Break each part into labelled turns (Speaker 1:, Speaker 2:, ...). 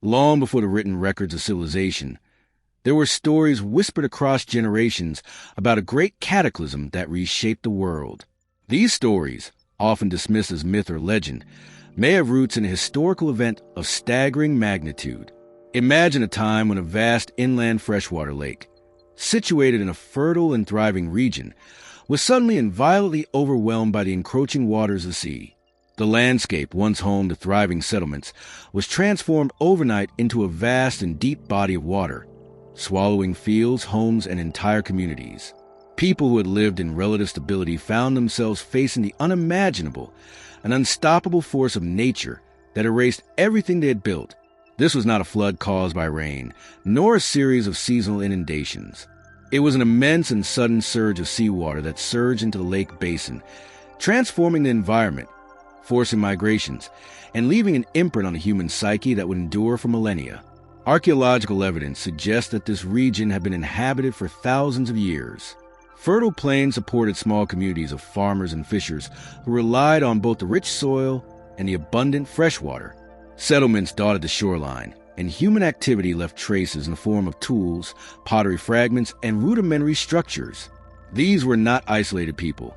Speaker 1: Long before the written records of civilization, there were stories whispered across generations about a great cataclysm that reshaped the world. These stories, often dismissed as myth or legend, may have roots in a historical event of staggering magnitude. Imagine a time when a vast inland freshwater lake, situated in a fertile and thriving region, was suddenly and violently overwhelmed by the encroaching waters of the sea. The landscape, once home to thriving settlements, was transformed overnight into a vast and deep body of water, swallowing fields, homes, and entire communities. People who had lived in relative stability found themselves facing the unimaginable, an unstoppable force of nature that erased everything they had built. This was not a flood caused by rain, nor a series of seasonal inundations. It was an immense and sudden surge of seawater that surged into the lake basin, transforming the environment, forcing migrations, and leaving an imprint on the human psyche that would endure for millennia. Archaeological evidence suggests that this region had been inhabited for thousands of years. Fertile plains supported small communities of farmers and fishers who relied on both the rich soil and the abundant freshwater. Settlements dotted the shoreline, and human activity left traces in the form of tools, pottery fragments, and rudimentary structures. These were not isolated people.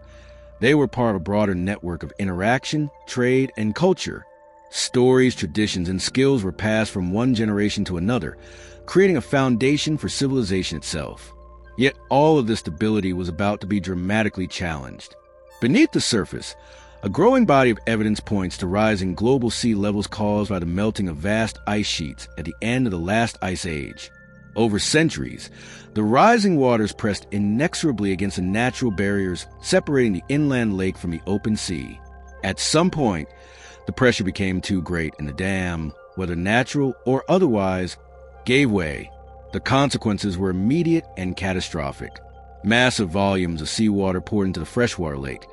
Speaker 1: They were part of a broader network of interaction, trade, and culture. Stories, traditions, and skills were passed from one generation to another, creating a foundation for civilization itself. Yet all of this stability was about to be dramatically challenged. Beneath the surface, a growing body of evidence points to rising global sea levels caused by the melting of vast ice sheets at the end of the last ice age. Over centuries, the rising waters pressed inexorably against the natural barriers separating the inland lake from the open sea. At some point, the pressure became too great and the dam, whether natural or otherwise, gave way. The consequences were immediate and catastrophic. Massive volumes of seawater poured into the freshwater lake,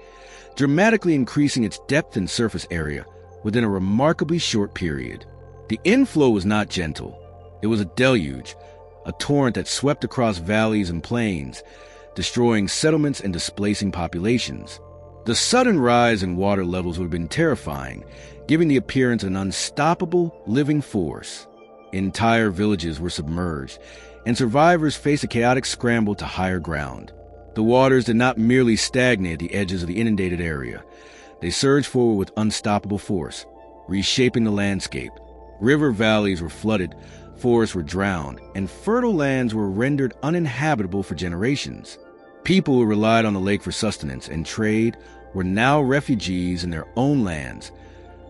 Speaker 1: dramatically increasing its depth and surface area within a remarkably short period. The inflow was not gentle. It was a deluge, a torrent that swept across valleys and plains, destroying settlements and displacing populations. The sudden rise in water levels would have been terrifying, giving the appearance of an unstoppable living force. Entire villages were submerged, and survivors faced a chaotic scramble to higher ground. The waters did not merely stagnate at the edges of the inundated area. They surged forward with unstoppable force, reshaping the landscape. River valleys were flooded, forests were drowned, and fertile lands were rendered uninhabitable for generations. People who relied on the lake for sustenance and trade were now refugees in their own lands,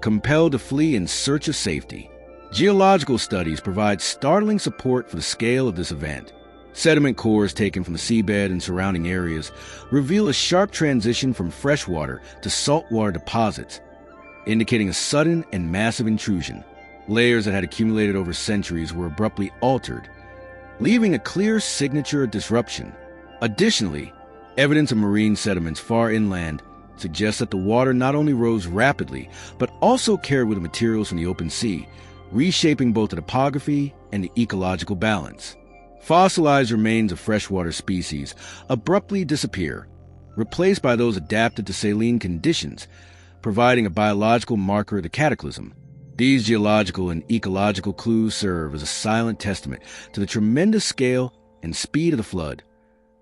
Speaker 1: compelled to flee in search of safety. Geological studies provide startling support for the scale of this event. Sediment cores taken from the seabed and surrounding areas reveal a sharp transition from freshwater to saltwater deposits, indicating a sudden and massive intrusion. Layers that had accumulated over centuries were abruptly altered, leaving a clear signature of disruption. Additionally, evidence of marine sediments far inland suggests that the water not only rose rapidly, but also carried with materials from the open sea, reshaping both the topography and the ecological balance. Fossilized remains of freshwater species abruptly disappear, replaced by those adapted to saline conditions, providing a biological marker of the cataclysm. These geological and ecological clues serve as a silent testament to the tremendous scale and speed of the flood,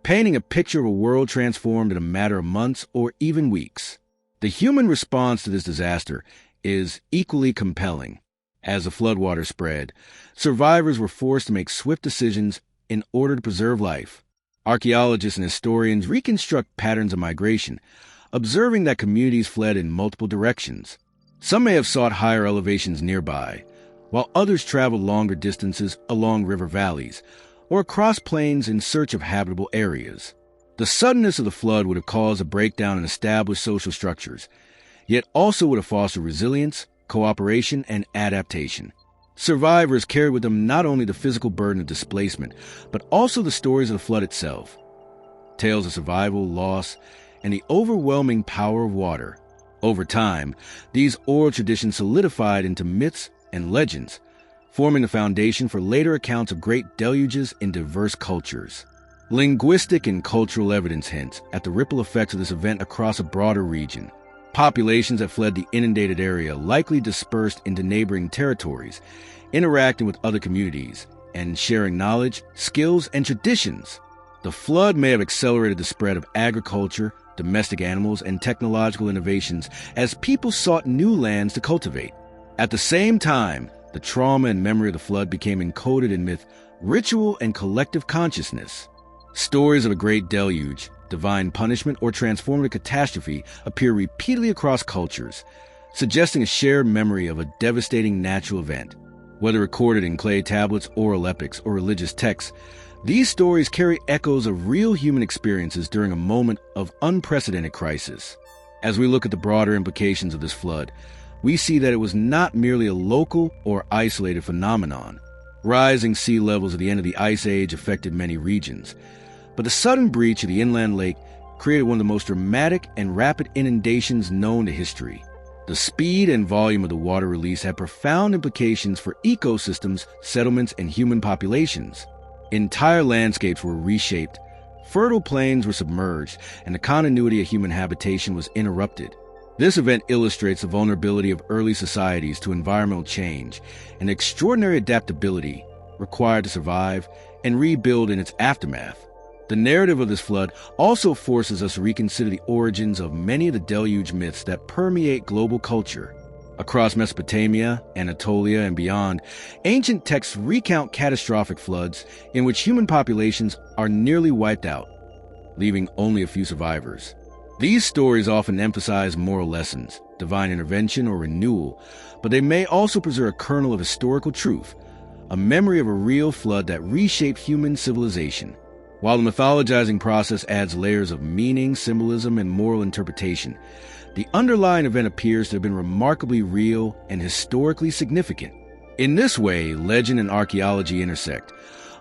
Speaker 1: painting a picture of a world transformed in a matter of months or even weeks. The human response to this disaster is equally compelling. As the floodwaters spread, survivors were forced to make swift decisions in order to preserve life. Archaeologists and historians reconstruct patterns of migration, observing that communities fled in multiple directions. Some may have sought higher elevations nearby, while others traveled longer distances along river valleys or across plains in search of habitable areas. The suddenness of the flood would have caused a breakdown in established social structures, yet also would have fostered resilience, cooperation, and adaptation. Survivors carried with them not only the physical burden of displacement, but also the stories of the flood itself. Tales of survival, loss, and the overwhelming power of water. Over time, these oral traditions solidified into myths and legends, forming the foundation for later accounts of great deluges in diverse cultures. Linguistic and cultural evidence hints at the ripple effects of this event across a broader region. Populations that fled the inundated area likely dispersed into neighboring territories, interacting with other communities, and sharing knowledge, skills, and traditions. The flood may have accelerated the spread of agriculture, domestic animals, and technological innovations as people sought new lands to cultivate. At the same time, the trauma and memory of the flood became encoded in myth, ritual, and collective consciousness. Stories of a great deluge, divine punishment, or transformative catastrophe appear repeatedly across cultures, suggesting a shared memory of a devastating natural event. Whether recorded in clay tablets, oral epics, or religious texts, these stories carry echoes of real human experiences during a moment of unprecedented crisis. As we look at the broader implications of this flood, we see that it was not merely a local or isolated phenomenon. Rising sea levels at the end of the Ice Age affected many regions, but the sudden breach of the inland lake created one of the most dramatic and rapid inundations known to history. The speed and volume of the water release had profound implications for ecosystems, settlements, and human populations. Entire landscapes were reshaped, fertile plains were submerged, and the continuity of human habitation was interrupted. This event illustrates the vulnerability of early societies to environmental change and the extraordinary adaptability required to survive and rebuild in its aftermath. The narrative of this flood also forces us to reconsider the origins of many of the deluge myths that permeate global culture. Across Mesopotamia, Anatolia, and beyond, ancient texts recount catastrophic floods in which human populations are nearly wiped out, leaving only a few survivors. These stories often emphasize moral lessons, divine intervention, or renewal, but they may also preserve a kernel of historical truth, a memory of a real flood that reshaped human civilization. While the mythologizing process adds layers of meaning, symbolism, and moral interpretation, the underlying event appears to have been remarkably real and historically significant. In this way, legend and archaeology intersect,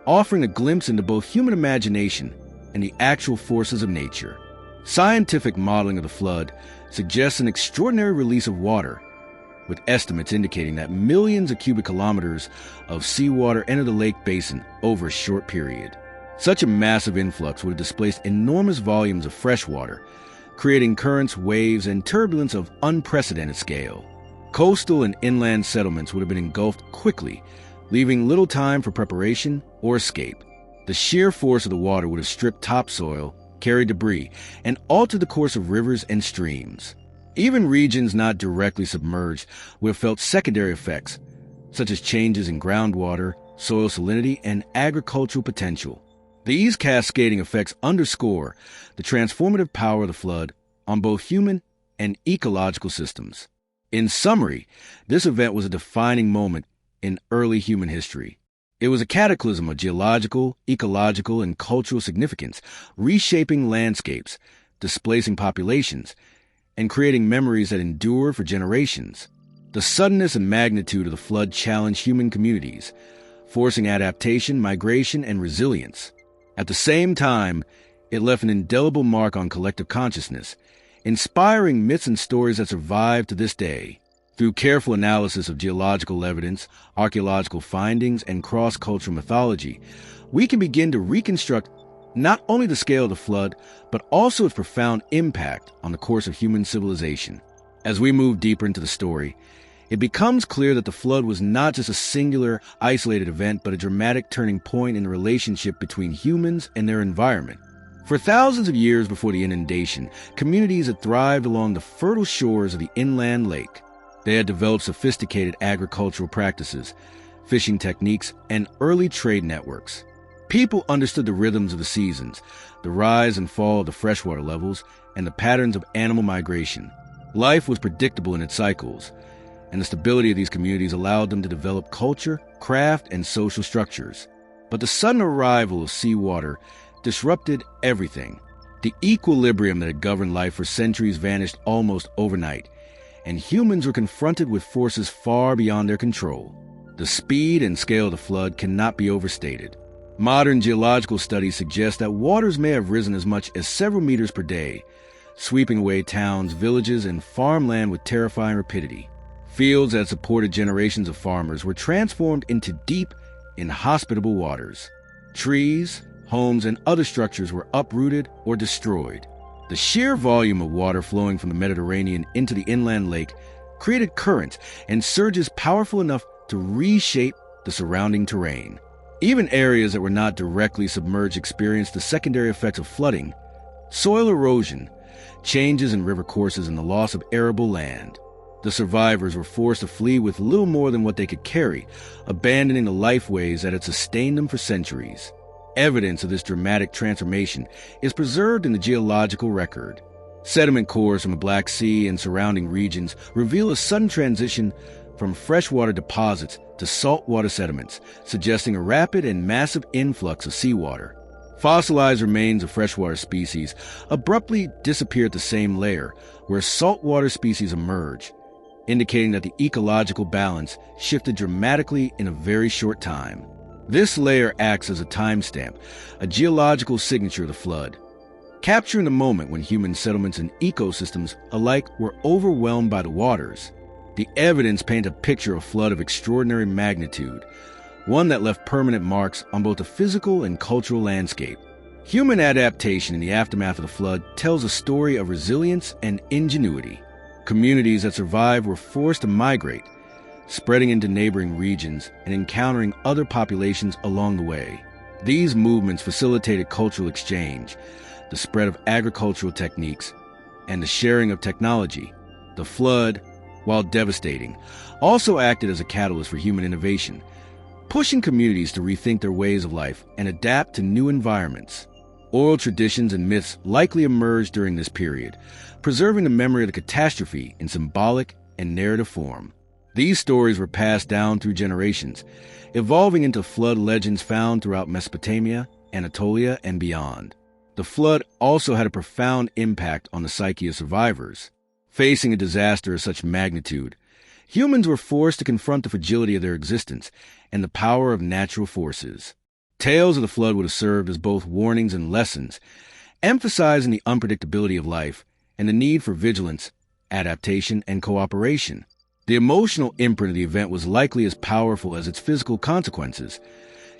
Speaker 1: offering a glimpse into both human imagination and the actual forces of nature. Scientific modeling of the flood suggests an extraordinary release of water, with estimates indicating that millions of cubic kilometers of seawater entered the lake basin over a short period. Such a massive influx would have displaced enormous volumes of fresh water, creating currents, waves, and turbulence of unprecedented scale. Coastal and inland settlements would have been engulfed quickly, leaving little time for preparation or escape. The sheer force of the water would have stripped topsoil, carried debris, and altered the course of rivers and streams. Even regions not directly submerged would have felt secondary effects, such as changes in groundwater, soil salinity, and agricultural potential. These cascading effects underscore the transformative power of the flood on both human and ecological systems. In summary, this event was a defining moment in early human history. It was a cataclysm of geological, ecological, and cultural significance, reshaping landscapes, displacing populations, and creating memories that endure for generations. The suddenness and magnitude of the flood challenged human communities, forcing adaptation, migration, and resilience. At the same time, it left an indelible mark on collective consciousness, inspiring myths and stories that survive to this day. Through careful analysis of geological evidence, archaeological findings, and cross-cultural mythology, we can begin to reconstruct not only the scale of the flood, but also its profound impact on the course of human civilization. As we move deeper into the story, it becomes clear that the flood was not just a singular, isolated event, but a dramatic turning point in the relationship between humans and their environment. For thousands of years before the inundation, communities had thrived along the fertile shores of the inland lake. They had developed sophisticated agricultural practices, fishing techniques, and early trade networks. People understood the rhythms of the seasons, the rise and fall of the freshwater levels, and the patterns of animal migration. Life was predictable in its cycles, and the stability of these communities allowed them to develop culture, craft, and social structures. But the sudden arrival of seawater disrupted everything. The equilibrium that had governed life for centuries vanished almost overnight, and humans were confronted with forces far beyond their control. The speed and scale of the flood cannot be overstated. Modern geological studies suggest that waters may have risen as much as several meters per day, sweeping away towns, villages, and farmland with terrifying rapidity. Fields that supported generations of farmers were transformed into deep, inhospitable waters. Trees, homes, and other structures were uprooted or destroyed. The sheer volume of water flowing from the Mediterranean into the inland lake created currents and surges powerful enough to reshape the surrounding terrain. Even areas that were not directly submerged experienced the secondary effects of flooding, soil erosion, changes in river courses, and the loss of arable land. The survivors were forced to flee with little more than what they could carry, abandoning the lifeways that had sustained them for centuries. Evidence of this dramatic transformation is preserved in the geological record. Sediment cores from the Black Sea and surrounding regions reveal a sudden transition from freshwater deposits to saltwater sediments, suggesting a rapid and massive influx of seawater. Fossilized remains of freshwater species abruptly disappear at the same layer, where saltwater species emerge, indicating that the ecological balance shifted dramatically in a very short time. This layer acts as a timestamp, a geological signature of the flood, capturing the moment when human settlements and ecosystems alike were overwhelmed by the waters. The evidence paints a picture of a flood of extraordinary magnitude, one that left permanent marks on both the physical and cultural landscape. Human adaptation in the aftermath of the flood tells a story of resilience and ingenuity. Communities that survived were forced to migrate, spreading into neighboring regions and encountering other populations along the way. These movements facilitated cultural exchange, the spread of agricultural techniques, and the sharing of technology. The flood, while devastating, also acted as a catalyst for human innovation, pushing communities to rethink their ways of life and adapt to new environments. Oral traditions and myths likely emerged during this period, preserving the memory of the catastrophe in symbolic and narrative form. These stories were passed down through generations, evolving into flood legends found throughout Mesopotamia, Anatolia, and beyond. The flood also had a profound impact on the psyche of survivors. Facing a disaster of such magnitude, humans were forced to confront the fragility of their existence and the power of natural forces. Tales of the flood would have served as both warnings and lessons, emphasizing the unpredictability of life and the need for vigilance, adaptation, and cooperation. The emotional imprint of the event was likely as powerful as its physical consequences,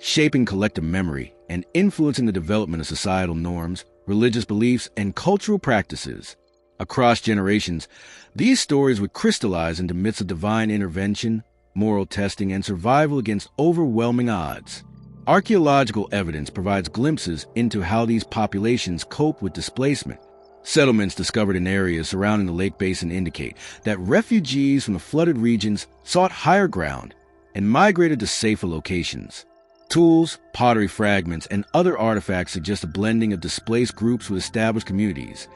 Speaker 1: shaping collective memory and influencing the development of societal norms, religious beliefs, and cultural practices. Across generations, these stories would crystallize into myths of divine intervention, moral testing, and survival against overwhelming odds. Archaeological evidence provides glimpses into how these populations cope with displacement. Settlements discovered in areas surrounding the lake basin indicate that refugees from the flooded regions sought higher ground and migrated to safer locations. Tools, pottery fragments, and other artifacts suggest a blending of displaced groups with established communities,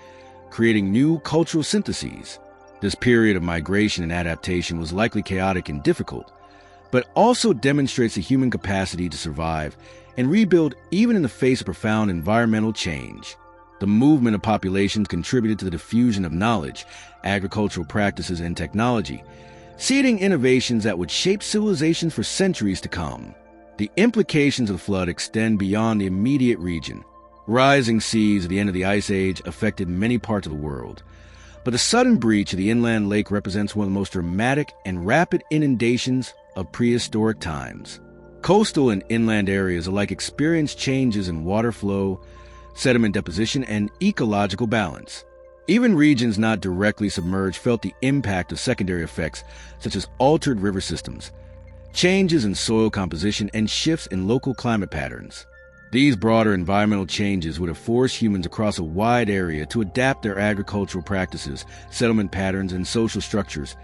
Speaker 1: creating new cultural syntheses. This period of migration and adaptation was likely chaotic and difficult, but also demonstrates the human capacity to survive and rebuild even in the face of profound environmental change. The movement of populations contributed to the diffusion of knowledge, agricultural practices, and technology, seeding innovations that would shape civilizations for centuries to come. The implications of the flood extend beyond the immediate region. Rising seas at the end of the Ice Age affected many parts of the world, but the sudden breach of the inland lake represents one of the most dramatic and rapid inundations of prehistoric times. Coastal and inland areas alike experienced changes in water flow, sediment deposition, and ecological balance. Even regions not directly submerged felt the impact of secondary effects such as altered river systems, changes in soil composition, and shifts in local climate patterns. These broader environmental changes would have forced humans across a wide area to adapt their agricultural practices, settlement patterns, and social structures,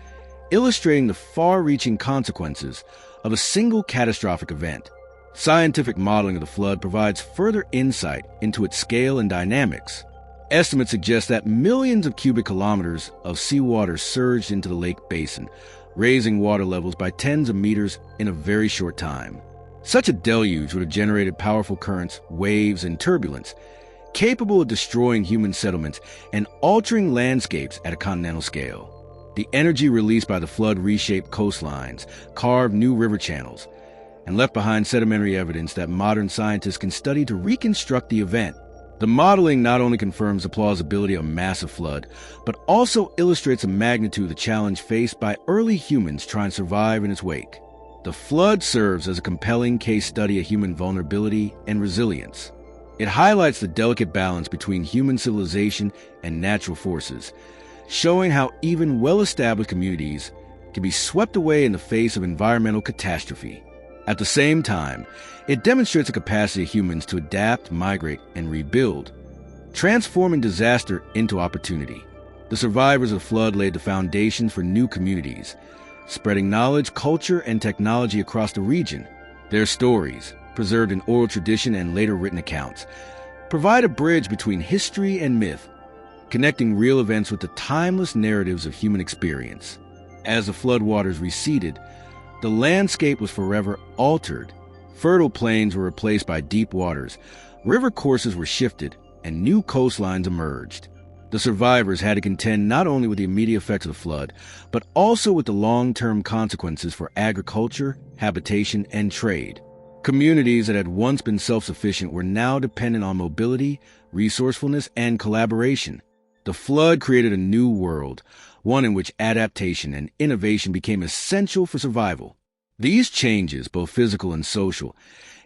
Speaker 1: illustrating the far-reaching consequences of a single catastrophic event. Scientific modeling of the flood provides further insight into its scale and dynamics. Estimates suggest that millions of cubic kilometers of seawater surged into the lake basin, raising water levels by tens of meters in a very short time. Such a deluge would have generated powerful currents, waves, and turbulence, capable of destroying human settlements and altering landscapes at a continental scale. The energy released by the flood reshaped coastlines, carved new river channels, and left behind sedimentary evidence that modern scientists can study to reconstruct the event. The modeling not only confirms the plausibility of a massive flood, but also illustrates the magnitude of the challenge faced by early humans trying to survive in its wake. The flood serves as a compelling case study of human vulnerability and resilience. It highlights the delicate balance between human civilization and natural forces, showing how even well-established communities can be swept away in the face of environmental catastrophe. At the same time, it demonstrates the capacity of humans to adapt, migrate, and rebuild, transforming disaster into opportunity. The survivors of the flood laid the foundation for new communities, spreading knowledge, culture, and technology across the region. Their stories, preserved in oral tradition and later written accounts, provide a bridge between history and myth, connecting real events with the timeless narratives of human experience. As the floodwaters receded, the landscape was forever altered. Fertile plains were replaced by deep waters, river courses were shifted, and new coastlines emerged. The survivors had to contend not only with the immediate effects of the flood, but also with the long-term consequences for agriculture, habitation, and trade. Communities that had once been self-sufficient were now dependent on mobility, resourcefulness, and collaboration. The flood created a new world, one in which adaptation and innovation became essential for survival. These changes, both physical and social,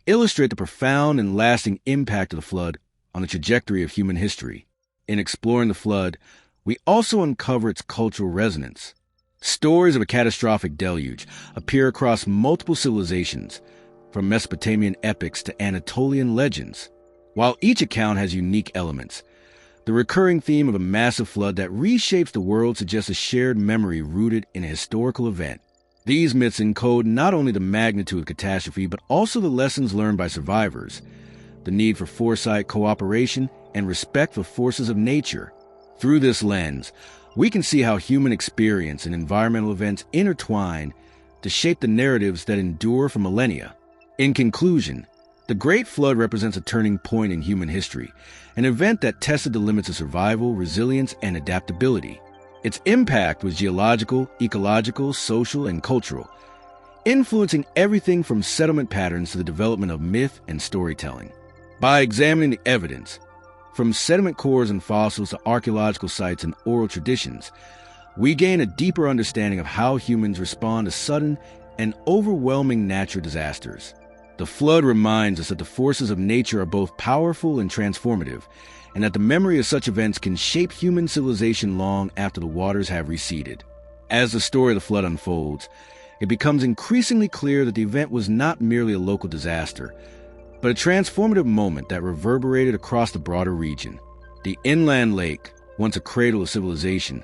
Speaker 1: illustrate the profound and lasting impact of the flood on the trajectory of human history. In exploring the flood, we also uncover its cultural resonance. Stories of a catastrophic deluge appear across multiple civilizations, from Mesopotamian epics to Anatolian legends. While each account has unique elements, the recurring theme of a massive flood that reshapes the world suggests a shared memory rooted in a historical event. These myths encode not only the magnitude of catastrophe, but also the lessons learned by survivors, the need for foresight, cooperation, and respect for forces of nature. Through this lens, we can see how human experience and environmental events intertwine to shape the narratives that endure for millennia. In conclusion, the Great Flood represents a turning point in human history, an event that tested the limits of survival, resilience, and adaptability. Its impact was geological, ecological, social, and cultural, influencing everything from settlement patterns to the development of myth and storytelling. By examining the evidence, from sediment cores and fossils to archaeological sites and oral traditions, we gain a deeper understanding of how humans respond to sudden and overwhelming natural disasters. The flood reminds us that the forces of nature are both powerful and transformative, and that the memory of such events can shape human civilization long after the waters have receded. As the story of the flood unfolds, it becomes increasingly clear that the event was not merely a local disaster, but a transformative moment that reverberated across the broader region. The inland lake, once a cradle of civilization,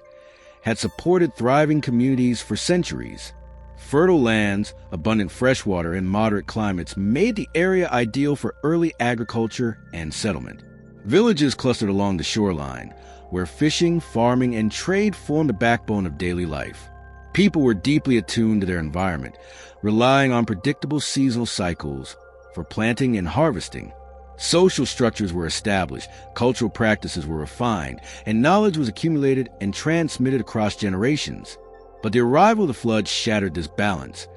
Speaker 1: had supported thriving communities for centuries. Fertile lands, abundant freshwater, and moderate climates made the area ideal for early agriculture and settlement. Villages clustered along the shoreline, where fishing, farming, and trade formed the backbone of daily life. People were deeply attuned to their environment, relying on predictable seasonal cycles for planting and harvesting. Social structures were established, cultural practices were refined, and knowledge was accumulated and transmitted across generations. But the arrival of the flood shattered this balance,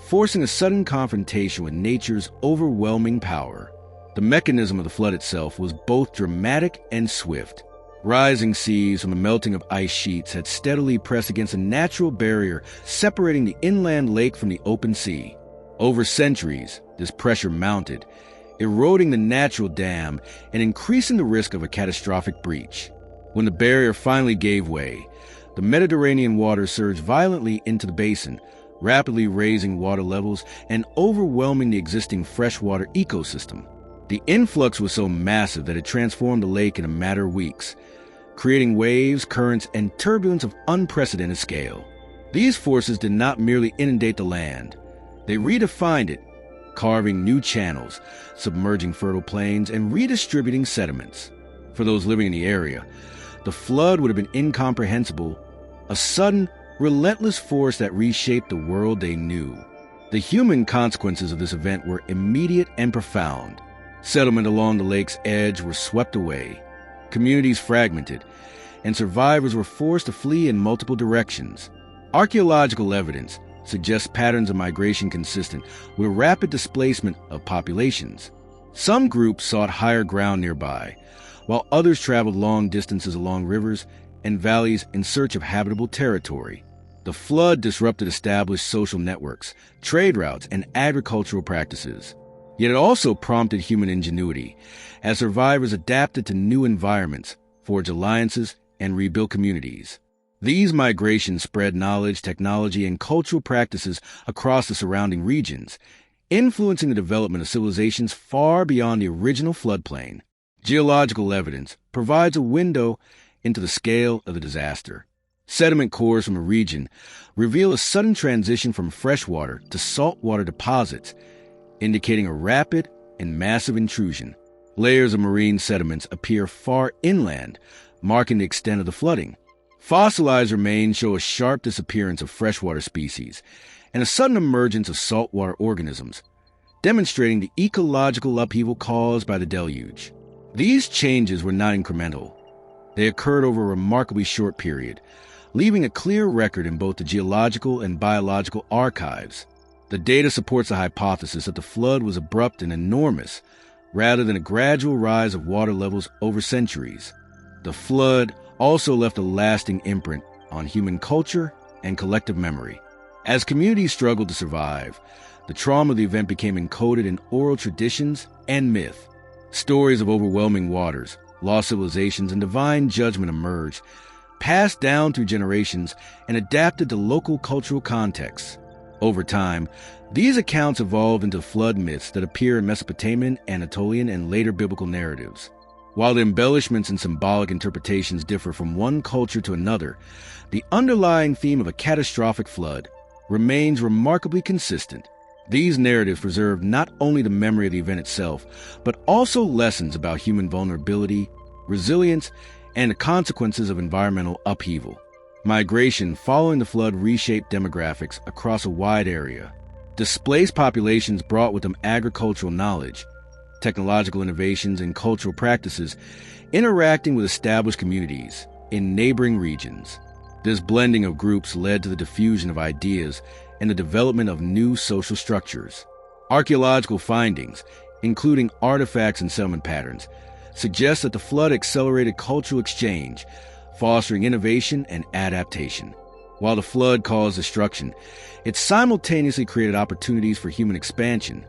Speaker 1: forcing a sudden confrontation with nature's overwhelming power. The mechanism of the flood itself was both dramatic and swift. Rising seas from the melting of ice sheets had steadily pressed against a natural barrier separating the inland lake from the open sea. Over centuries, this pressure mounted, eroding the natural dam and increasing the risk of a catastrophic breach. When the barrier finally gave way, the Mediterranean waters surged violently into the basin, rapidly raising water levels and overwhelming the existing freshwater ecosystem. The influx was so massive that it transformed the lake in a matter of weeks, creating waves, currents, and turbulence of unprecedented scale. These forces did not merely inundate the land. They redefined it, carving new channels, submerging fertile plains, and redistributing sediments. For those living in the area, the flood would have been incomprehensible, a sudden, relentless force that reshaped the world they knew. The human consequences of this event were immediate and profound. Settlement along the lake's edge were swept away, communities fragmented, and survivors were forced to flee in multiple directions. Archaeological evidence suggests patterns of migration consistent with rapid displacement of populations. Some groups sought higher ground nearby, while others traveled long distances along rivers and valleys in search of habitable territory. The flood disrupted established social networks, trade routes, and agricultural practices. Yet it also prompted human ingenuity, as survivors adapted to new environments, forged alliances, and rebuilt communities. These migrations spread knowledge, technology, and cultural practices across the surrounding regions, influencing the development of civilizations far beyond the original floodplain. Geological evidence provides a window into the scale of the disaster. Sediment cores from a region reveal a sudden transition from freshwater to saltwater deposits, indicating a rapid and massive intrusion. Layers of marine sediments appear far inland, marking the extent of the flooding. Fossilized remains show a sharp disappearance of freshwater species and a sudden emergence of saltwater organisms, demonstrating the ecological upheaval caused by the deluge. These changes were not incremental. They occurred over a remarkably short period, leaving a clear record in both the geological and biological archives. The data supports the hypothesis that the flood was abrupt and enormous, rather than a gradual rise of water levels over centuries. The flood also left a lasting imprint on human culture and collective memory. As communities struggled to survive, the trauma of the event became encoded in oral traditions and myth. Stories of overwhelming waters, lost civilizations, and divine judgment emerged, passed down through generations and adapted to local cultural contexts. Over time, these accounts evolved into flood myths that appear in Mesopotamian, Anatolian, and later biblical narratives. While the embellishments and symbolic interpretations differ from one culture to another, the underlying theme of a catastrophic flood remains remarkably consistent. These narratives preserve not only the memory of the event itself, but also lessons about human vulnerability, resilience, and the consequences of environmental upheaval. Migration following the flood reshaped demographics across a wide area. Displaced populations brought with them agricultural knowledge, technological innovations, and cultural practices, interacting with established communities in neighboring regions. This blending of groups led to the diffusion of ideas and the development of new social structures. Archaeological findings, including artifacts and settlement patterns, suggest that the flood accelerated cultural exchange, fostering innovation and adaptation. While the flood caused destruction, it simultaneously created opportunities for human expansion,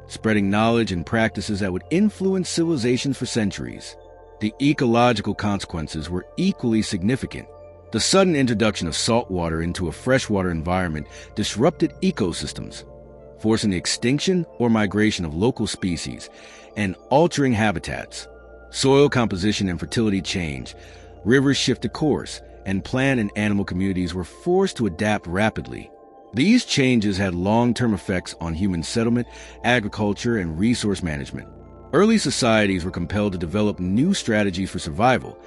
Speaker 1: spreading knowledge and practices that would influence civilizations for centuries. The ecological consequences were equally significant. The sudden introduction of salt water into a freshwater environment disrupted ecosystems, forcing the extinction or migration of local species and altering habitats. Soil composition and fertility changed, rivers shifted course, and plant and animal communities were forced to adapt rapidly. These changes had long-term effects on human settlement, agriculture, and resource management. Early societies were compelled to develop new strategies for survival,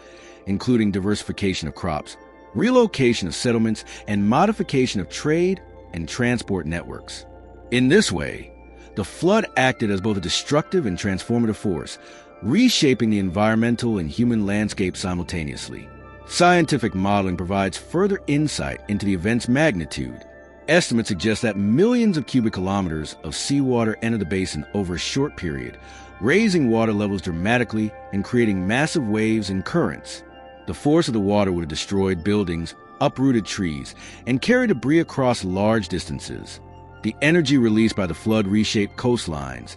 Speaker 1: including diversification of crops, relocation of settlements, and modification of trade and transport networks. In this way, the flood acted as both a destructive and transformative force, reshaping the environmental and human landscape simultaneously. Scientific modeling provides further insight into the event's magnitude. Estimates suggest that millions of cubic kilometers of seawater entered the basin over a short period, raising water levels dramatically and creating massive waves and currents. The force of the water would have destroyed buildings, uprooted trees, and carried debris across large distances. The energy released by the flood reshaped coastlines,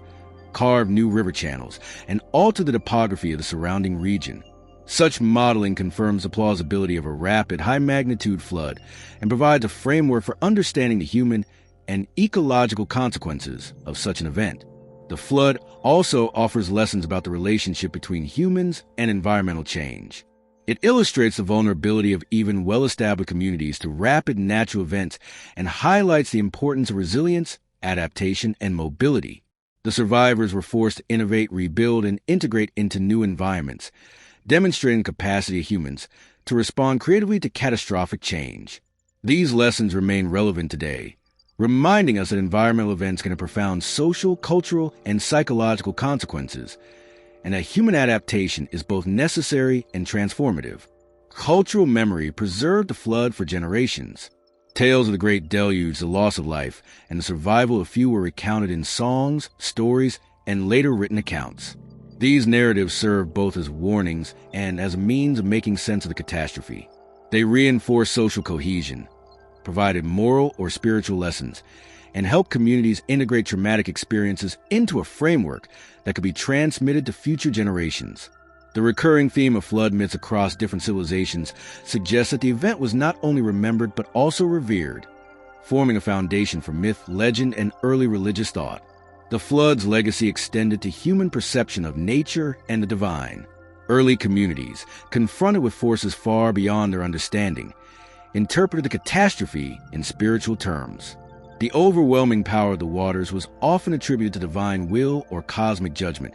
Speaker 1: carved new river channels, and altered the topography of the surrounding region. Such modeling confirms the plausibility of a rapid, high-magnitude flood and provides a framework for understanding the human and ecological consequences of such an event. The flood also offers lessons about the relationship between humans and environmental change. It illustrates the vulnerability of even well-established communities to rapid natural events and highlights the importance of resilience, adaptation, and mobility. The survivors were forced to innovate, rebuild, and integrate into new environments, demonstrating the capacity of humans to respond creatively to catastrophic change. These lessons remain relevant today, reminding us that environmental events can have profound social, cultural, and psychological consequences, and that human adaptation is both necessary and transformative. Cultural memory preserved the flood for generations. Tales of the Great Deluge, the loss of life, and the survival of few were recounted in songs, stories, and later written accounts. These narratives serve both as warnings and as a means of making sense of the catastrophe. They reinforce social cohesion, provided moral or spiritual lessons, and help communities integrate traumatic experiences into a framework that could be transmitted to future generations. The recurring theme of flood myths across different civilizations suggests that the event was not only remembered but also revered, forming a foundation for myth, legend, and early religious thought. The flood's legacy extended to human perception of nature and the divine. Early communities, confronted with forces far beyond their understanding, interpreted the catastrophe in spiritual terms. The overwhelming power of the waters was often attributed to divine will or cosmic judgment,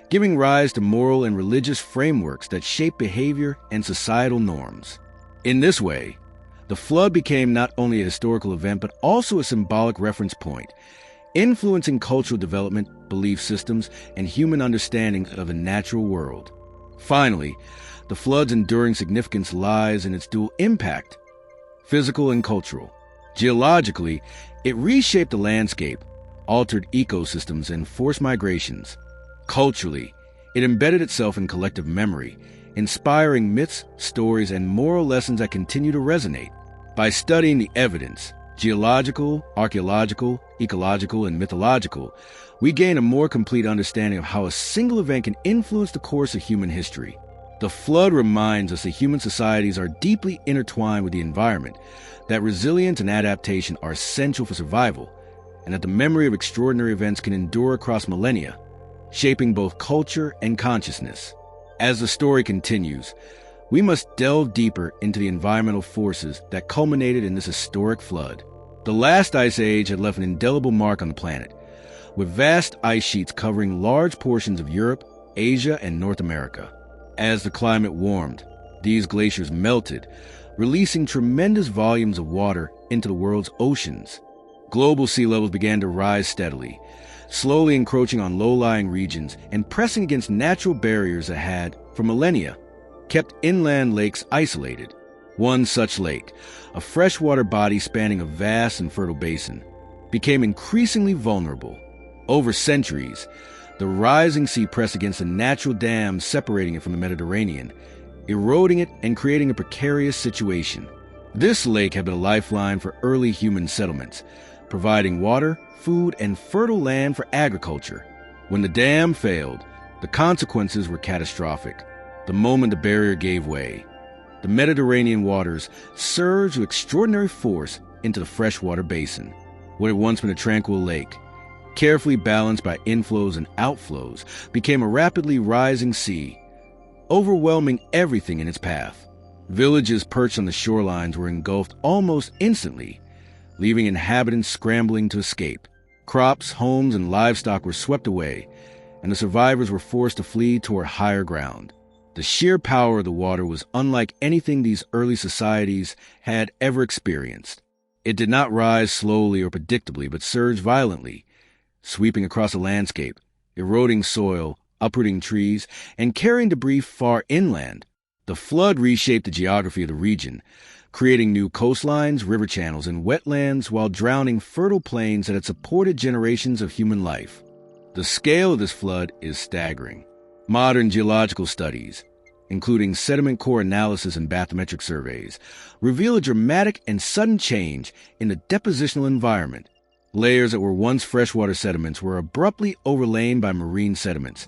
Speaker 1: giving rise to moral and religious frameworks that shape behavior and societal norms. In this way, the flood became not only a historical event but also a symbolic reference point, influencing cultural development, belief systems, and human understanding of the natural world. Finally, the flood's enduring significance lies in its dual impact, physical and cultural. Geologically, it reshaped the landscape, altered ecosystems, and forced migrations. Culturally, it embedded itself in collective memory, inspiring myths, stories, and moral lessons that continue to resonate. By studying the evidence, geological, archaeological, ecological, and mythological, we gain a more complete understanding of how a single event can influence the course of human history. The flood reminds us that human societies are deeply intertwined with the environment, that resilience and adaptation are essential for survival, and that the memory of extraordinary events can endure across millennia, shaping both culture and consciousness. As the story continues, we must delve deeper into the environmental forces that culminated in this historic flood. The last ice age had left an indelible mark on the planet, with vast ice sheets covering large portions of Europe, Asia, and North America. As the climate warmed, these glaciers melted, releasing tremendous volumes of water into the world's oceans. Global sea levels began to rise steadily, slowly encroaching on low-lying regions and pressing against natural barriers that had, for millennia, kept inland lakes isolated. One such lake, a freshwater body spanning a vast and fertile basin, became increasingly vulnerable. Over centuries, the rising sea pressed against the natural dams separating it from the Mediterranean, eroding it and creating a precarious situation. This lake had been a lifeline for early human settlements, providing water, food, and fertile land for agriculture. When the dam failed, the consequences were catastrophic. The moment the barrier gave way, the Mediterranean waters surged with extraordinary force into the freshwater basin. What had once been a tranquil lake, carefully balanced by inflows and outflows, became a rapidly rising sea, overwhelming everything in its path. Villages perched on the shorelines were engulfed almost instantly, leaving inhabitants scrambling to escape. Crops, homes, and livestock were swept away, and the survivors were forced to flee toward higher ground. The sheer power of the water was unlike anything these early societies had ever experienced. It did not rise slowly or predictably, but surged violently, sweeping across a landscape, eroding soil, uprooting trees, and carrying debris far inland. The flood reshaped the geography of the region, creating new coastlines, river channels, and wetlands while drowning fertile plains that had supported generations of human life. The scale of this flood is staggering. Modern geological studies, including sediment core analysis and bathymetric surveys, reveal a dramatic and sudden change in the depositional environment. Layers that were once freshwater sediments were abruptly overlain by marine sediments,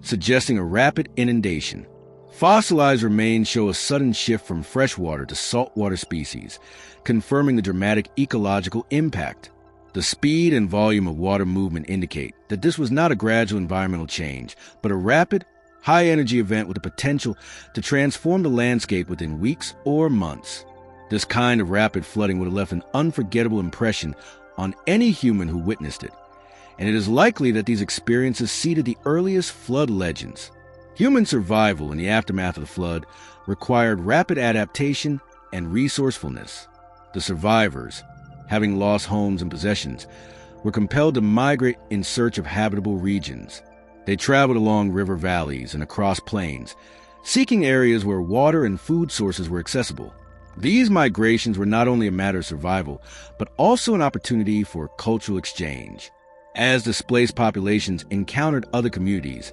Speaker 1: suggesting a rapid inundation. Fossilized remains show a sudden shift from freshwater to saltwater species, confirming the dramatic ecological impact. The speed and volume of water movement indicate that this was not a gradual environmental change, but a rapid, high-energy event with the potential to transform the landscape within weeks or months. This kind of rapid flooding would have left an unforgettable impression on any human who witnessed it, and it is likely that these experiences seeded the earliest flood legends. Human survival in the aftermath of the flood required rapid adaptation and resourcefulness. The survivors, having lost homes and possessions, were compelled to migrate in search of habitable regions. They traveled along river valleys and across plains, seeking areas where water and food sources were accessible. These migrations were not only a matter of survival, but also an opportunity for cultural exchange. As displaced populations encountered other communities,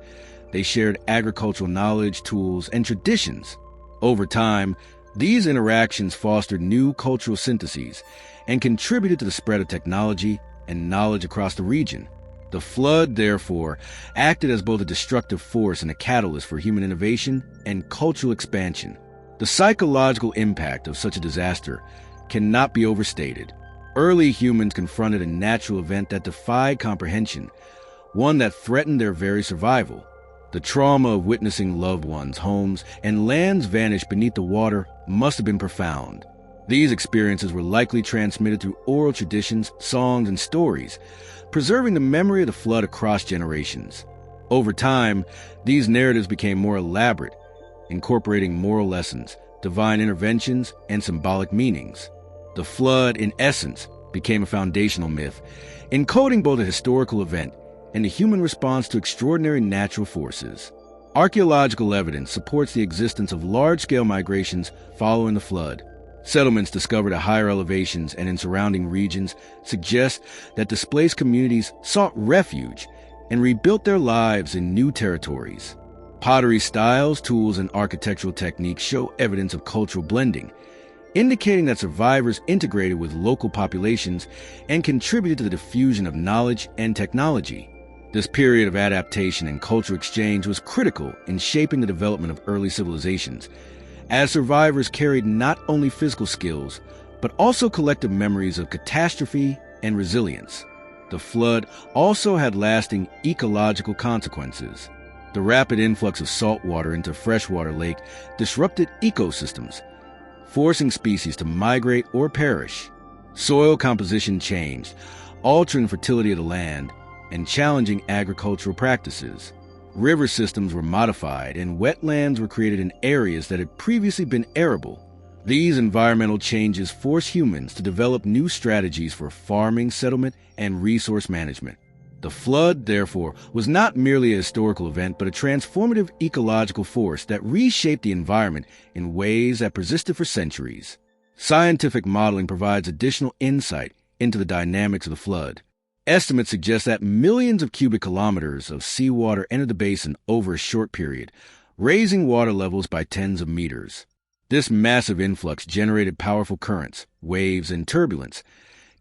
Speaker 1: they shared agricultural knowledge, tools, and traditions. Over time, these interactions fostered new cultural syntheses and contributed to the spread of technology and knowledge across the region. The flood, therefore, acted as both a destructive force and a catalyst for human innovation and cultural expansion. The psychological impact of such a disaster cannot be overstated. Early humans confronted a natural event that defied comprehension, one that threatened their very survival. The trauma of witnessing loved ones, homes, and lands vanish beneath the water must have been profound. These experiences were likely transmitted through oral traditions, songs, and stories, preserving the memory of the flood across generations. Over time, these narratives became more elaborate, incorporating moral lessons, divine interventions, and symbolic meanings. The flood, in essence, became a foundational myth, encoding both a historical event and the human response to extraordinary natural forces. Archaeological evidence supports the existence of large-scale migrations following the flood. Settlements discovered at higher elevations and in surrounding regions suggest that displaced communities sought refuge and rebuilt their lives in new territories. Pottery styles, tools, and architectural techniques show evidence of cultural blending, indicating that survivors integrated with local populations and contributed to the diffusion of knowledge and technology. This period of adaptation and cultural exchange was critical in shaping the development of early civilizations, as survivors carried not only physical skills, but also collective memories of catastrophe and resilience. The flood also had lasting ecological consequences. The rapid influx of salt water into freshwater lake disrupted ecosystems, forcing species to migrate or perish. Soil composition changed, altering fertility of the land and challenging agricultural practices. River systems were modified and wetlands were created in areas that had previously been arable. These environmental changes forced humans to develop new strategies for farming, settlement, and resource management. The flood, therefore, was not merely a historical event, but a transformative ecological force that reshaped the environment in ways that persisted for centuries. Scientific modeling provides additional insight into the dynamics of the flood. Estimates suggest that millions of cubic kilometers of seawater entered the basin over a short period, raising water levels by tens of meters. This massive influx generated powerful currents, waves, and turbulence,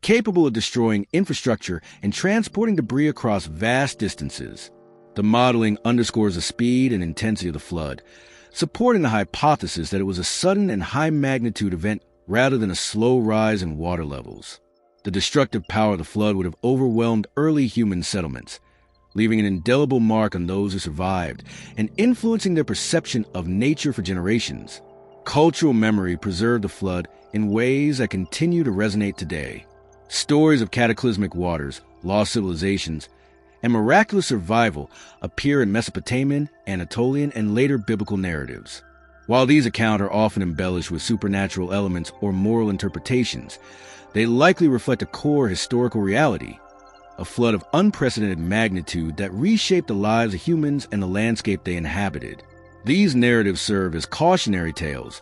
Speaker 1: capable of destroying infrastructure and transporting debris across vast distances. The modeling underscores the speed and intensity of the flood, supporting the hypothesis that it was a sudden and high-magnitude event rather than a slow rise in water levels. The destructive power of the flood would have overwhelmed early human settlements, leaving an indelible mark on those who survived and influencing their perception of nature for generations. Cultural memory preserved the flood in ways that continue to resonate today. Stories of cataclysmic waters, lost civilizations, and miraculous survival appear in Mesopotamian, Anatolian, and later biblical narratives. While these accounts are often embellished with supernatural elements or moral interpretations, they likely reflect a core historical reality, a flood of unprecedented magnitude that reshaped the lives of humans and the landscape they inhabited. These narratives serve as cautionary tales,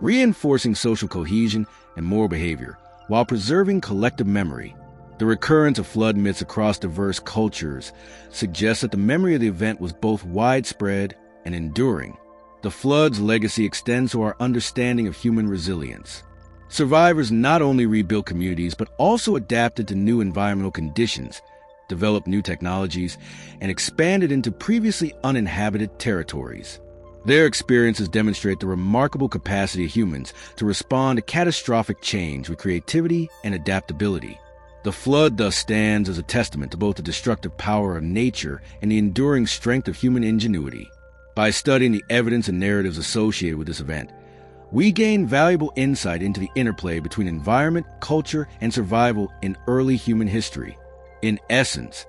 Speaker 1: reinforcing social cohesion and moral behavior, while preserving collective memory. The recurrence of flood myths across diverse cultures suggests that the memory of the event was both widespread and enduring. The flood's legacy extends to our understanding of human resilience. Survivors not only rebuilt communities, but also adapted to new environmental conditions, developed new technologies, and expanded into previously uninhabited territories. Their experiences demonstrate the remarkable capacity of humans to respond to catastrophic change with creativity and adaptability. The flood thus stands as a testament to both the destructive power of nature and the enduring strength of human ingenuity. By studying the evidence and narratives associated with this event, we gain valuable insight into the interplay between environment, culture, and survival in early human history. In essence,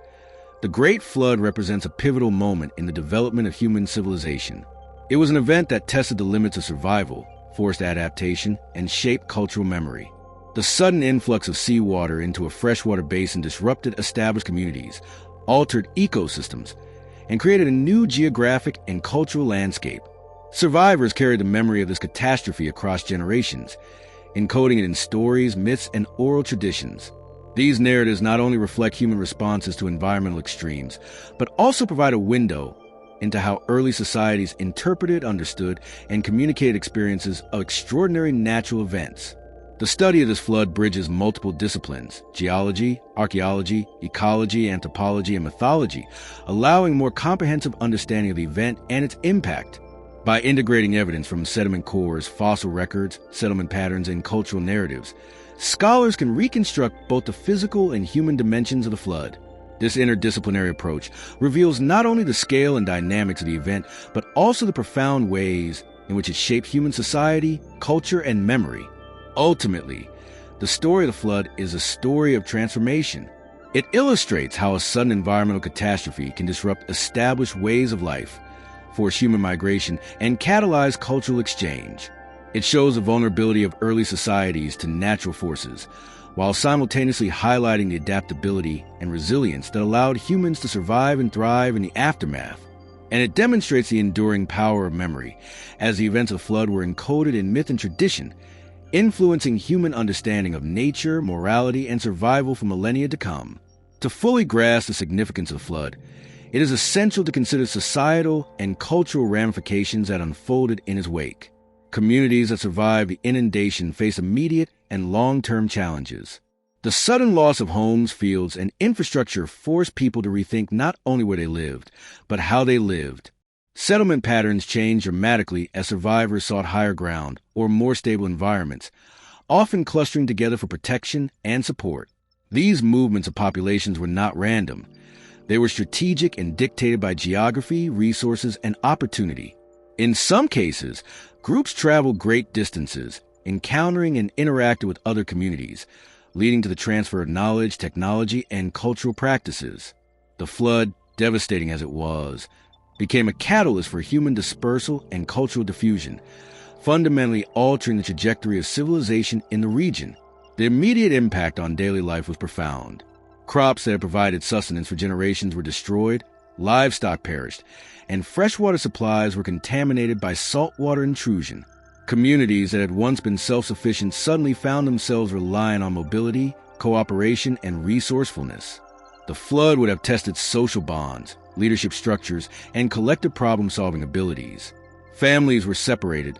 Speaker 1: the Great Flood represents a pivotal moment in the development of human civilization. It was an event that tested the limits of survival, forced adaptation, and shaped cultural memory. The sudden influx of seawater into a freshwater basin disrupted established communities, altered ecosystems, and created a new geographic and cultural landscape. Survivors carried the memory of this catastrophe across generations, encoding it in stories, myths, and oral traditions. These narratives not only reflect human responses to environmental extremes, but also provide a window into how early societies interpreted, understood, and communicated experiences of extraordinary natural events. The study of this flood bridges multiple disciplines: geology, archaeology, ecology, anthropology, and mythology, allowing more comprehensive understanding of the event and its impact. By integrating evidence from sediment cores, fossil records, settlement patterns, and cultural narratives, scholars can reconstruct both the physical and human dimensions of the flood. This interdisciplinary approach reveals not only the scale and dynamics of the event, but also the profound ways in which it shaped human society, culture, and memory. Ultimately, the story of the flood is a story of transformation. It illustrates how a sudden environmental catastrophe can disrupt established ways of life, force human migration, and catalyze cultural exchange. It shows the vulnerability of early societies to natural forces, while simultaneously highlighting the adaptability and resilience that allowed humans to survive and thrive in the aftermath. And it demonstrates the enduring power of memory, as the events of the flood were encoded in myth and tradition, influencing human understanding of nature, morality, and survival for millennia to come. To fully grasp the significance of the flood, it is essential to consider societal and cultural ramifications that unfolded in its wake. Communities that survived the inundation face immediate and long-term challenges. The sudden loss of homes, fields, and infrastructure forced people to rethink not only where they lived, but how they lived. Settlement patterns changed dramatically as survivors sought higher ground or more stable environments, often clustering together for protection and support. These movements of populations were not random. They were strategic and dictated by geography, resources, and opportunity. In some cases, groups traveled great distances, encountering and interacting with other communities, leading to the transfer of knowledge, technology, and cultural practices. The flood, devastating as it was, became a catalyst for human dispersal and cultural diffusion, fundamentally altering the trajectory of civilization in the region. The immediate impact on daily life was profound. Crops that had provided sustenance for generations were destroyed, livestock perished, and freshwater supplies were contaminated by saltwater intrusion. Communities that had once been self-sufficient suddenly found themselves relying on mobility, cooperation, and resourcefulness. The flood would have tested social bonds, leadership structures, and collective problem-solving abilities. Families were separated,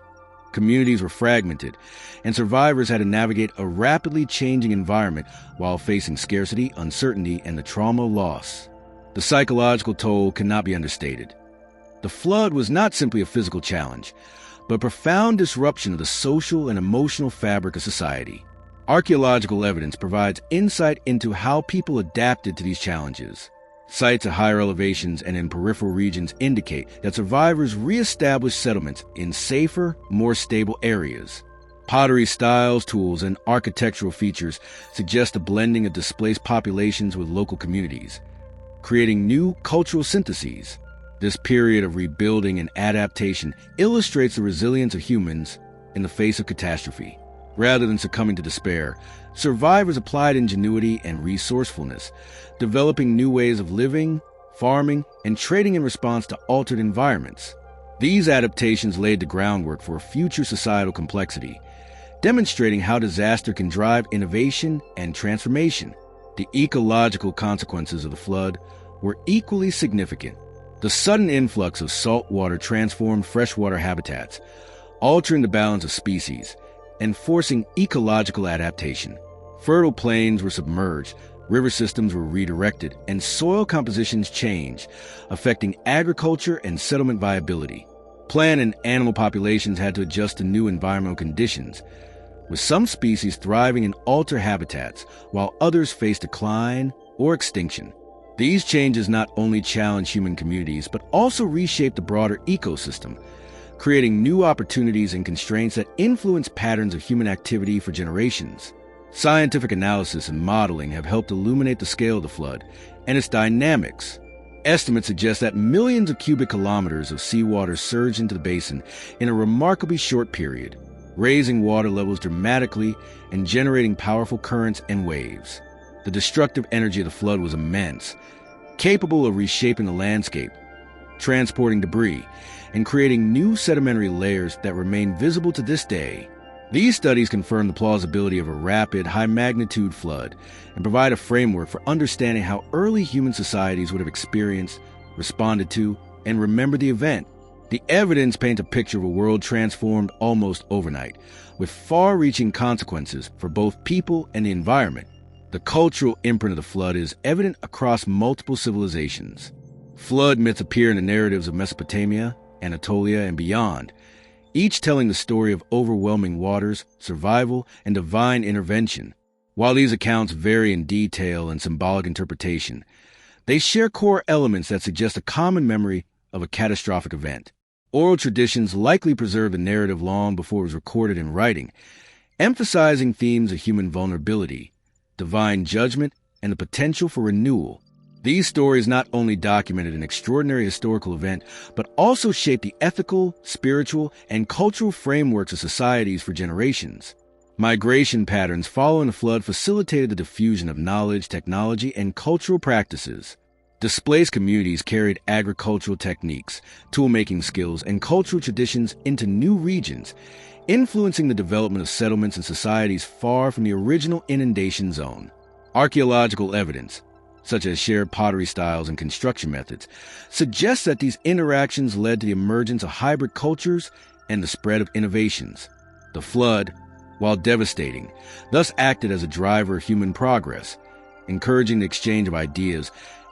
Speaker 1: communities were fragmented, and survivors had to navigate a rapidly changing environment while facing scarcity, uncertainty, and the trauma of loss. The psychological toll cannot be understated. The flood was not simply a physical challenge, but a profound disruption of the social and emotional fabric of society. Archaeological evidence provides insight into how people adapted to these challenges. Sites at higher elevations and in peripheral regions indicate that survivors re-established settlements in safer, more stable areas. Pottery styles, tools, and architectural features suggest a blending of displaced populations with local communities, creating new cultural syntheses. This period of rebuilding and adaptation illustrates the resilience of humans in the face of catastrophe. Rather than succumbing to despair, survivors applied ingenuity and resourcefulness, developing new ways of living, farming, and trading in response to altered environments. These adaptations laid the groundwork for future societal complexity, demonstrating how disaster can drive innovation and transformation. The ecological consequences of the flood were equally significant. The sudden influx of salt water transformed freshwater habitats, altering the balance of species and forcing ecological adaptation. Fertile plains were submerged, river systems were redirected, and soil compositions changed, affecting agriculture and settlement viability. Plant and animal populations had to adjust to new environmental conditions, with some species thriving in altered habitats, while others faced decline or extinction. These changes not only challenged human communities, but also reshaped the broader ecosystem, creating new opportunities and constraints that influence patterns of human activity for generations. Scientific analysis and modeling have helped illuminate the scale of the flood and its dynamics. Estimates suggest that millions of cubic kilometers of seawater surged into the basin in a remarkably short period, raising water levels dramatically and generating powerful currents and waves. The destructive energy of the flood was immense, capable of reshaping the landscape, transporting debris, and creating new sedimentary layers that remain visible to this day. These studies confirm the plausibility of a rapid, high-magnitude flood and provide a framework for understanding how early human societies would have experienced, responded to, and remembered the event. The evidence paints a picture of a world transformed almost overnight, with far-reaching consequences for both people and the environment. The cultural imprint of the flood is evident across multiple civilizations. Flood myths appear in the narratives of Mesopotamia, Anatolia, and beyond, each telling the story of overwhelming waters, survival, and divine intervention. While these accounts vary in detail and symbolic interpretation, they share core elements that suggest a common memory of a catastrophic event. Oral traditions likely preserved the narrative long before it was recorded in writing, emphasizing themes of human vulnerability, divine judgment, and the potential for renewal. These stories not only documented an extraordinary historical event, but also shaped the ethical, spiritual, and cultural frameworks of societies for generations. Migration patterns following the flood facilitated the diffusion of knowledge, technology, and cultural practices. Displaced communities carried agricultural techniques, tool-making skills, and cultural traditions into new regions, influencing the development of settlements and societies far from the original inundation zone. Archaeological evidence, such as shared pottery styles and construction methods, suggests that these interactions led to the emergence of hybrid cultures and the spread of innovations. The flood, while devastating, thus acted as a driver of human progress, encouraging the exchange of ideas,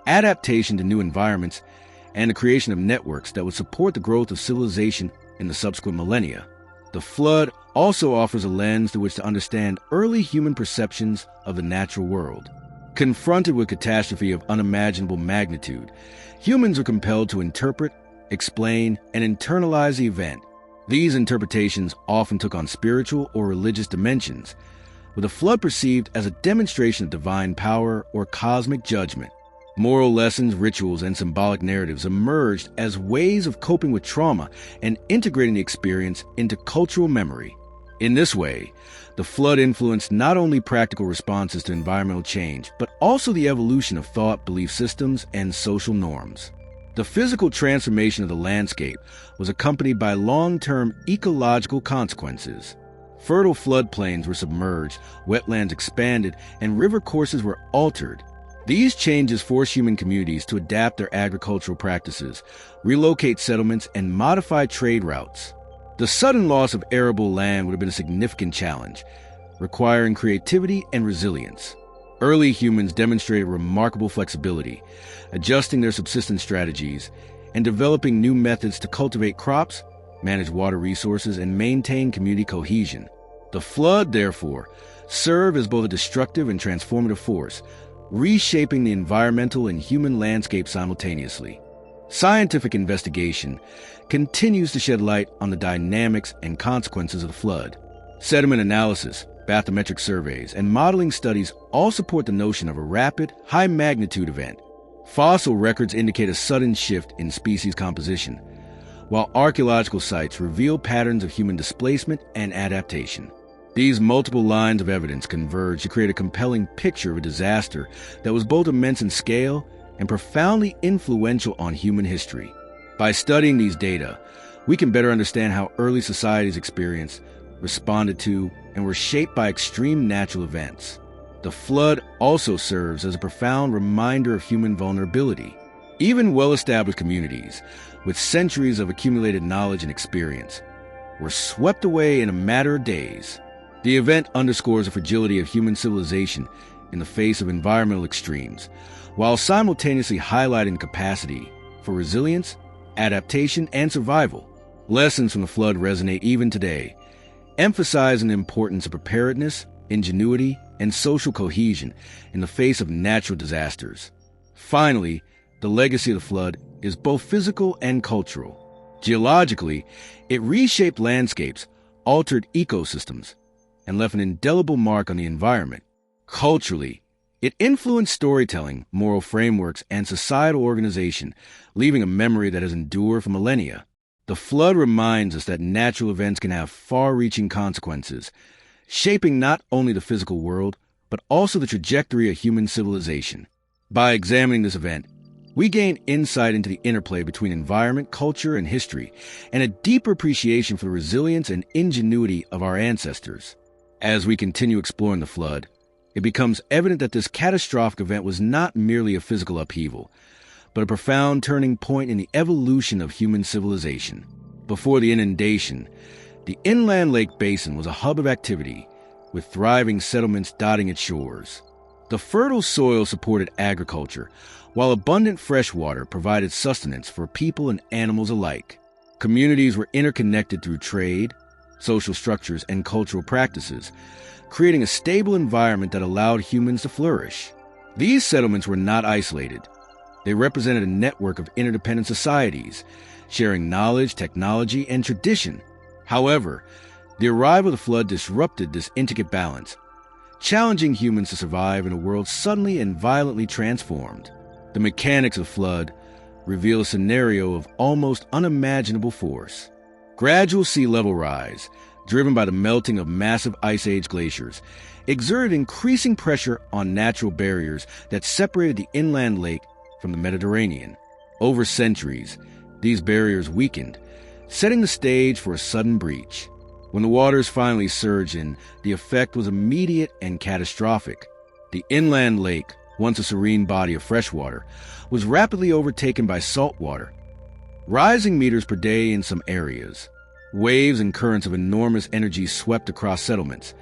Speaker 1: adaptation to new environments, and the creation of networks that would support the growth of civilization in the subsequent millennia. The flood also offers a lens through which to understand early human perceptions of the natural world. Confronted with catastrophe of unimaginable magnitude, humans were compelled to interpret, explain, and internalize the event. These interpretations often took on spiritual or religious dimensions, with the flood perceived as a demonstration of divine power or cosmic judgment. Moral lessons, rituals, and symbolic narratives emerged as ways of coping with trauma and integrating the experience into cultural memory. In this way, the flood influenced not only practical responses to environmental change, but also the evolution of thought, belief systems, and social norms. The physical transformation of the landscape was accompanied by long-term ecological consequences. Fertile floodplains were submerged, wetlands expanded, and river courses were altered. These changes forced human communities to adapt their agricultural practices, relocate settlements, and modify trade routes. The sudden loss of arable land would have been a significant challenge, requiring creativity and resilience. Early humans demonstrated remarkable flexibility, adjusting their subsistence strategies and developing new methods to cultivate crops, manage water resources, and maintain community cohesion. The flood, therefore, served as both a destructive and transformative force, reshaping the environmental and human landscape simultaneously. Scientific investigation continues to shed light on the dynamics and consequences of the flood. Sediment analysis, bathymetric surveys, and modeling studies all support the notion of a rapid, high-magnitude event. Fossil records indicate a sudden shift in species composition, while archaeological sites reveal patterns of human displacement and adaptation. These multiple lines of evidence converge to create a compelling picture of a disaster that was both immense in scale and profoundly influential on human history. By studying these data, we can better understand how early societies experienced, responded to, and were shaped by extreme natural events. The flood also serves as a profound reminder of human vulnerability. Even well-established communities, with centuries of accumulated knowledge and experience, were swept away in a matter of days. The event underscores the fragility of human civilization in the face of environmental extremes, while simultaneously highlighting the capacity for resilience, adaptation, and survival. Lessons from the flood resonate even today, emphasizing the importance of preparedness, ingenuity, and social cohesion in the face of natural disasters. Finally, the legacy of the flood is both physical and cultural. Geologically, it reshaped landscapes, altered ecosystems, and left an indelible mark on the environment. Culturally, it influenced storytelling, moral frameworks, and societal organization, leaving a memory that has endured for millennia. The flood reminds us that natural events can have far-reaching consequences, shaping not only the physical world, but also the trajectory of human civilization. By examining this event, we gain insight into the interplay between environment, culture, and history, and a deeper appreciation for the resilience and ingenuity of our ancestors. As we continue exploring the flood, it becomes evident that this catastrophic event was not merely a physical upheaval, but a profound turning point in the evolution of human civilization. Before the inundation, the inland lake basin was a hub of activity, with thriving settlements dotting its shores. The fertile soil supported agriculture, while abundant fresh water provided sustenance for people and animals alike. Communities were interconnected through trade, social structures, and cultural practices, creating a stable environment that allowed humans to flourish. These settlements were not isolated. They represented a network of interdependent societies, sharing knowledge, technology, and tradition. However, the arrival of the flood disrupted this intricate balance, challenging humans to survive in a world suddenly and violently transformed. The mechanics of flood reveal a scenario of almost unimaginable force. Gradual sea level rise, driven by the melting of massive Ice Age glaciers, exerted increasing pressure on natural barriers that separated the inland lake from the Mediterranean. Over centuries, these barriers weakened, setting the stage for a sudden breach. When the waters finally surged in, the effect was immediate and catastrophic. The inland lake, once a serene body of fresh water, was rapidly overtaken by salt water, rising meters per day in some areas. Waves and currents of enormous energy swept across settlements,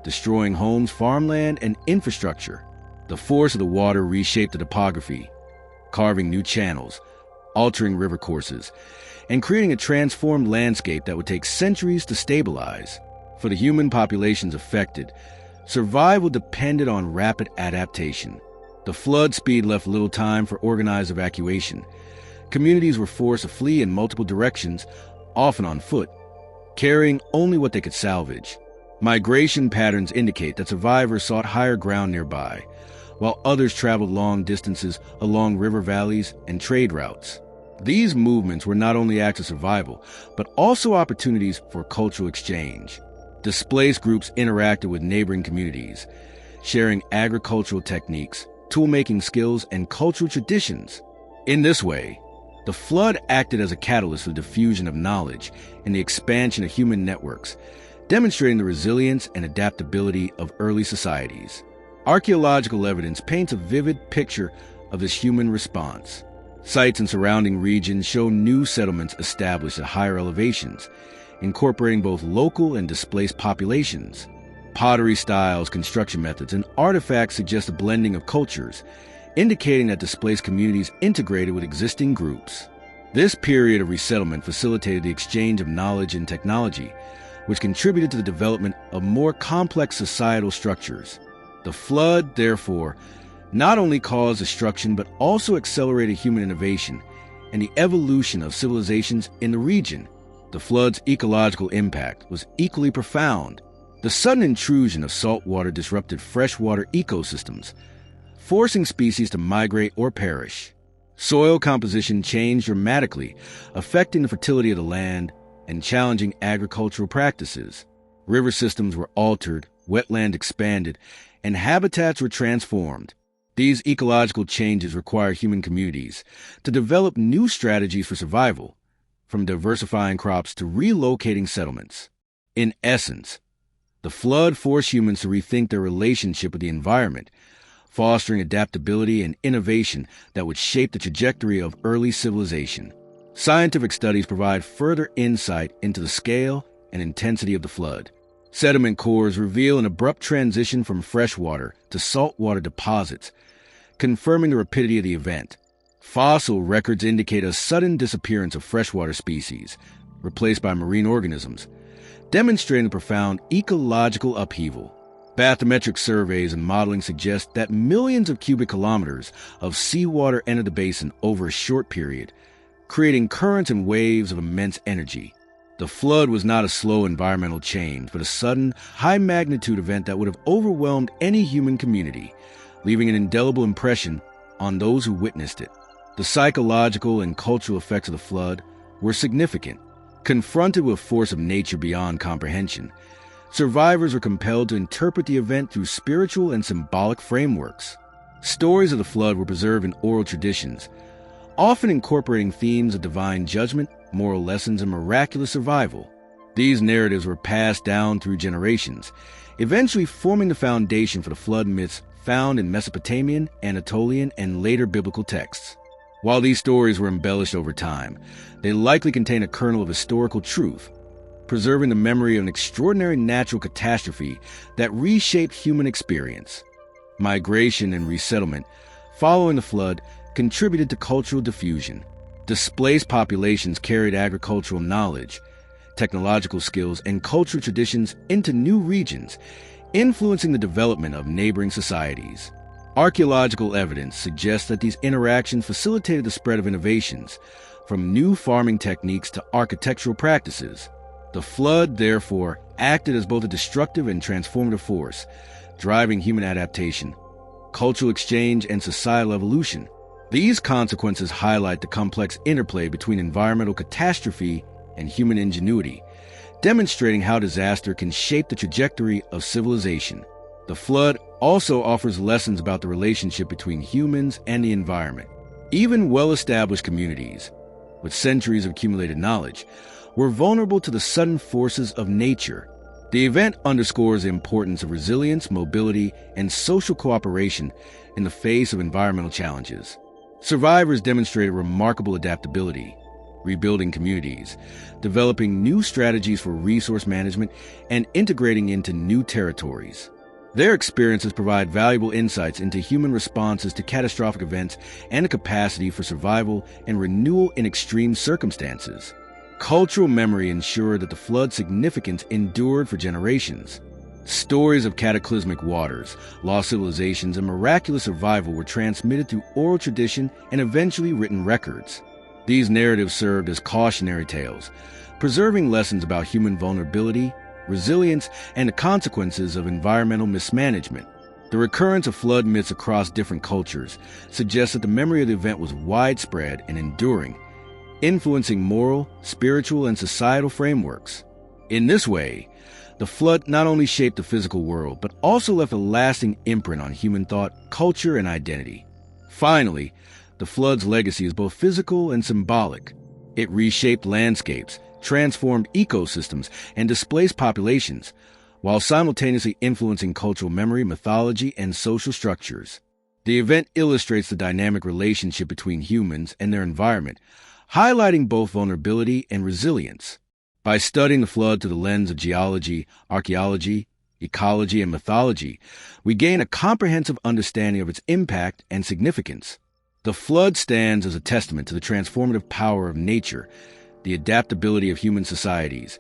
Speaker 1: destroying homes, farmland, and infrastructure. The force of the water reshaped the topography, carving new channels, altering river courses, and creating a transformed landscape that would take centuries to stabilize. For the human populations affected, survival depended on rapid adaptation. The flood speed left little time for organized evacuation. Communities were forced to flee in multiple directions, often on foot, carrying only what they could salvage. Migration patterns indicate that survivors sought higher ground nearby, while others traveled long distances along river valleys and trade routes. These movements were not only acts of survival, but also opportunities for cultural exchange. Displaced groups interacted with neighboring communities, sharing agricultural techniques, tool-making skills, and cultural traditions. In this way, the flood acted as a catalyst for the diffusion of knowledge and the expansion of human networks, demonstrating the resilience and adaptability of early societies. Archaeological evidence paints a vivid picture of this human response. Sites in surrounding regions show new settlements established at higher elevations, incorporating both local and displaced populations. Pottery styles, construction methods, and artifacts suggest a blending of cultures, indicating that displaced communities integrated with existing groups. This period of resettlement facilitated the exchange of knowledge and technology, which contributed to the development of more complex societal structures. The flood, therefore, not only caused destruction but also accelerated human innovation and the evolution of civilizations in the region. The flood's ecological impact was equally profound. The sudden intrusion of salt water disrupted freshwater ecosystems, forcing species to migrate or perish. Soil composition changed dramatically, affecting the fertility of the land and challenging agricultural practices. River systems were altered, wetland expanded, and habitats were transformed. These ecological changes require human communities to develop new strategies for survival, from diversifying crops to relocating settlements. In essence, the flood forced humans to rethink their relationship with the environment, fostering adaptability and innovation that would shape the trajectory of early civilization. Scientific studies provide further insight into the scale and intensity of the flood. Sediment cores reveal an abrupt transition from freshwater to saltwater deposits, confirming the rapidity of the event. Fossil records indicate a sudden disappearance of freshwater species, replaced by marine organisms, demonstrating profound ecological upheaval. Bathymetric surveys and modeling suggest that millions of cubic kilometers of seawater entered the basin over a short period, creating currents and waves of immense energy. The flood was not a slow environmental change, but a sudden, high-magnitude event that would have overwhelmed any human community, leaving an indelible impression on those who witnessed it. The psychological and cultural effects of the flood were significant. Confronted with force of nature beyond comprehension, survivors were compelled to interpret the event through spiritual and symbolic frameworks. Stories of the flood were preserved in oral traditions, often incorporating themes of divine judgment, moral lessons, and miraculous survival. These narratives were passed down through generations, eventually forming the foundation for the flood myths found in Mesopotamian, Anatolian, and later biblical texts. While these stories were embellished over time, they likely contain a kernel of historical truth, preserving the memory of an extraordinary natural catastrophe that reshaped human experience. Migration and resettlement following the flood contributed to cultural diffusion. Displaced populations carried agricultural knowledge, technological skills, and cultural traditions into new regions, influencing the development of neighboring societies. Archaeological evidence suggests that these interactions facilitated the spread of innovations, from new farming techniques to architectural practices. The flood, therefore, acted as both a destructive and transformative force, driving human adaptation, cultural exchange, and societal evolution. These consequences highlight the complex interplay between environmental catastrophe and human ingenuity, demonstrating how disaster can shape the trajectory of civilization. The flood also offers lessons about the relationship between humans and the environment. Even well-established communities, with centuries of accumulated knowledge, were vulnerable to the sudden forces of nature. The event underscores the importance of resilience, mobility, and social cooperation in the face of environmental challenges. Survivors demonstrated remarkable adaptability, rebuilding communities, developing new strategies for resource management, and integrating into new territories. Their experiences provide valuable insights into human responses to catastrophic events and the capacity for survival and renewal in extreme circumstances. Cultural memory ensured that the flood's significance endured for generations. Stories of cataclysmic waters, lost civilizations, and miraculous survival were transmitted through oral tradition and eventually written records. These narratives served as cautionary tales, preserving lessons about human vulnerability, resilience, and the consequences of environmental mismanagement. The recurrence of flood myths across different cultures suggests that the memory of the event was widespread and enduring, influencing moral, spiritual, and societal frameworks. In this way, the flood not only shaped the physical world, but also left a lasting imprint on human thought, culture, and identity. Finally, the flood's legacy is both physical and symbolic. It reshaped landscapes, transformed ecosystems, and displaced populations, while simultaneously influencing cultural memory, mythology, and social structures. The event illustrates the dynamic relationship between humans and their environment, highlighting both vulnerability and resilience. By studying the flood through the lens of geology, archaeology, ecology, and mythology, we gain a comprehensive understanding of its impact and significance. The flood stands as a testament to the transformative power of nature, the adaptability of human societies,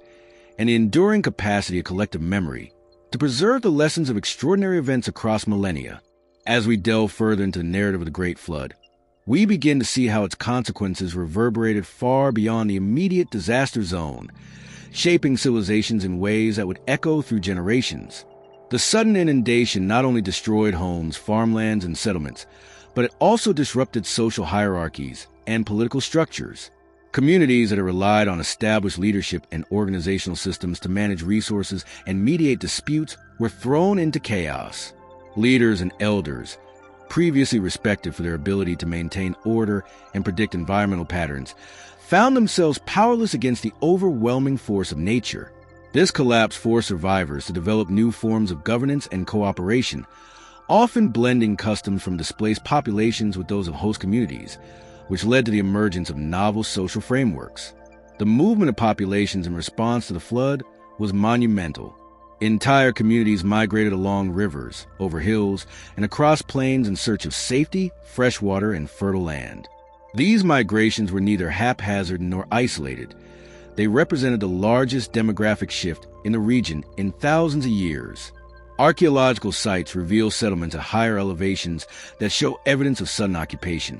Speaker 1: and the enduring capacity of collective memory to preserve the lessons of extraordinary events across millennia. As we delve further into the narrative of the Great Flood, we begin to see how its consequences reverberated far beyond the immediate disaster zone, shaping civilizations in ways that would echo through generations. The sudden inundation not only destroyed homes, farmlands, and settlements, but it also disrupted social hierarchies and political structures. Communities that had relied on established leadership and organizational systems to manage resources and mediate disputes were thrown into chaos. Leaders and elders, previously respected for their ability to maintain order and predict environmental patterns, found themselves powerless against the overwhelming force of nature. This collapse forced survivors to develop new forms of governance and cooperation, often blending customs from displaced populations with those of host communities, which led to the emergence of novel social frameworks. The movement of populations in response to the flood was monumental. Entire communities migrated along rivers, over hills, and across plains in search of safety, fresh water, and fertile land. These migrations were neither haphazard nor isolated. They represented the largest demographic shift in the region in thousands of years. Archaeological sites reveal settlements at higher elevations that show evidence of sudden occupation,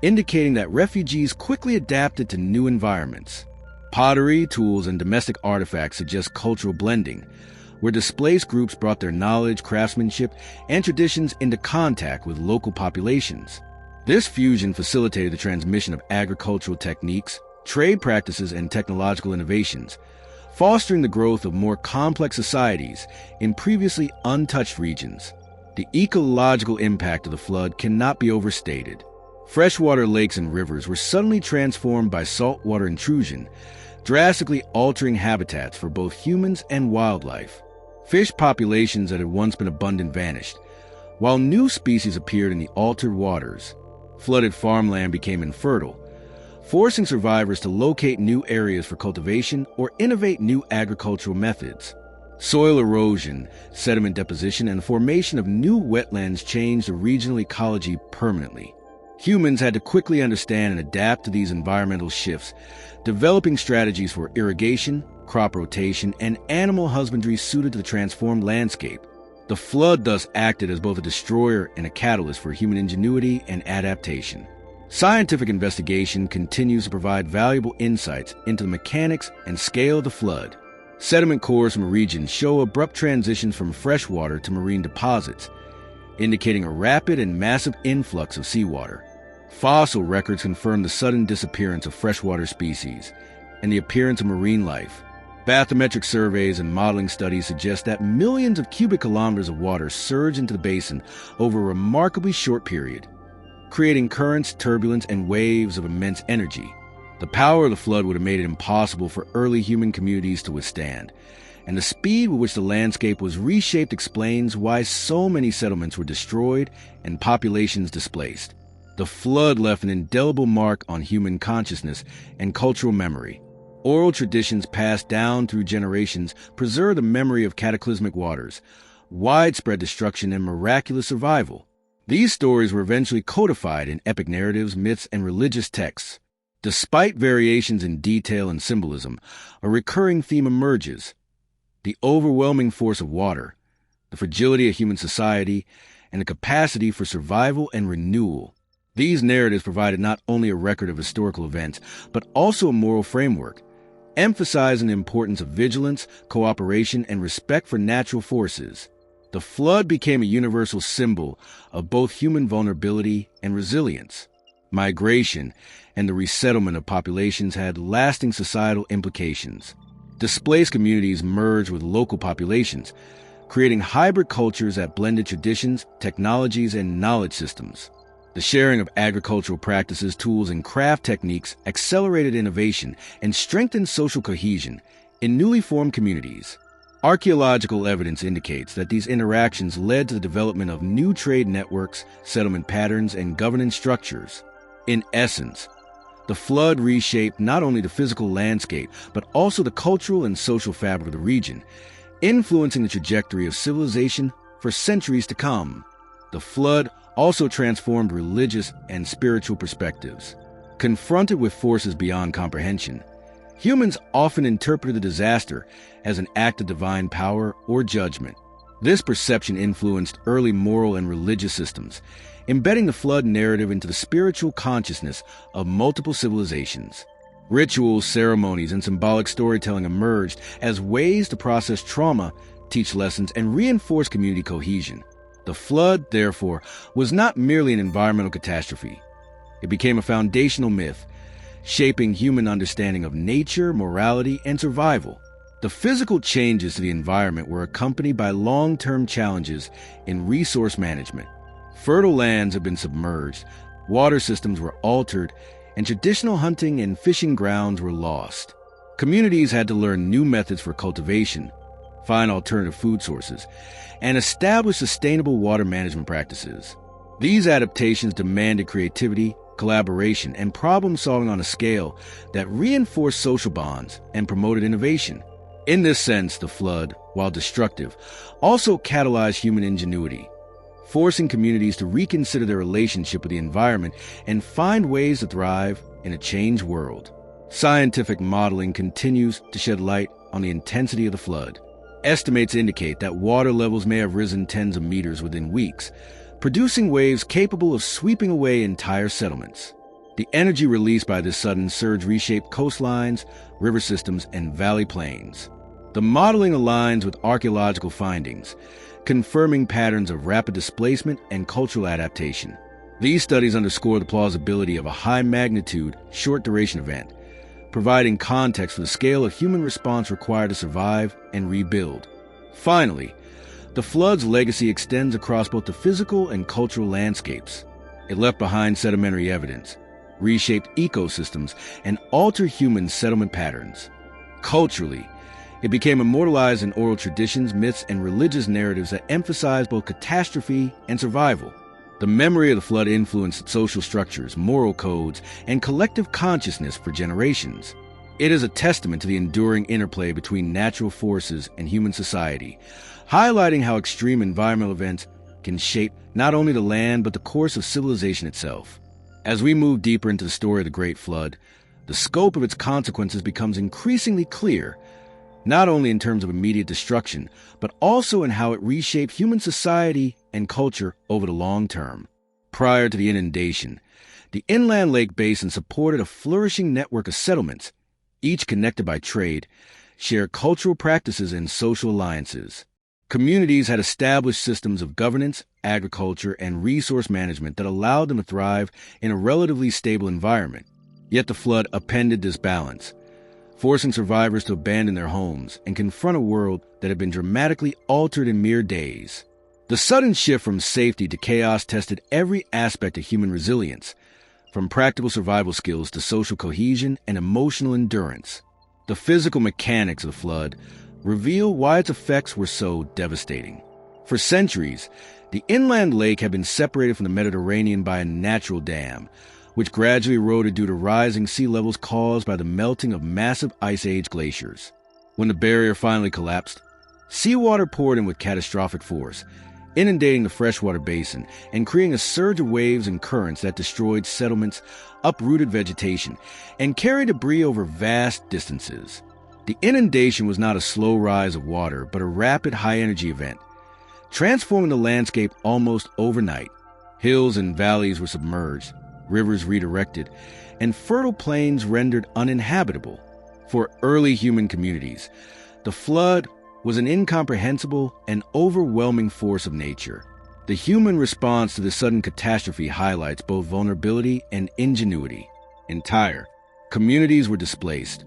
Speaker 1: indicating that refugees quickly adapted to new environments. Pottery, tools, and domestic artifacts suggest cultural blending, where displaced groups brought their knowledge, craftsmanship, and traditions into contact with local populations. This fusion facilitated the transmission of agricultural techniques, trade practices, and technological innovations, fostering the growth of more complex societies in previously untouched regions. The ecological impact of the flood cannot be overstated. Freshwater lakes and rivers were suddenly transformed by saltwater intrusion, drastically altering habitats for both humans and wildlife. Fish populations that had once been abundant vanished, while new species appeared in the altered waters. Flooded farmland became infertile, forcing survivors to locate new areas for cultivation or innovate new agricultural methods. Soil erosion, sediment deposition, and the formation of new wetlands changed the regional ecology permanently. Humans had to quickly understand and adapt to these environmental shifts, developing strategies for irrigation, crop rotation, and animal husbandry suited to the transformed landscape. The flood thus acted as both a destroyer and a catalyst for human ingenuity and adaptation. Scientific investigation continues to provide valuable insights into the mechanics and scale of the flood. Sediment cores from regions show abrupt transitions from freshwater to marine deposits, indicating a rapid and massive influx of seawater. Fossil records confirm the sudden disappearance of freshwater species and the appearance of marine life. Bathymetric surveys and modeling studies suggest that millions of cubic kilometers of water surged into the basin over a remarkably short period, creating currents, turbulence, and waves of immense energy. The power of the flood would have made it impossible for early human communities to withstand, and the speed with which the landscape was reshaped explains why so many settlements were destroyed and populations displaced. The flood left an indelible mark on human consciousness and cultural memory. Oral traditions passed down through generations preserve the memory of cataclysmic waters, widespread destruction, and miraculous survival. These stories were eventually codified in epic narratives, myths, and religious texts. Despite variations in detail and symbolism, a recurring theme emerges: the overwhelming force of water, the fragility of human society, and the capacity for survival and renewal. These narratives provided not only a record of historical events, but also a moral framework, emphasizing the importance of vigilance, cooperation, and respect for natural forces. The flood became a universal symbol of both human vulnerability and resilience. Migration and the resettlement of populations had lasting societal implications. Displaced communities merged with local populations, creating hybrid cultures that blended traditions, technologies, and knowledge systems. The sharing of agricultural practices, tools, and craft techniques accelerated innovation and strengthened social cohesion in newly formed communities. Archaeological evidence indicates that these interactions led to the development of new trade networks, settlement patterns, and governance structures. In essence, the flood reshaped not only the physical landscape, but also the cultural and social fabric of the region, influencing the trajectory of civilization for centuries to come. The flood also transformed religious and spiritual perspectives. Confronted with forces beyond comprehension, humans often interpreted the disaster as an act of divine power or judgment. This perception influenced early moral and religious systems, embedding the flood narrative into the spiritual consciousness of multiple civilizations. Rituals, ceremonies, and symbolic storytelling emerged as ways to process trauma, teach lessons, and reinforce community cohesion. The flood, therefore, was not merely an environmental catastrophe. It became a foundational myth, shaping human understanding of nature, morality, and survival. The physical changes to the environment were accompanied by long-term challenges in resource management. Fertile lands had been submerged, water systems were altered, and traditional hunting and fishing grounds were lost. Communities had to learn new methods for cultivation, find alternative food sources, and establish sustainable water management practices. These adaptations demanded creativity, collaboration, and problem-solving on a scale that reinforced social bonds and promoted innovation. In this sense, the flood, while destructive, also catalyzed human ingenuity, forcing communities to reconsider their relationship with the environment and find ways to thrive in a changed world. Scientific modeling continues to shed light on the intensity of the flood. Estimates indicate that water levels may have risen tens of meters within weeks, producing waves capable of sweeping away entire settlements. The energy released by this sudden surge reshaped coastlines, river systems, and valley plains. The modeling aligns with archaeological findings, confirming patterns of rapid displacement and cultural adaptation. These studies underscore the plausibility of a high-magnitude, short-duration event, providing context for the scale of human response required to survive and rebuild. Finally, the flood's legacy extends across both the physical and cultural landscapes. It left behind sedimentary evidence, reshaped ecosystems, and altered human settlement patterns. Culturally, it became immortalized in oral traditions, myths, and religious narratives that emphasize both catastrophe and survival. The memory of the flood influenced social structures, moral codes, and collective consciousness for generations. It is a testament to the enduring interplay between natural forces and human society, highlighting how extreme environmental events can shape not only the land but the course of civilization itself. As we move deeper into the story of the Great Flood, the scope of its consequences becomes increasingly clear, not only in terms of immediate destruction, but also in how it reshaped human society and culture over the long term. Prior to the inundation, the inland lake basin supported a flourishing network of settlements, each connected by trade, shared cultural practices and social alliances. Communities had established systems of governance, agriculture, and resource management that allowed them to thrive in a relatively stable environment. Yet the flood upended this balance, forcing survivors to abandon their homes and confront a world that had been dramatically altered in mere days. The sudden shift from safety to chaos tested every aspect of human resilience, from practical survival skills to social cohesion and emotional endurance. The physical mechanics of the flood reveal why its effects were so devastating. For centuries, the inland lake had been separated from the Mediterranean by a natural dam, which gradually eroded due to rising sea levels caused by the melting of massive Ice Age glaciers. When the barrier finally collapsed, seawater poured in with catastrophic force, inundating the freshwater basin and creating a surge of waves and currents that destroyed settlements, uprooted vegetation, and carried debris over vast distances. The inundation was not a slow rise of water, but a rapid high-energy event, transforming the landscape almost overnight. Hills and valleys were submerged, rivers redirected, and fertile plains rendered uninhabitable. For early human communities, the flood was an incomprehensible and overwhelming force of nature. The human response to this sudden catastrophe highlights both vulnerability and ingenuity. Entire communities were displaced,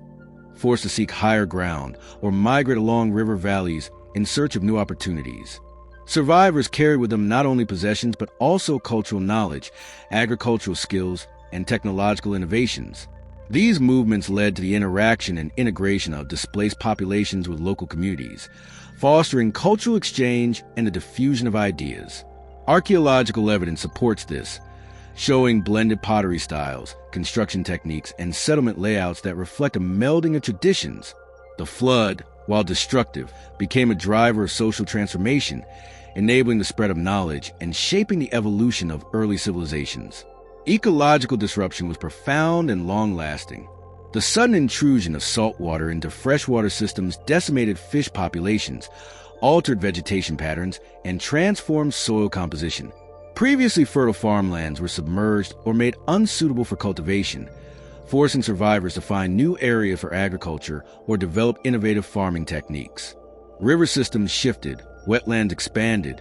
Speaker 1: forced to seek higher ground or migrate along river valleys in search of new opportunities. Survivors carried with them not only possessions but also cultural knowledge, agricultural skills, and technological innovations. These movements led to the interaction and integration of displaced populations with local communities, fostering cultural exchange and the diffusion of ideas. Archaeological evidence supports this, showing blended pottery styles, construction techniques, and settlement layouts that reflect a melding of traditions. The flood, while destructive, became a driver of social transformation, enabling the spread of knowledge and shaping the evolution of early civilizations. Ecological disruption was profound and long-lasting. The sudden intrusion of salt water into freshwater systems decimated fish populations, altered vegetation patterns, and transformed soil composition. Previously fertile farmlands were submerged or made unsuitable for cultivation, forcing survivors to find new areas for agriculture or develop innovative farming techniques. River systems shifted, wetlands expanded,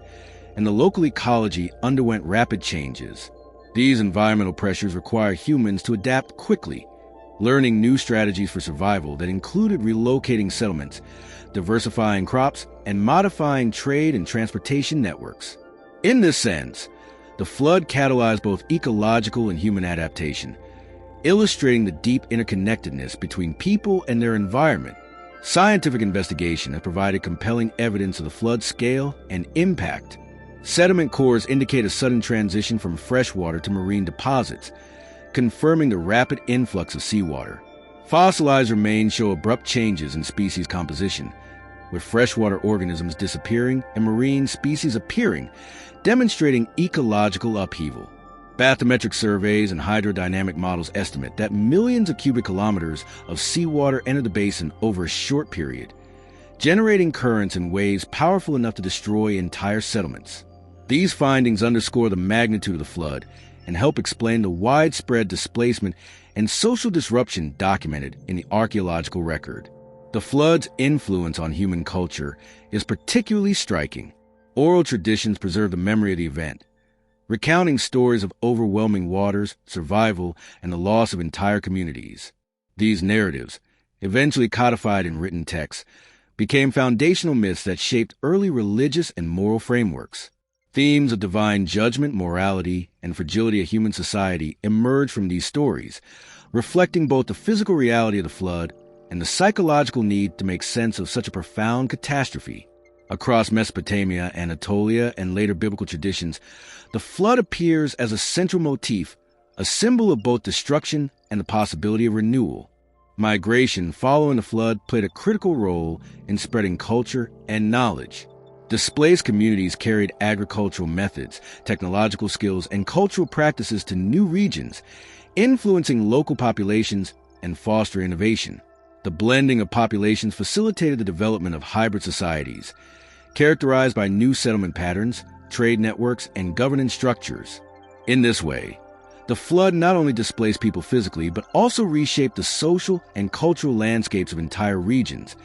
Speaker 1: and the local ecology underwent rapid changes. These environmental pressures require humans to adapt quickly, learning new strategies for survival that included relocating settlements, diversifying crops, and modifying trade and transportation networks. In this sense, the flood catalyzed both ecological and human adaptation, illustrating the deep interconnectedness between people and their environment. Scientific investigation has provided compelling evidence of the flood's scale and impact. Sediment cores indicate a sudden transition from freshwater to marine deposits, confirming the rapid influx of seawater. Fossilized remains show abrupt changes in species composition, with freshwater organisms disappearing and marine species appearing, demonstrating ecological upheaval. Bathymetric surveys and hydrodynamic models estimate that millions of cubic kilometers of seawater entered the basin over a short period, generating currents and waves powerful enough to destroy entire settlements. These findings underscore the magnitude of the flood and help explain the widespread displacement and social disruption documented in the archaeological record. The flood's influence on human culture is particularly striking. Oral traditions preserve the memory of the event, recounting stories of overwhelming waters, survival, and the loss of entire communities. These narratives, eventually codified in written texts, became foundational myths that shaped early religious and moral frameworks. Themes of divine judgment, morality, and fragility of human society emerged from these stories, reflecting both the physical reality of the flood and the psychological need to make sense of such a profound catastrophe. Across Mesopotamia, Anatolia, and later biblical traditions, the flood appears as a central motif, a symbol of both destruction and the possibility of renewal. Migration following the flood played a critical role in spreading culture and knowledge. Displaced communities carried agricultural methods, technological skills, and cultural practices to new regions, influencing local populations and fostering innovation. The blending of populations facilitated the development of hybrid societies, characterized by new settlement patterns, trade networks, and governance structures. In this way, the flood not only displaced people physically, but also reshaped the social and cultural landscapes of entire regions,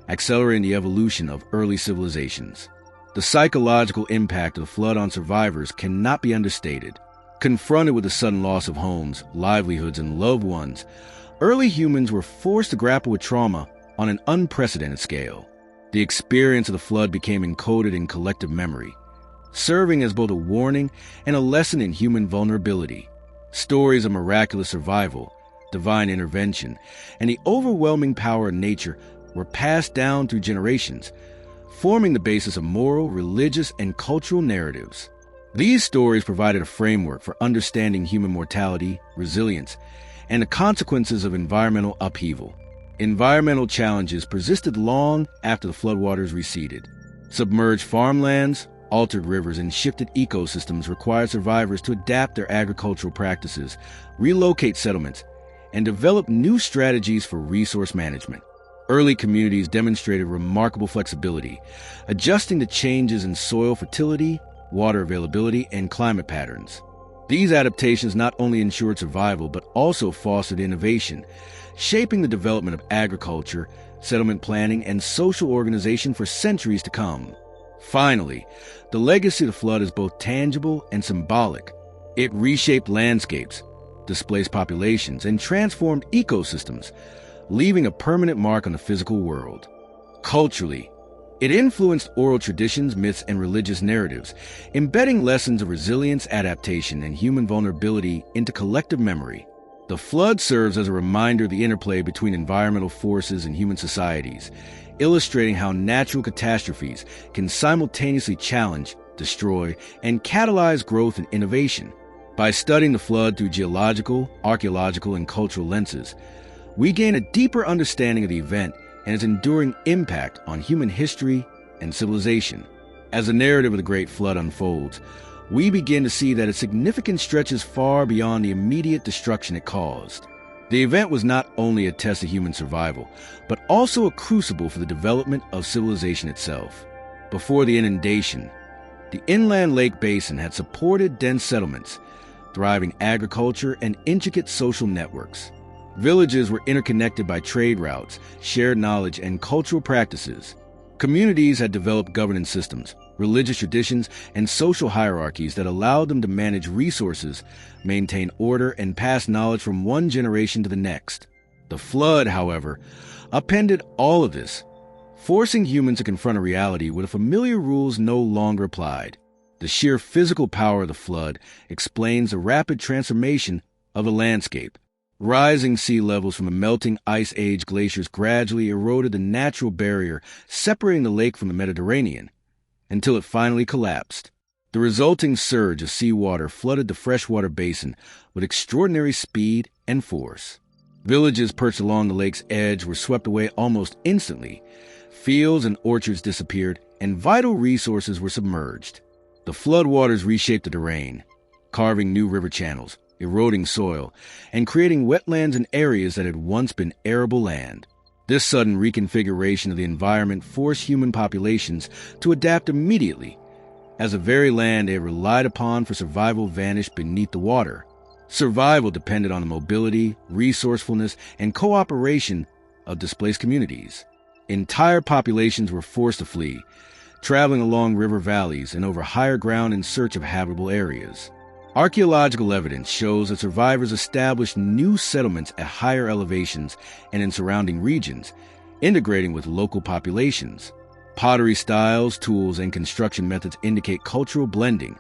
Speaker 1: accelerating the evolution of early civilizations. The psychological impact of the flood on survivors cannot be understated. Confronted with the sudden loss of homes, livelihoods, and loved ones, early humans were forced to grapple with trauma on an unprecedented scale. The experience of the flood became encoded in collective memory, serving as both a warning and a lesson in human vulnerability. Stories of miraculous survival, divine intervention, and the overwhelming power of nature were passed down through generations, forming the basis of moral, religious, and cultural narratives. These stories provided a framework for understanding human mortality, resilience, and the consequences of environmental upheaval. Environmental challenges persisted long after the floodwaters receded. Submerged farmlands, altered rivers, and shifted ecosystems required survivors to adapt their agricultural practices, relocate settlements, and develop new strategies for resource management. Early communities demonstrated remarkable flexibility, adjusting to changes in soil fertility, water availability, and climate patterns. These adaptations not only ensured survival, but also fostered innovation, shaping the development of agriculture, settlement planning, and social organization for centuries to come. Finally, the legacy of the flood is both tangible and symbolic. It reshaped landscapes, displaced populations, and transformed ecosystems, leaving a permanent mark on the physical world. Culturally, it influenced oral traditions, myths, and religious narratives, embedding lessons of resilience, adaptation, and human vulnerability into collective memory. The flood serves as a reminder of the interplay between environmental forces and human societies, illustrating how natural catastrophes can simultaneously challenge, destroy, and catalyze growth and innovation. By studying the flood through geological, archaeological, and cultural lenses, we gain a deeper understanding of the event and its enduring impact on human history and civilization. As the narrative of the Great Flood unfolds, we begin to see that its significance stretches far beyond the immediate destruction it caused. The event was not only a test of human survival, but also a crucible for the development of civilization itself. Before the inundation, the inland lake basin had supported dense settlements, thriving agriculture, and intricate social networks. Villages were interconnected by trade routes, shared knowledge, and cultural practices. Communities had developed governance systems, religious traditions, and social hierarchies that allowed them to manage resources, maintain order, and pass knowledge from one generation to the next. The flood, however, upended all of this, forcing humans to confront a reality where the familiar rules no longer applied. The sheer physical power of the flood explains the rapid transformation of the landscape. Rising sea levels from the melting ice age glaciers gradually eroded the natural barrier separating the lake from the Mediterranean, until it finally collapsed. The resulting surge of seawater flooded the freshwater basin with extraordinary speed and force. Villages perched along the lake's edge were swept away almost instantly. Fields and orchards disappeared, and vital resources were submerged. The floodwaters reshaped the terrain, carving new river channels, eroding soil, and creating wetlands in areas that had once been arable land. This sudden reconfiguration of the environment forced human populations to adapt immediately, as the very land they had relied upon for survival vanished beneath the water. Survival depended on the mobility, resourcefulness, and cooperation of displaced communities. Entire populations were forced to flee, traveling along river valleys and over higher ground in search of habitable areas. Archaeological evidence shows that survivors established new settlements at higher elevations and in surrounding regions, integrating with local populations. Pottery styles, tools, and construction methods indicate cultural blending,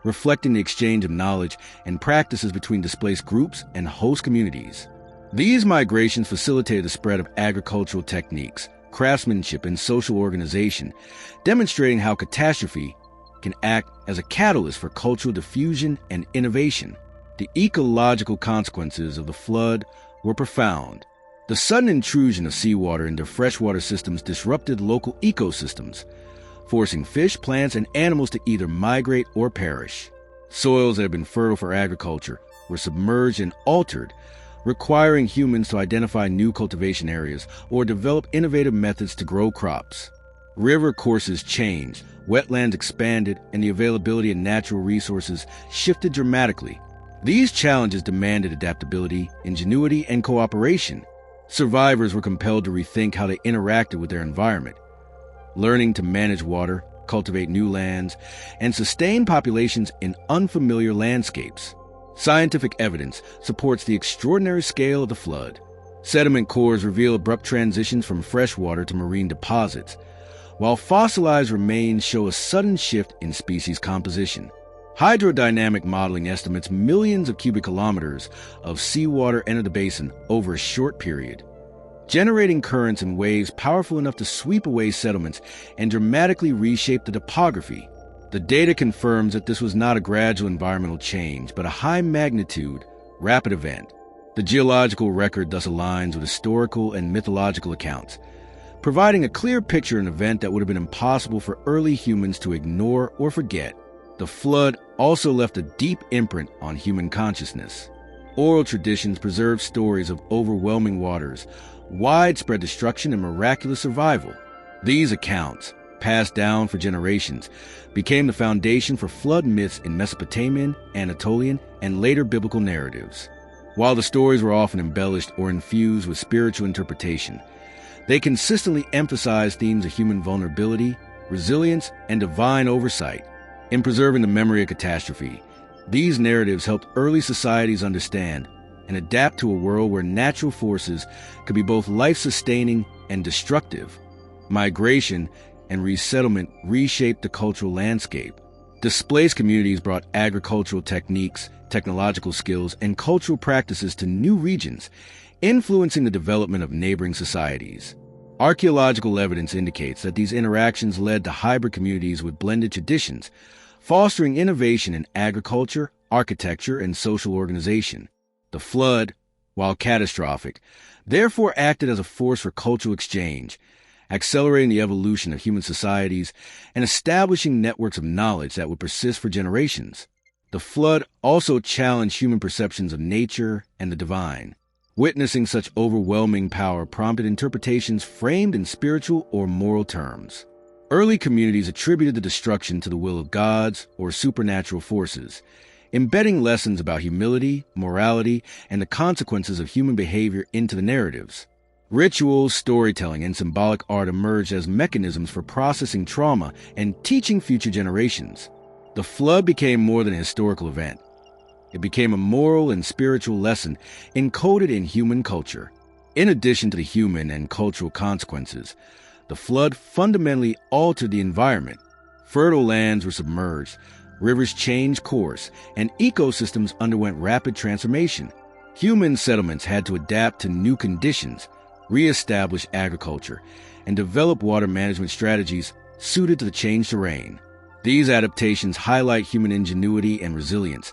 Speaker 1: reflecting the exchange of knowledge and practices between displaced groups and host communities. These migrations facilitated the spread of agricultural techniques, craftsmanship, and social organization, demonstrating how catastrophe can act as a catalyst for cultural diffusion and innovation. The ecological consequences of the flood were profound. The sudden intrusion of seawater into freshwater systems disrupted local ecosystems, forcing fish, plants, and animals to either migrate or perish. Soils that had been fertile for agriculture were submerged and altered, requiring humans to identify new cultivation areas or develop innovative methods to grow crops. River courses changed, wetlands expanded, and the availability of natural resources shifted dramatically. These challenges demanded adaptability, ingenuity, and cooperation. Survivors were compelled to rethink how they interacted with their environment, learning to manage water, cultivate new lands, and sustain populations in unfamiliar landscapes. Scientific evidence supports the extraordinary scale of the flood. Sediment cores reveal abrupt transitions from freshwater to marine deposits, while fossilized remains show a sudden shift in species composition. Hydrodynamic modeling estimates millions of cubic kilometers of seawater enter the basin over a short period, generating currents and waves powerful enough to sweep away settlements and dramatically reshape the topography. The data confirms that this was not a gradual environmental change, but a high-magnitude, rapid event. The geological record thus aligns with historical and mythological accounts, providing a clear picture of an event that would have been impossible for early humans to ignore or forget. The flood also left a deep imprint on human consciousness. Oral traditions preserve stories of overwhelming waters, widespread destruction, and miraculous survival. These accounts, passed down for generations, became the foundation for flood myths in Mesopotamian, Anatolian, and later biblical narratives. While the stories were often embellished or infused with spiritual interpretation, they consistently emphasized themes of human vulnerability, resilience, and divine oversight. In preserving the memory of catastrophe, these narratives helped early societies understand and adapt to a world where natural forces could be both life-sustaining and destructive. Migration and resettlement reshaped the cultural landscape. Displaced communities brought agricultural techniques, technological skills, and cultural practices to new regions, influencing the development of neighboring societies. Archaeological evidence indicates that these interactions led to hybrid communities with blended traditions, fostering innovation in agriculture, architecture, and social organization. The flood, while catastrophic, therefore acted as a force for cultural exchange, accelerating the evolution of human societies and establishing networks of knowledge that would persist for generations. The flood also challenged human perceptions of nature and the divine. Witnessing such overwhelming power prompted interpretations framed in spiritual or moral terms. Early communities attributed the destruction to the will of gods or supernatural forces, embedding lessons about humility, morality, and the consequences of human behavior into the narratives. Rituals, storytelling, and symbolic art emerged as mechanisms for processing trauma and teaching future generations. The flood became more than a historical event. It became a moral and spiritual lesson encoded in human culture. In addition to the human and cultural consequences, the flood fundamentally altered the environment. Fertile lands were submerged, rivers changed course, and ecosystems underwent rapid transformation. Human settlements had to adapt to new conditions, re-establish agriculture, and develop water management strategies suited to the changed terrain. These adaptations highlight human ingenuity and resilience,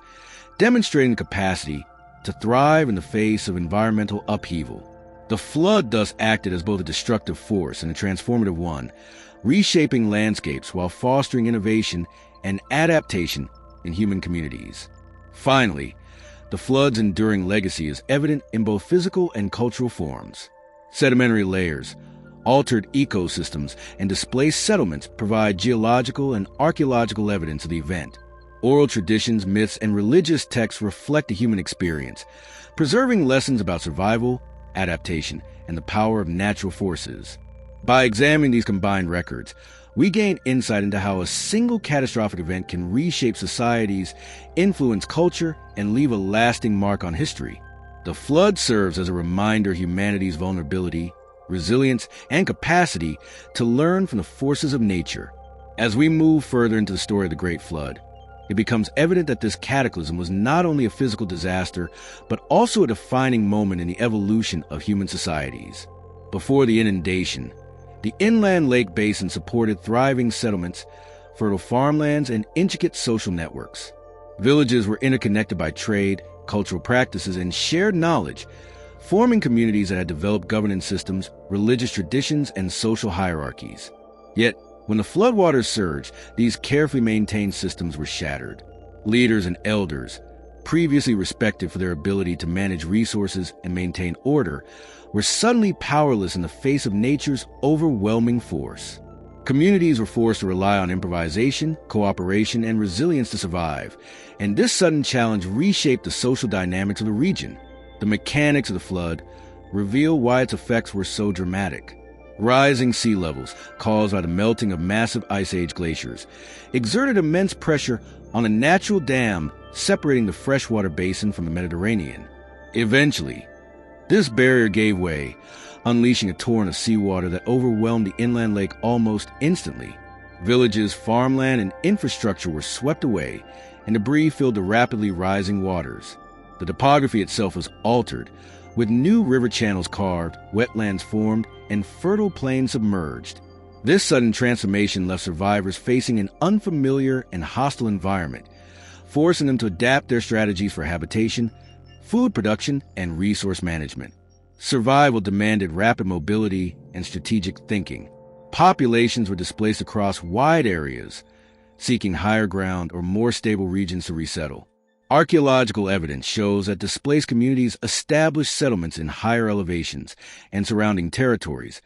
Speaker 1: demonstrating the capacity to thrive in the face of environmental upheaval. The flood thus acted as both a destructive force and a transformative one, reshaping landscapes while fostering innovation and adaptation in human communities. Finally, the flood's enduring legacy is evident in both physical and cultural forms. Sedimentary layers, altered ecosystems, and displaced settlements provide geological and archaeological evidence of the event. Oral traditions, myths, and religious texts reflect the human experience, preserving lessons about survival, adaptation, and the power of natural forces. By examining these combined records, we gain insight into how a single catastrophic event can reshape societies, influence culture, and leave a lasting mark on history. The flood serves as a reminder of humanity's vulnerability, resilience, and capacity to learn from the forces of nature. As we move further into the story of the Great Flood, it becomes evident that this cataclysm was not only a physical disaster, but also a defining moment in the evolution of human societies. Before the inundation, The inland lake basin supported thriving settlements, fertile farmlands, and intricate social networks. Villages were interconnected by trade, cultural practices, and shared knowledge, forming communities that had developed governance systems, religious traditions, and social hierarchies. Yet, when the floodwaters surged, these carefully maintained systems were shattered. Leaders and elders, previously respected for their ability to manage resources and maintain order, were suddenly powerless in the face of nature's overwhelming force. Communities were forced to rely on improvisation, cooperation, and resilience to survive, and this sudden challenge reshaped the social dynamics of the region. The mechanics of the flood reveal why its effects were so dramatic. Rising sea levels, caused by the melting of massive Ice Age glaciers, exerted immense pressure on a natural dam separating the freshwater basin from the Mediterranean. Eventually, this barrier gave way, unleashing a torrent of seawater that overwhelmed the inland lake almost instantly. Villages, farmland, and infrastructure were swept away, and debris filled the rapidly rising waters. The topography itself was altered, with new river channels carved, wetlands formed, and fertile plains submerged. This sudden transformation left survivors facing an unfamiliar and hostile environment, forcing them to adapt their strategies for habitation, food production, and resource management. Survival demanded rapid mobility and strategic thinking. Populations were displaced across wide areas, seeking higher ground or more stable regions to resettle. Archaeological evidence shows that displaced communities established settlements in higher elevations and surrounding territories,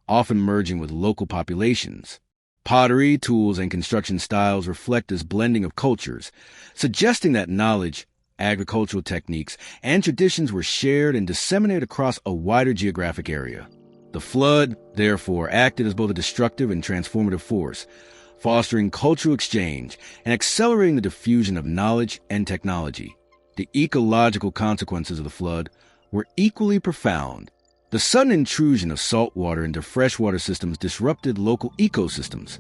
Speaker 1: often merging with local populations. Pottery, tools, and construction styles reflect this blending of cultures, suggesting that knowledge, agricultural techniques, and traditions were shared and disseminated across a wider geographic area. The flood, therefore, acted as both a destructive and transformative force, fostering cultural exchange and accelerating the diffusion of knowledge and technology. The ecological consequences of the flood were equally profound. The sudden intrusion of salt water into freshwater systems disrupted local ecosystems,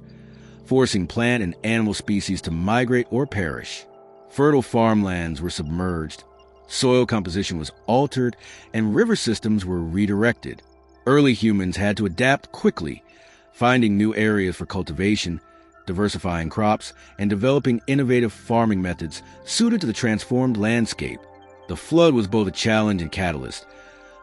Speaker 1: forcing plant and animal species to migrate or perish. Fertile farmlands were submerged, soil composition was altered, and river systems were redirected. Early humans had to adapt quickly, finding new areas for cultivation, diversifying crops, and developing innovative farming methods suited to the transformed landscape. The flood was both a challenge and catalyst,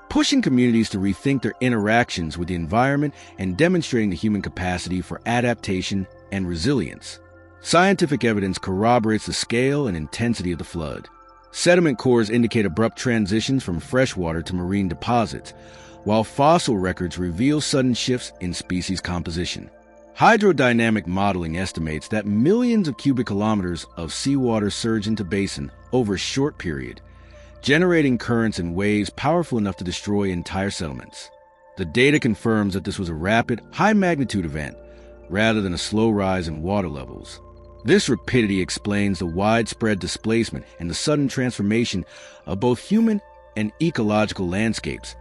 Speaker 1: pushing communities to rethink their interactions with the environment and demonstrating the human capacity for adaptation and resilience. Scientific evidence corroborates the scale and intensity of the flood. Sediment cores indicate abrupt transitions from freshwater to marine deposits, while fossil records reveal sudden shifts in species composition. Hydrodynamic modeling estimates that millions of cubic kilometers of seawater surge into basin over a short period, generating currents and waves powerful enough to destroy entire settlements. The data confirms that this was a rapid, high-magnitude event, rather than a slow rise in water levels. This rapidity explains the widespread displacement and the sudden transformation of both human and ecological landscapes,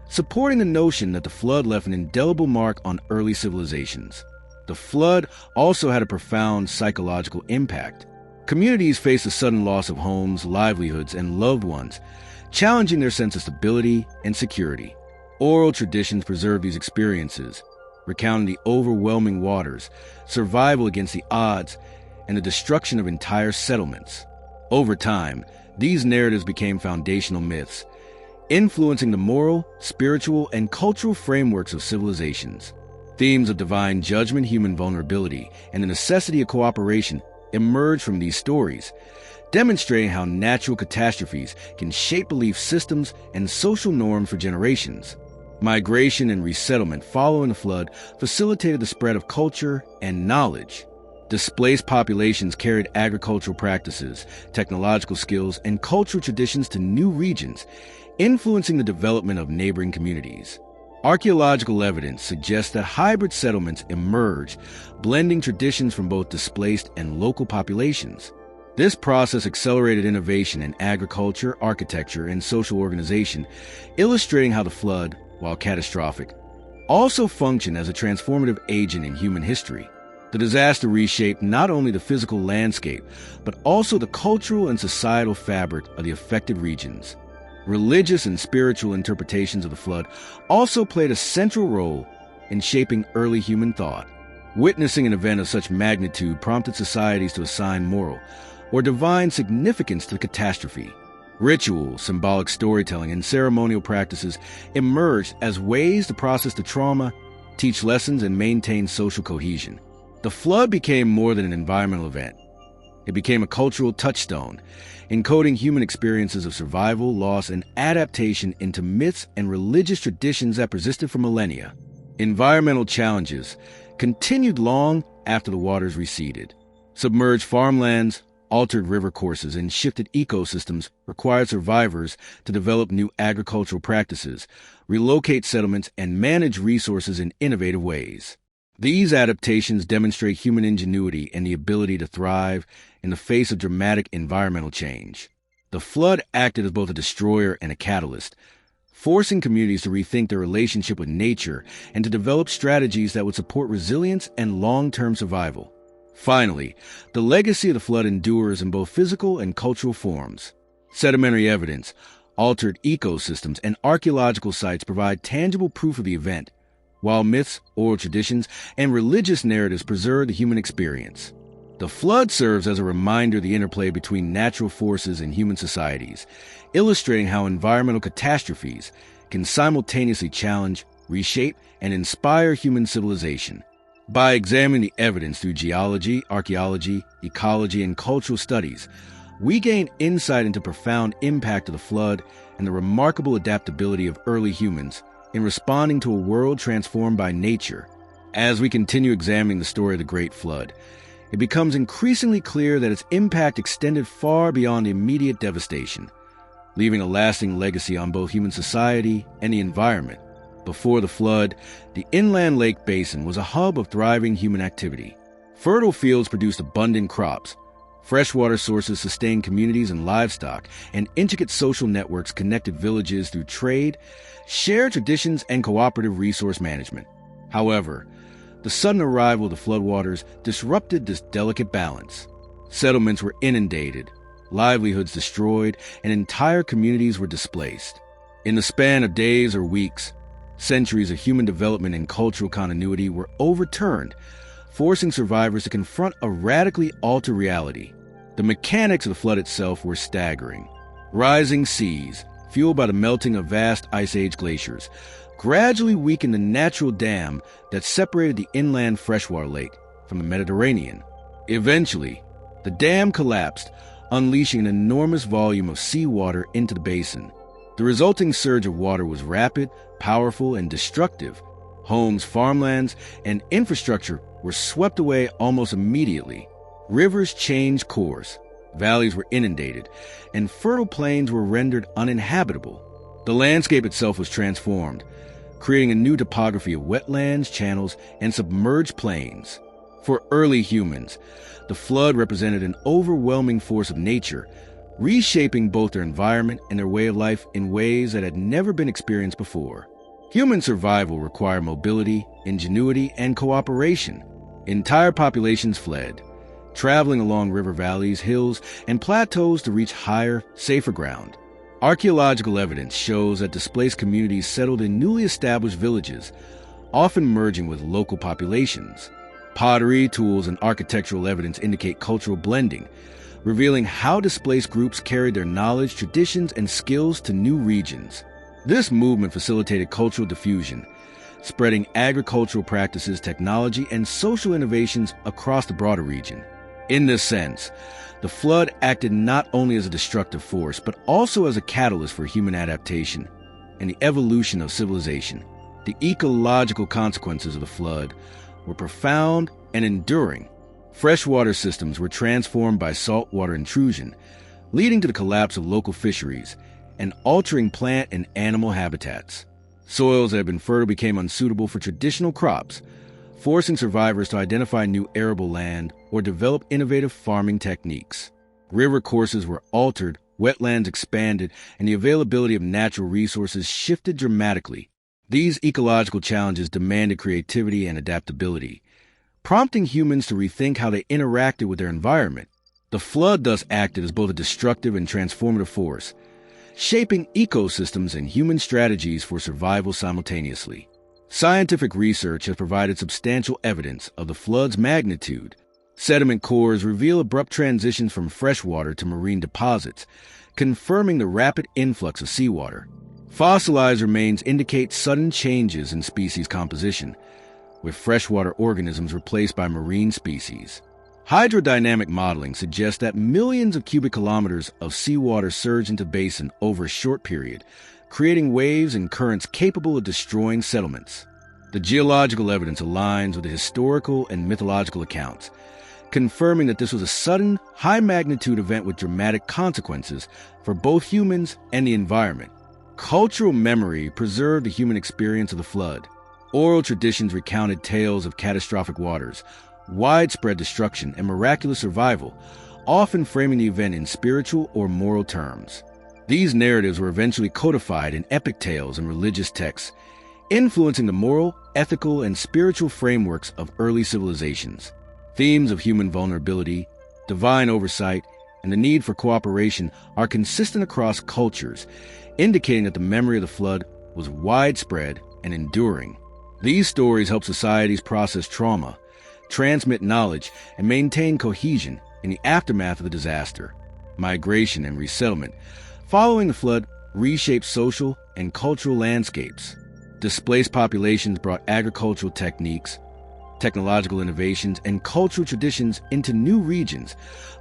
Speaker 1: supporting the notion that the flood left an indelible mark on early civilizations. The flood also had a profound psychological impact. Communities faced a sudden loss of homes, livelihoods, and loved ones, challenging their sense of stability and security. Oral traditions preserve these experiences, recounting the overwhelming waters, survival against the odds, and the destruction of entire settlements. Over time, these narratives became foundational myths, influencing the moral, spiritual, and cultural frameworks of civilizations. Themes of divine judgment, human vulnerability, and the necessity of cooperation emerge from these stories, demonstrating how natural catastrophes can shape belief systems and social norms for generations. Migration and resettlement following the flood facilitated the spread of culture and knowledge. Displaced populations carried agricultural practices, technological skills, and cultural traditions to new regions, influencing the development of neighboring communities. Archaeological evidence suggests that hybrid settlements emerged, blending traditions from both displaced and local populations. This process accelerated innovation in agriculture, architecture, and social organization, illustrating how the flood, while catastrophic, also functioned as a transformative agent in human history. The disaster reshaped not only the physical landscape, but also the cultural and societal fabric of the affected regions. Religious and spiritual interpretations of the flood also played a central role, in shaping early human thought. Witnessing an event of such magnitude prompted societies to assign moral or divine significance to the catastrophe. Ritual, symbolic storytelling, and ceremonial practices emerged as ways to process the trauma, teach lessons, and maintain social cohesion. The flood became more than an environmental event. It became a cultural touchstone, encoding human experiences of survival, loss, and adaptation into myths and religious traditions that persisted for millennia. Environmental challenges continued long after the waters receded. Submerged farmlands, altered river courses, and shifted ecosystems required survivors to develop new agricultural practices, relocate settlements, and manage resources in innovative ways. These adaptations demonstrate human ingenuity and the ability to thrive in the face of dramatic environmental change. The flood acted as both a destroyer and a catalyst, forcing communities to rethink their relationship with nature and to develop strategies that would support resilience and long-term survival. Finally, the legacy of the flood endures in both physical and cultural forms. Sedimentary evidence, altered ecosystems, and archaeological sites provide tangible proof of the event, while myths, oral traditions, and religious narratives preserve the human experience. The flood serves as a reminder of the interplay between natural forces and human societies, illustrating how environmental catastrophes can simultaneously challenge, reshape, and inspire human civilization. By examining the evidence through geology, archaeology, ecology, and cultural studies, we gain insight into the profound impact of the flood and the remarkable adaptability of early humans in responding to a world transformed by nature. As we continue examining the story of the Great Flood, it becomes increasingly clear that its impact extended far beyond immediate devastation, leaving a lasting legacy on both human society and the environment. Before the flood, the inland lake basin was a hub of thriving human activity. Fertile fields produced abundant crops, freshwater sources sustained communities and livestock, and intricate social networks connected villages through trade, shared traditions, and cooperative resource management. However, the sudden arrival of the floodwaters disrupted this delicate balance. Settlements were inundated, livelihoods destroyed, and entire communities were displaced. In the span of days or weeks, centuries of human development and cultural continuity were overturned, forcing survivors to confront a radically altered reality. The mechanics of the flood itself were staggering. Rising seas, fueled by the melting of vast Ice Age glaciers, gradually weakened the natural dam that separated the inland freshwater lake from the Mediterranean. Eventually, the dam collapsed, unleashing an enormous volume of seawater into the basin. The resulting surge of water was rapid, powerful, and destructive. Homes, farmlands, and infrastructure were swept away almost immediately. Rivers changed course, valleys were inundated, and fertile plains were rendered uninhabitable. The landscape itself was transformed, creating a new topography of wetlands, channels, and submerged plains. For early humans, the flood represented an overwhelming force of nature, reshaping both their environment and their way of life in ways that had never been experienced before. Human survival required mobility, ingenuity, and cooperation. Entire populations fled, traveling along river valleys, hills, and plateaus to reach higher, safer ground. Archaeological evidence shows that displaced communities settled in newly established villages, often merging with local populations. Pottery, tools, and architectural evidence indicate cultural blending, revealing how displaced groups carried their knowledge, traditions, and skills to new regions. This movement facilitated cultural diffusion, spreading agricultural practices, technology, and social innovations across the broader region. In this sense, the flood acted not only as a destructive force, but also as a catalyst for human adaptation and the evolution of civilization. The ecological consequences of the flood were profound and enduring. Freshwater systems were transformed by saltwater intrusion, leading to the collapse of local fisheries and altering plant and animal habitats. Soils that had been fertile became unsuitable for traditional crops, forcing survivors to identify new arable land or develop innovative farming techniques. River courses were altered, wetlands expanded, and the availability of natural resources shifted dramatically. These ecological challenges demanded creativity and adaptability, prompting humans to rethink how they interacted with their environment. The flood thus acted as both a destructive and transformative force, shaping ecosystems and human strategies for survival simultaneously. Scientific research has provided substantial evidence of the flood's magnitude. Sediment cores reveal abrupt transitions from freshwater to marine deposits, confirming the rapid influx of seawater. Fossilized remains indicate sudden changes in species composition, with freshwater organisms replaced by marine species. Hydrodynamic modeling suggests that millions of cubic kilometers of seawater surge into basin over a short period, creating waves and currents capable of destroying settlements. The geological evidence aligns with the historical and mythological accounts, confirming that this was a sudden, high-magnitude event with dramatic consequences for both humans and the environment. Cultural memory preserved the human experience of the flood. Oral traditions recounted tales of catastrophic waters, widespread destruction, and miraculous survival, often framing the event in spiritual or moral terms. These narratives were eventually codified in epic tales and religious texts, influencing the moral, ethical, and spiritual frameworks of early civilizations. Themes of human vulnerability, divine oversight, and the need for cooperation are consistent across cultures, indicating that the memory of the flood was widespread and enduring. These stories help societies process trauma, transmit knowledge, and maintain cohesion in the aftermath of the disaster. Migration and resettlement following the flood reshaped social and cultural landscapes. Displaced populations brought agricultural techniques, technological innovations, and cultural traditions into new regions,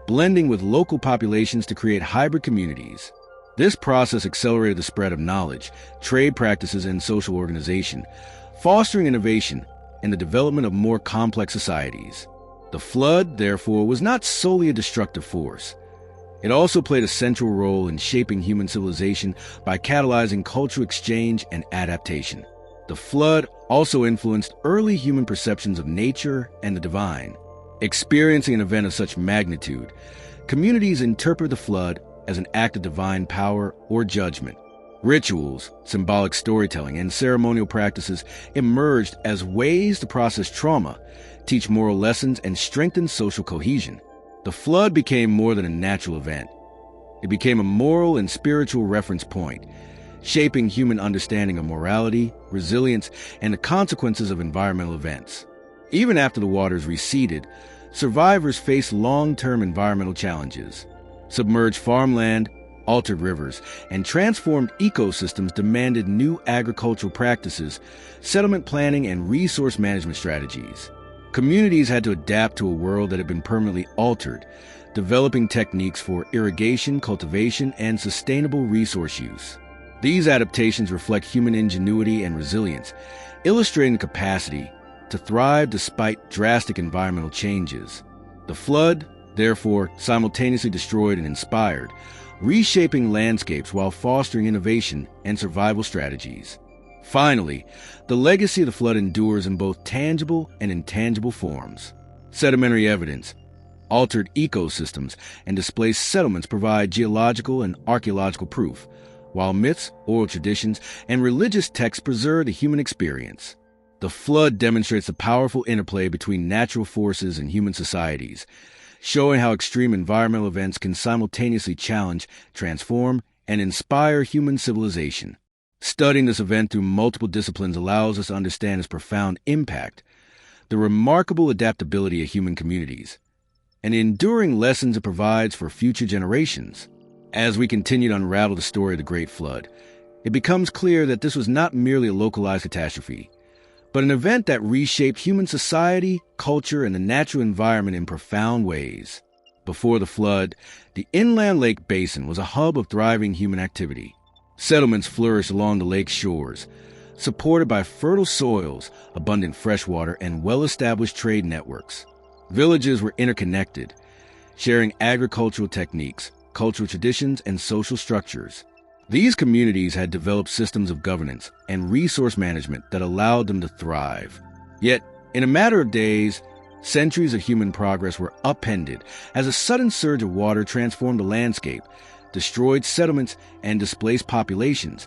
Speaker 1: blending with local populations to create hybrid communities. This process accelerated the spread of knowledge, trade practices, and social organization, fostering innovation and the development of more complex societies. The flood, therefore, was not solely a destructive force. It also played a central role in shaping human civilization by catalyzing cultural exchange and adaptation. The flood also influenced early human perceptions of nature and the divine. Experiencing an event of such magnitude, communities interpret the flood as an act of divine power or judgment. Rituals, symbolic storytelling, and ceremonial practices emerged as ways to process trauma, teach moral lessons, and strengthen social cohesion. The flood became more than a natural event. It became a moral and spiritual reference point, shaping human understanding of morality, resilience, and the consequences of environmental events. Even after the waters receded, survivors faced long-term environmental challenges. Submerged farmland, altered rivers, and transformed ecosystems demanded new agricultural practices, settlement planning, and resource management strategies. Communities had to adapt to a world that had been permanently altered, developing techniques for irrigation, cultivation, and sustainable resource use. These adaptations reflect human ingenuity and resilience, illustrating the capacity to thrive despite drastic environmental changes. The flood, therefore, simultaneously destroyed and inspired, reshaping landscapes while fostering innovation and survival strategies. Finally, the legacy of the flood endures in both tangible and intangible forms. Sedimentary evidence, altered ecosystems, and displaced settlements provide geological and archaeological proof, while myths, oral traditions, and religious texts preserve the human experience. The flood demonstrates the powerful interplay between natural forces and human societies, showing how extreme environmental events can simultaneously challenge, transform, and inspire human civilization. Studying this event through multiple disciplines allows us to understand its profound impact, the remarkable adaptability of human communities, and the enduring lessons it provides for future generations. As we continue to unravel the story of the Great Flood, it becomes clear that this was not merely a localized catastrophe, but an event that reshaped human society, culture, and the natural environment in profound ways. Before the flood, the inland lake basin was a hub of thriving human activity. Settlements flourished along the lake's shores, supported by fertile soils, abundant freshwater, and well-established trade networks. Villages were interconnected, sharing agricultural techniques, cultural traditions, and social structures. These communities had developed systems of governance and resource management that allowed them to thrive. Yet, in a matter of days, centuries of human progress were upended as a sudden surge of water transformed the landscape, destroyed settlements, and displaced populations,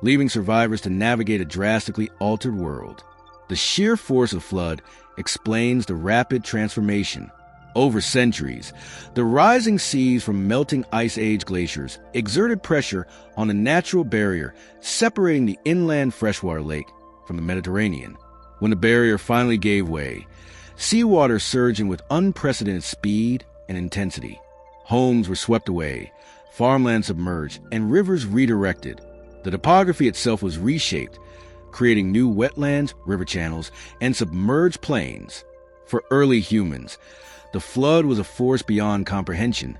Speaker 1: leaving survivors to navigate a drastically altered world. The sheer force of flood explains the rapid transformation. Over centuries, the rising seas from melting Ice Age glaciers exerted pressure on a natural barrier separating the inland freshwater lake from the Mediterranean. When the barrier finally gave way, seawater surged in with unprecedented speed and intensity. Homes were swept away, farmland submerged, and rivers redirected. The topography itself was reshaped, creating new wetlands, river channels, and submerged plains. For early humans, the flood was a force beyond comprehension,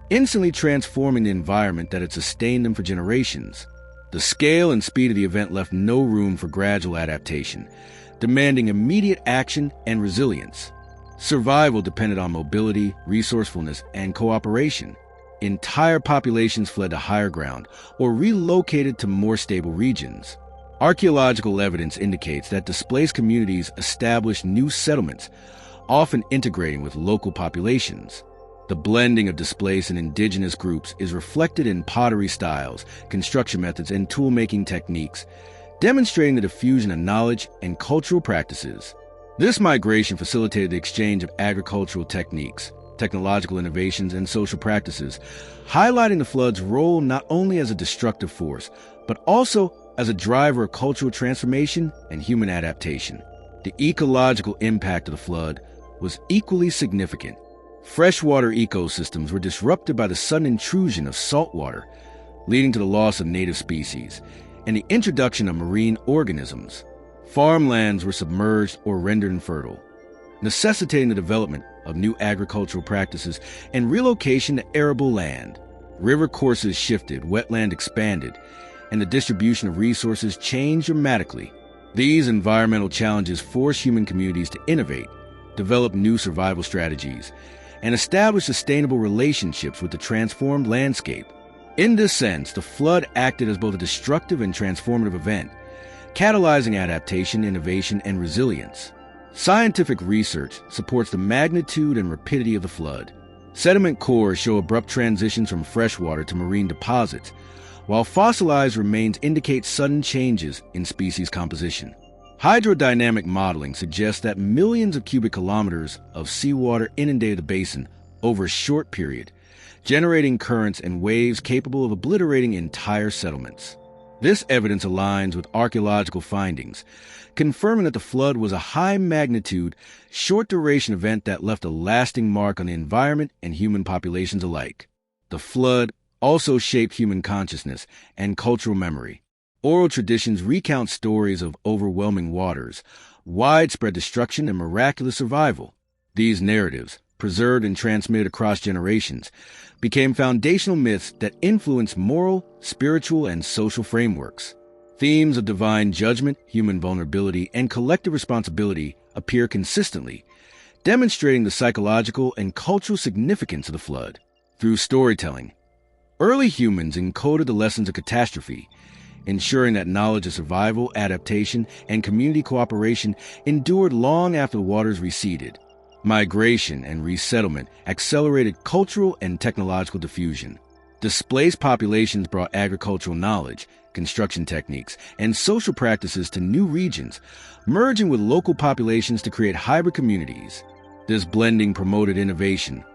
Speaker 1: instantly transforming the environment that had sustained them for generations. The scale and speed of the event left no room for gradual adaptation, demanding immediate action and resilience. Survival depended on mobility, resourcefulness, and cooperation. Entire populations fled to higher ground or relocated to more stable regions. Archaeological evidence indicates that displaced communities established new settlements, often integrating with local populations. The blending of displaced and indigenous groups is reflected in pottery styles, construction methods, and tool-making techniques, demonstrating the diffusion of knowledge and cultural practices. This migration facilitated the exchange of agricultural techniques, technological innovations, and social practices, highlighting the flood's role not only as a destructive force, but also as a driver of cultural transformation and human adaptation. The ecological impact of the flood was equally significant. Freshwater ecosystems were disrupted by the sudden intrusion of saltwater, leading to the loss of native species and the introduction of marine organisms. Farmlands were submerged or rendered infertile, necessitating the development of new agricultural practices and relocation to arable land. River courses shifted, wetland expanded, and the distribution of resources changed dramatically. These environmental challenges forced human communities to innovate, develop new survival strategies, and establish sustainable relationships with the transformed landscape. In this sense, the flood acted as both a destructive and transformative event, catalyzing adaptation, innovation, and resilience. Scientific research supports the magnitude and rapidity of the flood. Sediment cores show abrupt transitions from freshwater to marine deposits, while fossilized remains indicate sudden changes in species composition. Hydrodynamic modeling suggests that millions of cubic kilometers of seawater inundated the basin over a short period, generating currents and waves capable of obliterating entire settlements. This evidence aligns with archaeological findings, confirming that the flood was a high-magnitude, short-duration event that left a lasting mark on the environment and human populations alike. The flood also shaped human consciousness and cultural memory. Oral traditions recount stories of overwhelming waters, widespread destruction, and miraculous survival. These narratives, preserved and transmitted across generations, became foundational myths that influenced moral, spiritual, and social frameworks. Themes of divine judgment, human vulnerability, and collective responsibility appear consistently, demonstrating the psychological and cultural significance of the flood. Through storytelling, early humans encoded the lessons of catastrophe, ensuring that knowledge of survival, adaptation, and community cooperation endured long after the waters receded. Migration and resettlement accelerated cultural and technological diffusion. Displaced populations brought agricultural knowledge, construction techniques, and social practices to new regions, merging with local populations to create hybrid communities. This blending promoted innovation,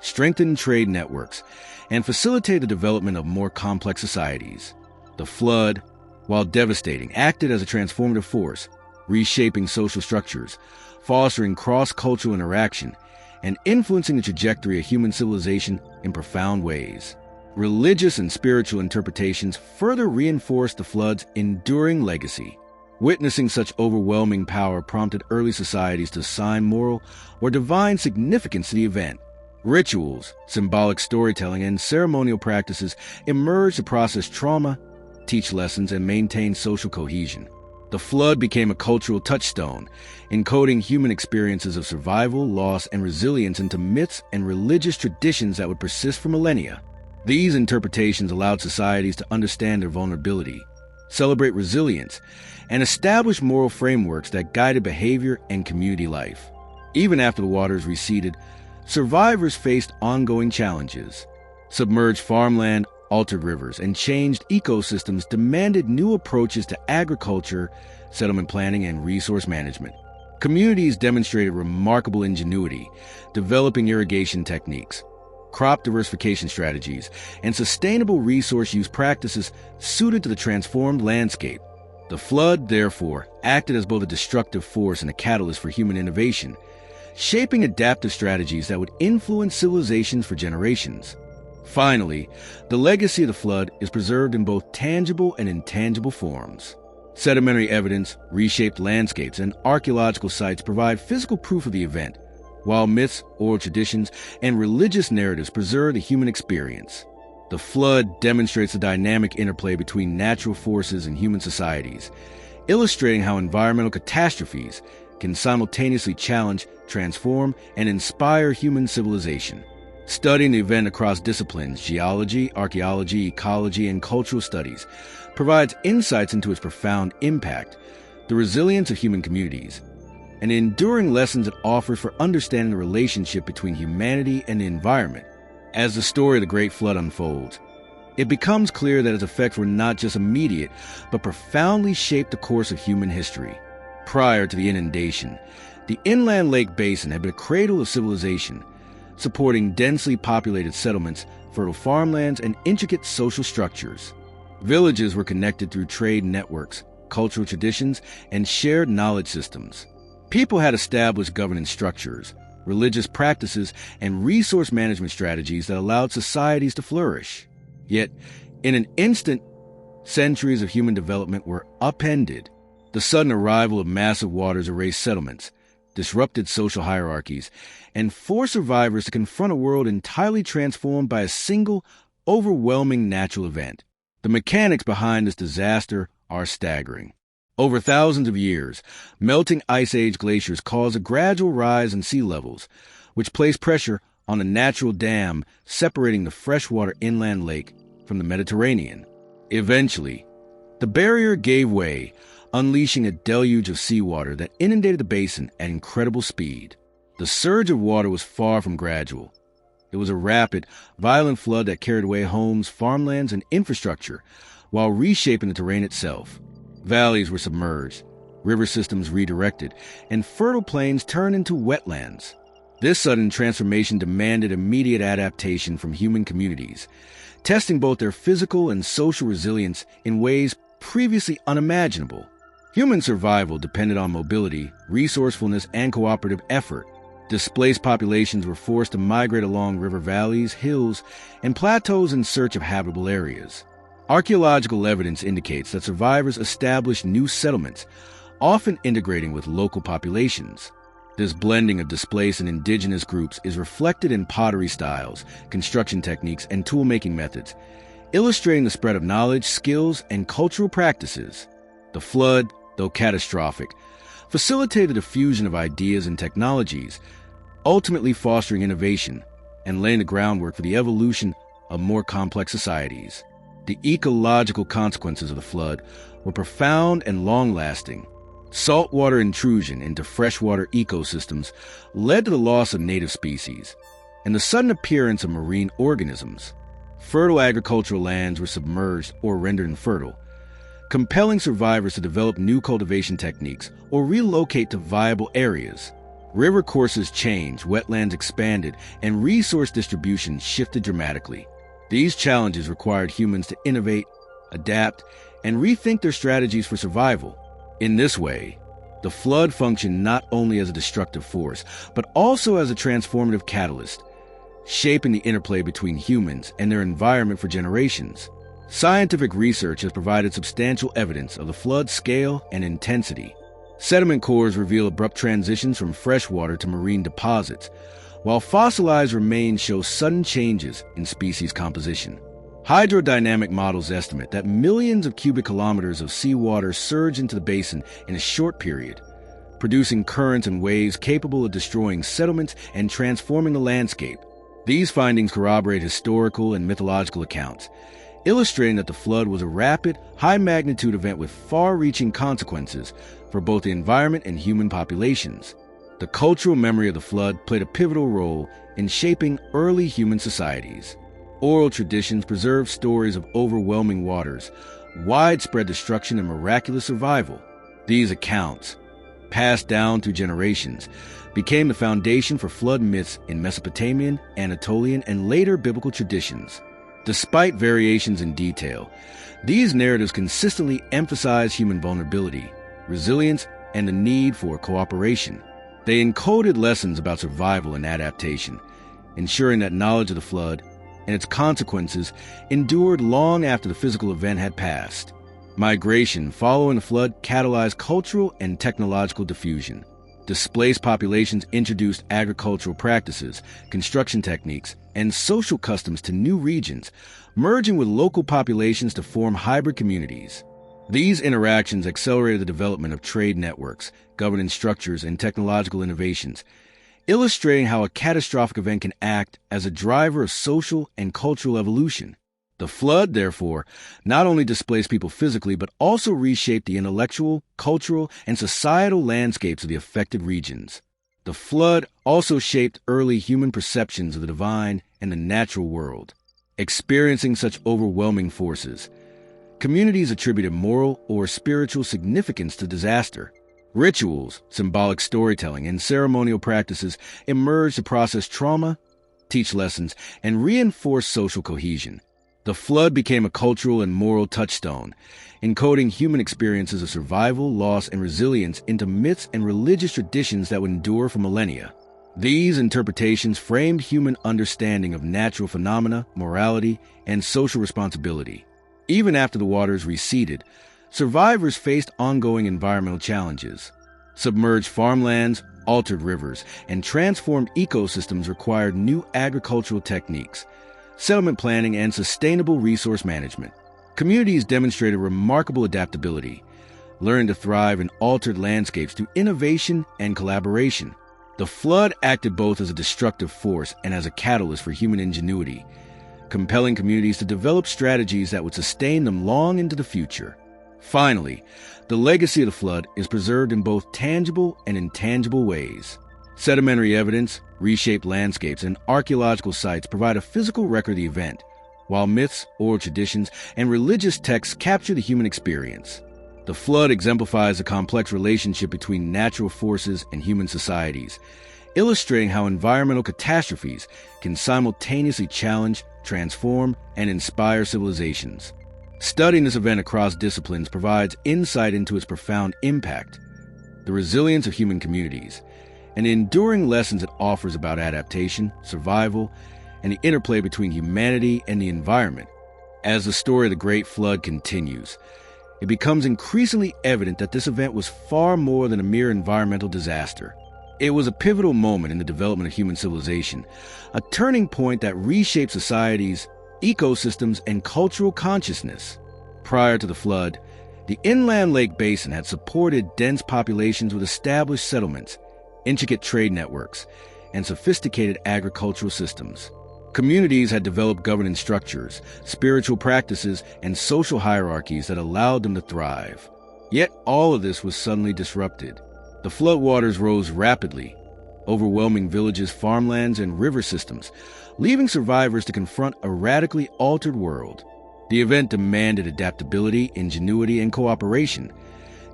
Speaker 1: strengthened trade networks, and facilitated the development of more complex societies. The flood, while devastating, acted as a transformative force, reshaping social structures, fostering cross-cultural interaction, and influencing the trajectory of human civilization in profound ways. Religious and spiritual interpretations further reinforced the flood's enduring legacy. Witnessing such overwhelming power prompted early societies to assign moral or divine significance to the event. Rituals, symbolic storytelling, and ceremonial practices emerged to process trauma, teach lessons, and maintain social cohesion. The flood became a cultural touchstone, encoding human experiences of survival, loss, and resilience into myths and religious traditions that would persist for millennia. These interpretations allowed societies to understand their vulnerability, celebrate resilience, and establish moral frameworks that guided behavior and community life. Even after the waters receded, survivors faced ongoing challenges. Submerged farmland, altered rivers, and changed ecosystems demanded new approaches to agriculture, settlement planning, and resource management. Communities demonstrated remarkable ingenuity, developing irrigation techniques, crop diversification strategies, and sustainable resource use practices suited to the transformed landscape. The flood, therefore, acted as both a destructive force and a catalyst for human innovation, shaping adaptive strategies that would influence civilizations for generations. Finally, the legacy of the flood is preserved in both tangible and intangible forms. Sedimentary evidence, reshaped landscapes, and archaeological sites provide physical proof of the event, while myths, oral traditions, and religious narratives preserve the human experience. The flood demonstrates the dynamic interplay between natural forces and human societies, illustrating how environmental catastrophes can simultaneously challenge, transform, and inspire human civilization. Studying the event across disciplines, geology, archaeology, ecology, and cultural studies, provides insights into its profound impact, the resilience of human communities, and the enduring lessons it offers for understanding the relationship between humanity and the environment. As the story of the Great Flood unfolds, it becomes clear that its effects were not just immediate, but profoundly shaped the course of human history. Prior to the inundation, the inland lake basin had been a cradle of civilization, supporting densely populated settlements, fertile farmlands, and intricate social structures. Villages were connected through trade networks, cultural traditions, and shared knowledge systems. People had established governance structures, religious practices, and resource management strategies that allowed societies to flourish. Yet, in an instant, centuries of human development were upended. The sudden arrival of massive waters erased settlements, disrupted social hierarchies, and forced survivors to confront a world entirely transformed by a single, overwhelming natural event. The mechanics behind this disaster are staggering. Over thousands of years, melting Ice Age glaciers caused a gradual rise in sea levels, which placed pressure on a natural dam separating the freshwater inland lake from the Mediterranean. Eventually, the barrier gave way, unleashing a deluge of seawater that inundated the basin at incredible speed. The surge of water was far from gradual. It was a rapid, violent flood that carried away homes, farmlands, and infrastructure, while reshaping the terrain itself. Valleys were submerged, river systems redirected, and fertile plains turned into wetlands. This sudden transformation demanded immediate adaptation from human communities, testing both their physical and social resilience in ways previously unimaginable. Human survival depended on mobility, resourcefulness, and cooperative effort. Displaced populations were forced to migrate along river valleys, hills, and plateaus in search of habitable areas. Archaeological evidence indicates that survivors established new settlements, often integrating with local populations. This blending of displaced and indigenous groups is reflected in pottery styles, construction techniques, and tool-making methods, illustrating the spread of knowledge, skills, and cultural practices. The flood, though catastrophic, facilitated the fusion of ideas and technologies, ultimately fostering innovation and laying the groundwork for the evolution of more complex societies. The ecological consequences of the flood were profound and long-lasting. Saltwater intrusion into freshwater ecosystems led to the loss of native species and the sudden appearance of marine organisms. Fertile agricultural lands were submerged or rendered infertile, compelling survivors to develop new cultivation techniques or relocate to viable areas. River courses changed, wetlands expanded, and resource distribution shifted dramatically. These challenges required humans to innovate, adapt, and rethink their strategies for survival. In this way, the flood functioned not only as a destructive force, but also as a transformative catalyst, shaping the interplay between humans and their environment for generations. Scientific research has provided substantial evidence of the flood's scale and intensity. Sediment cores reveal abrupt transitions from freshwater to marine deposits, while fossilized remains show sudden changes in species composition. Hydrodynamic models estimate that millions of cubic kilometers of seawater surge into the basin in a short period, producing currents and waves capable of destroying settlements and transforming the landscape. These findings corroborate historical and mythological accounts, illustrating that the flood was a rapid, high-magnitude event with far-reaching consequences for both the environment and human populations. The cultural memory of the flood played a pivotal role in shaping early human societies. Oral traditions preserved stories of overwhelming waters, widespread destruction, and miraculous survival. These accounts, passed down through generations, became the foundation for flood myths in Mesopotamian, Anatolian, and later biblical traditions. Despite variations in detail, these narratives consistently emphasize human vulnerability, resilience, and the need for cooperation. They encoded lessons about survival and adaptation, ensuring that knowledge of the flood and its consequences endured long after the physical event had passed. Migration following the flood catalyzed cultural and technological diffusion. Displaced populations introduced agricultural practices, construction techniques, and social customs to new regions, merging with local populations to form hybrid communities. These interactions accelerated the development of trade networks, governance structures, and technological innovations, illustrating how a catastrophic event can act as a driver of social and cultural evolution. The flood, therefore, not only displaced people physically, but also reshaped the intellectual, cultural, and societal landscapes of the affected regions. The flood also shaped early human perceptions of the divine and the natural world. Experiencing such overwhelming forces, communities attributed moral or spiritual significance to disaster. Rituals, symbolic storytelling, and ceremonial practices emerged to process trauma, teach lessons, and reinforce social cohesion. The flood became a cultural and moral touchstone, encoding human experiences of survival, loss, and resilience into myths and religious traditions that would endure for millennia. These interpretations framed human understanding of natural phenomena, morality, and social responsibility. Even after the waters receded, survivors faced ongoing environmental challenges. Submerged farmlands, altered rivers, and transformed ecosystems required new agricultural techniques, settlement planning, and sustainable resource management. Communities demonstrated remarkable adaptability, learning to thrive in altered landscapes through innovation and collaboration. The flood acted both as a destructive force and as a catalyst for human ingenuity, compelling communities to develop strategies that would sustain them long into the future. Finally, the legacy of the flood is preserved in both tangible and intangible ways. Sedimentary evidence, reshaped landscapes, and archaeological sites provide a physical record of the event, while myths, oral traditions, and religious texts capture the human experience. The flood exemplifies the complex relationship between natural forces and human societies, illustrating how environmental catastrophes can simultaneously challenge, transform, and inspire civilizations. Studying this event across disciplines provides insight into its profound impact, the resilience of human communities, and the enduring lessons it offers about adaptation, survival, and the interplay between humanity and the environment. As the story of the Great Flood continues, it becomes increasingly evident that this event was far more than a mere environmental disaster. It was a pivotal moment in the development of human civilization, a turning point that reshaped societies, ecosystems, and cultural consciousness. Prior to the flood, the inland lake basin had supported dense populations with established settlements, intricate trade networks, and sophisticated agricultural systems. Communities had developed governance structures, spiritual practices, and social hierarchies that allowed them to thrive. Yet all of this was suddenly disrupted. The floodwaters rose rapidly, overwhelming villages, farmlands, and river systems, leaving survivors to confront a radically altered world. The event demanded adaptability, ingenuity, and cooperation,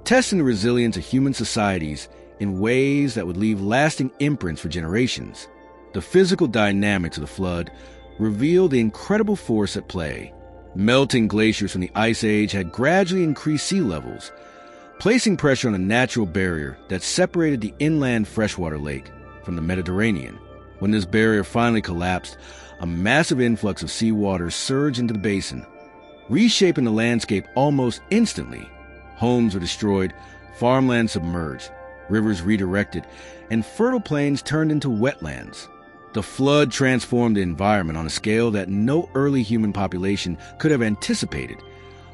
Speaker 1: testing the resilience of human societies in ways that would leave lasting imprints for generations. The physical dynamics of the flood revealed the incredible force at play. Melting glaciers from the Ice Age had gradually increased sea levels, placing pressure on a natural barrier that separated the inland freshwater lake from the Mediterranean. When this barrier finally collapsed, a massive influx of seawater surged into the basin, reshaping the landscape almost instantly. Homes were destroyed, farmland submerged, rivers redirected, and fertile plains turned into wetlands. The flood transformed the environment on a scale that no early human population could have anticipated,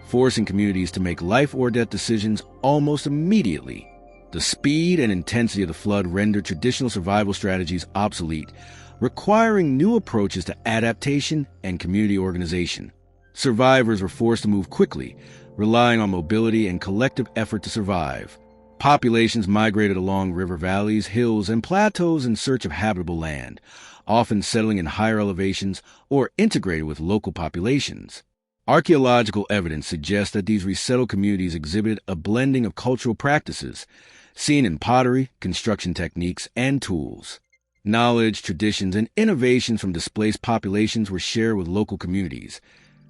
Speaker 1: forcing communities to make life-or-death decisions almost immediately. The speed and intensity of the flood rendered traditional survival strategies obsolete, requiring new approaches to adaptation and community organization. Survivors were forced to move quickly, relying on mobility and collective effort to survive. Populations migrated along river valleys, hills, and plateaus in search of habitable land, often settling in higher elevations or integrated with local populations. Archaeological evidence suggests that these resettled communities exhibited a blending of cultural practices, seen in pottery, construction techniques, and tools. Knowledge, traditions, and innovations from displaced populations were shared with local communities,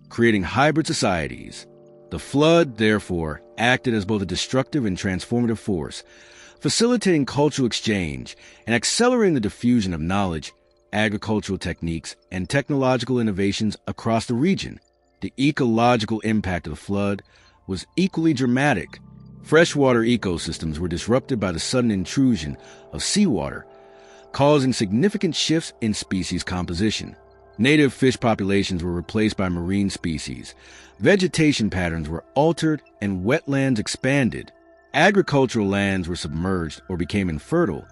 Speaker 1: creating hybrid societies. The flood, therefore, acted as both a destructive and transformative force, facilitating cultural exchange and accelerating the diffusion of knowledge, agricultural techniques, and technological innovations across the region. The ecological impact of the flood was equally dramatic. Freshwater ecosystems were disrupted by the sudden intrusion of seawater, causing significant shifts in species composition. Native fish populations were replaced by marine species. Vegetation patterns were altered and wetlands expanded. Agricultural lands were submerged or became infertile,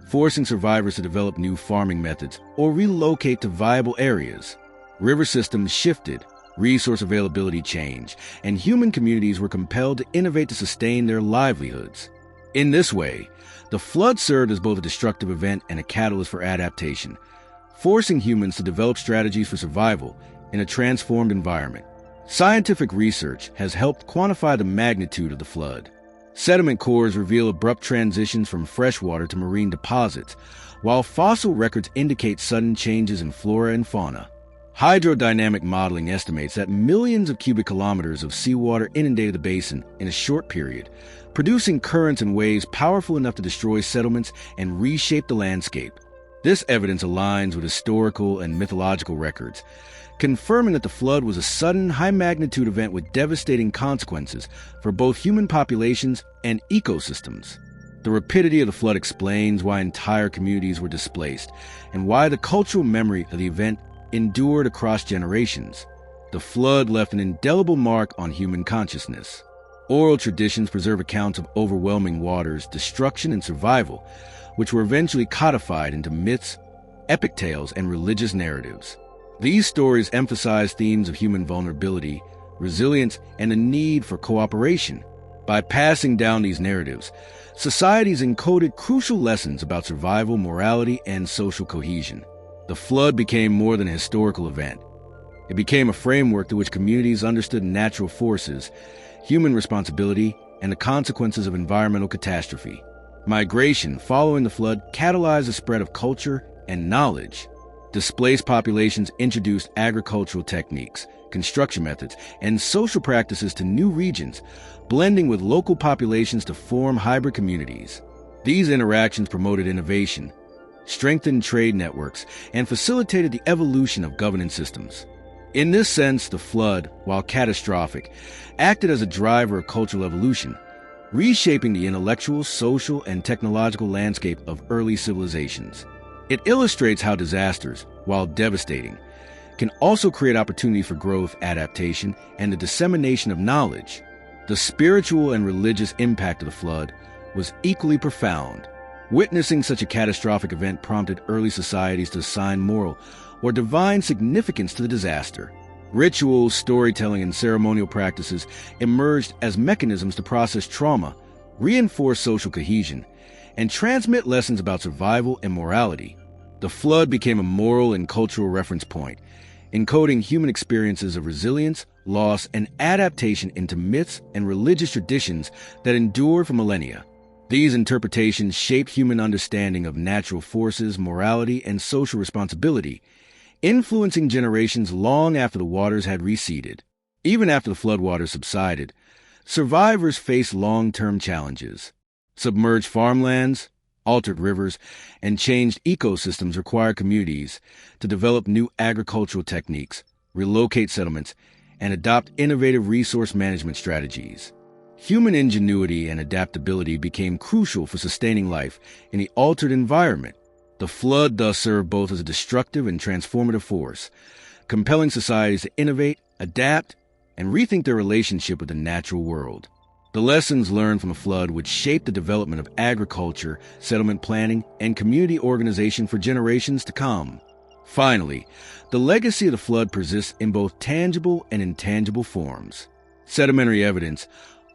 Speaker 1: forcing survivors to develop new farming methods or relocate to viable areas. River systems shifted, resource availability changed, and human communities were compelled to innovate to sustain their livelihoods. In this way, the flood served as both a destructive event and a catalyst for adaptation, forcing humans to develop strategies for survival in a transformed environment. Scientific research has helped quantify the magnitude of the flood. Sediment cores reveal abrupt transitions from freshwater to marine deposits, while fossil records indicate sudden changes in flora and fauna. Hydrodynamic modeling estimates that millions of cubic kilometers of seawater inundated the basin in a short period, producing currents and waves powerful enough to destroy settlements and reshape the landscape. This evidence aligns with historical and mythological records, confirming that the flood was a sudden, high-magnitude event with devastating consequences for both human populations and ecosystems. The rapidity of the flood explains why entire communities were displaced and why the cultural memory of the event endured across generations. The flood left an indelible mark on human consciousness. Oral traditions preserve accounts of overwhelming waters, destruction, and survival, which were eventually codified into myths, epic tales, and religious narratives. These stories emphasize themes of human vulnerability, resilience, and the need for cooperation. By passing down these narratives, societies encoded crucial lessons about survival, morality, and social cohesion. The flood became more than a historical event. It became a framework through which communities understood natural forces, human responsibility, and the consequences of environmental catastrophe. Migration following the flood catalyzed the spread of culture and knowledge. Displaced populations introduced agricultural techniques, construction methods, and social practices to new regions, blending with local populations to form hybrid communities. These interactions promoted innovation, strengthened trade networks, and facilitated the evolution of governance systems. In this sense, the flood, while catastrophic, acted as a driver of cultural evolution, reshaping the intellectual, social, and technological landscape of early civilizations. It illustrates how disasters, while devastating, can also create opportunity for growth, adaptation, and the dissemination of knowledge. The spiritual and religious impact of the flood was equally profound. Witnessing such a catastrophic event prompted early societies to assign moral or divine significance to the disaster. Rituals, storytelling, and ceremonial practices emerged as mechanisms to process trauma, reinforce social cohesion, and transmit lessons about survival and morality. The flood became a moral and cultural reference point, encoding human experiences of resilience, loss, and adaptation into myths and religious traditions that endured for millennia. These interpretations shaped human understanding of natural forces, morality, and social responsibility, influencing generations long after the waters had receded. Even after the floodwaters subsided, survivors faced long-term challenges. Submerged farmlands, altered rivers, and changed ecosystems require communities to develop new agricultural techniques, relocate settlements, and adopt innovative resource management strategies. Human ingenuity and adaptability became crucial for sustaining life in the altered environment. The flood thus served both as a destructive and transformative force, compelling societies to innovate, adapt, and rethink their relationship with the natural world. The lessons learned from the flood would shape the development of agriculture, settlement planning, and community organization for generations to come. Finally, the legacy of the flood persists in both tangible and intangible forms. Sedimentary evidence,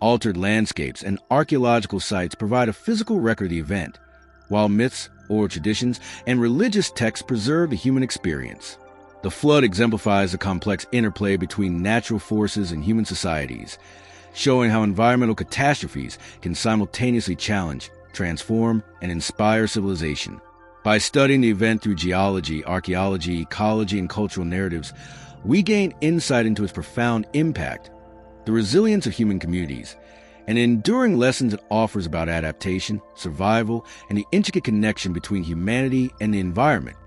Speaker 1: altered landscapes, and archaeological sites provide a physical record of the event, while myths, oral traditions, and religious texts preserve the human experience. The flood exemplifies the complex interplay between natural forces and human societies, showing how environmental catastrophes can simultaneously challenge, transform, and inspire civilization. By studying the event through geology, archaeology, ecology, and cultural narratives, we gain insight into its profound impact, the resilience of human communities, and enduring lessons it offers about adaptation, survival, and the intricate connection between humanity and the environment.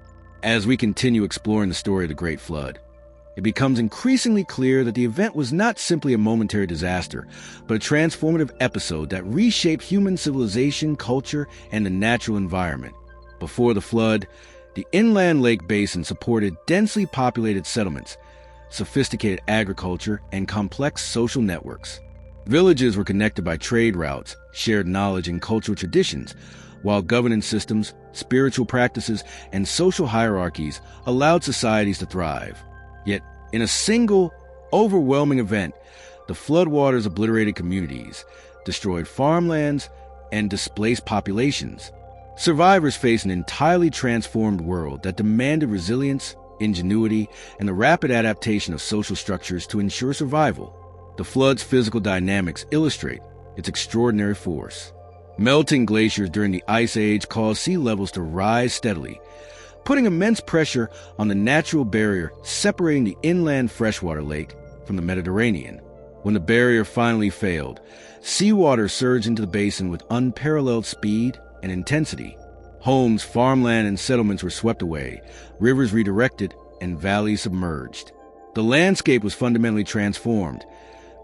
Speaker 1: As we continue exploring the story of the Great Flood, it becomes increasingly clear that the event was not simply a momentary disaster, but a transformative episode that reshaped human civilization, culture, and the natural environment. Before the flood, the inland lake basin supported densely populated settlements, sophisticated agriculture, and complex social networks. Villages were connected by trade routes, shared knowledge, and cultural traditions, while governance systems, spiritual practices, and social hierarchies allowed societies to thrive. Yet, in a single, overwhelming event, the floodwaters obliterated communities, destroyed farmlands, and displaced populations. Survivors faced an entirely transformed world that demanded resilience, ingenuity, and the rapid adaptation of social structures to ensure survival. The flood's physical dynamics illustrate its extraordinary force. Melting glaciers during the Ice Age caused sea levels to rise steadily, putting immense pressure on the natural barrier separating the inland freshwater lake from the Mediterranean. When the barrier finally failed, seawater surged into the basin with unparalleled speed and intensity. Homes, farmland, and settlements were swept away, rivers redirected, and valleys submerged. The landscape was fundamentally transformed,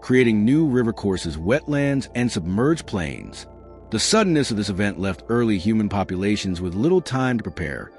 Speaker 1: creating new river courses, wetlands, and submerged plains. The suddenness of this event left early human populations with little time to prepare,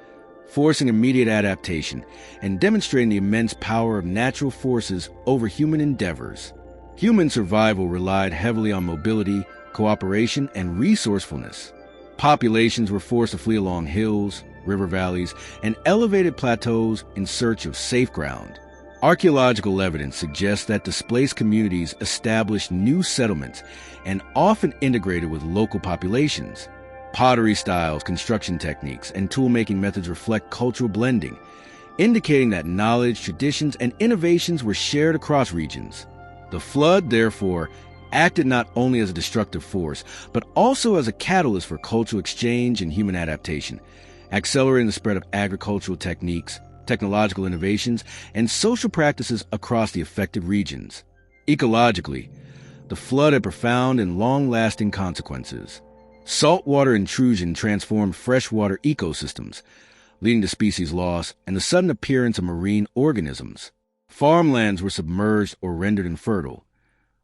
Speaker 1: forcing immediate adaptation and demonstrating the immense power of natural forces over human endeavors. Human survival relied heavily on mobility, cooperation, and resourcefulness. Populations were forced to flee along hills, river valleys, and elevated plateaus in search of safe ground. Archaeological evidence suggests that displaced communities established new settlements and often integrated with local populations. Pottery styles, construction techniques, and tool-making methods reflect cultural blending, indicating that knowledge, traditions, and innovations were shared across regions. The flood, therefore, acted not only as a destructive force, but also as a catalyst for cultural exchange and human adaptation, accelerating the spread of agricultural techniques, technological innovations, and social practices across the affected regions. Ecologically, the flood had profound and long-lasting consequences. Saltwater intrusion transformed freshwater ecosystems, leading to species loss and the sudden appearance of marine organisms. Farmlands were submerged or rendered infertile,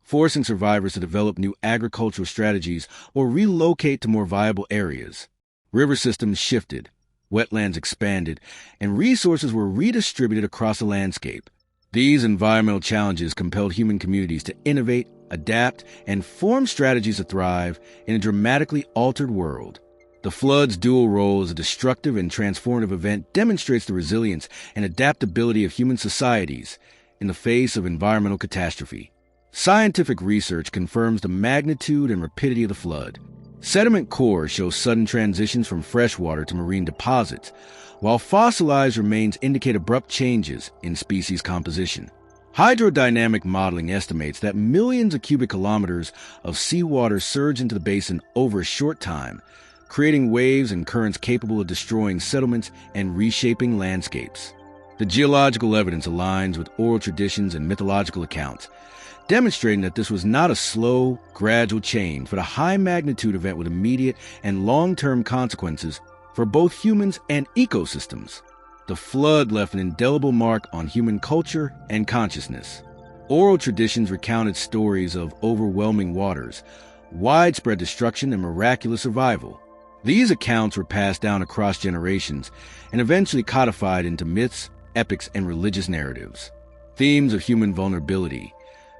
Speaker 1: forcing survivors to develop new agricultural strategies or relocate to more viable areas. River systems shifted, wetlands expanded, and resources were redistributed across the landscape. These environmental challenges compelled human communities to innovate, adapt, and form strategies to thrive in a dramatically altered world. The flood's dual role as a destructive and transformative event demonstrates the resilience and adaptability of human societies in the face of environmental catastrophe. Scientific research confirms the magnitude and rapidity of the flood. Sediment cores show sudden transitions from freshwater to marine deposits, while fossilized remains indicate abrupt changes in species composition. Hydrodynamic modeling estimates that millions of cubic kilometers of seawater surge into the basin over a short time, creating waves and currents capable of destroying settlements and reshaping landscapes. The geological evidence aligns with oral traditions and mythological accounts, demonstrating that this was not a slow, gradual change, but a high-magnitude event with immediate and long-term consequences for both humans and ecosystems. The flood left an indelible mark on human culture and consciousness. Oral traditions recounted stories of overwhelming waters, widespread destruction, and miraculous survival. These accounts were passed down across generations and eventually codified into myths, epics, and religious narratives. Themes of human vulnerability,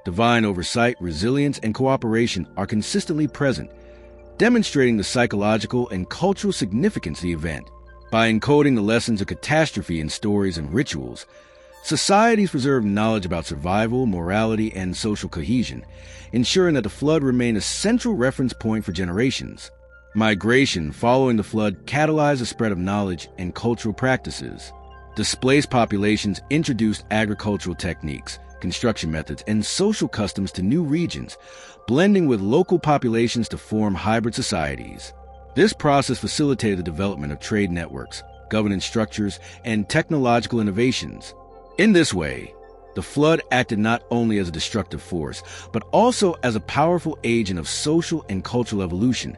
Speaker 1: divine oversight, resilience, and cooperation are consistently present, demonstrating the psychological and cultural significance of the event. By encoding the lessons of catastrophe in stories and rituals, societies preserve knowledge about survival, morality, and social cohesion, ensuring that the flood remained a central reference point for generations. Migration following the flood catalyzed the spread of knowledge and cultural practices. Displaced populations introduced agricultural techniques, construction methods, and social customs to new regions, blending with local populations to form hybrid societies. This process facilitated the development of trade networks, governance structures, and technological innovations. In this way, the flood acted not only as a destructive force, but also as a powerful agent of social and cultural evolution,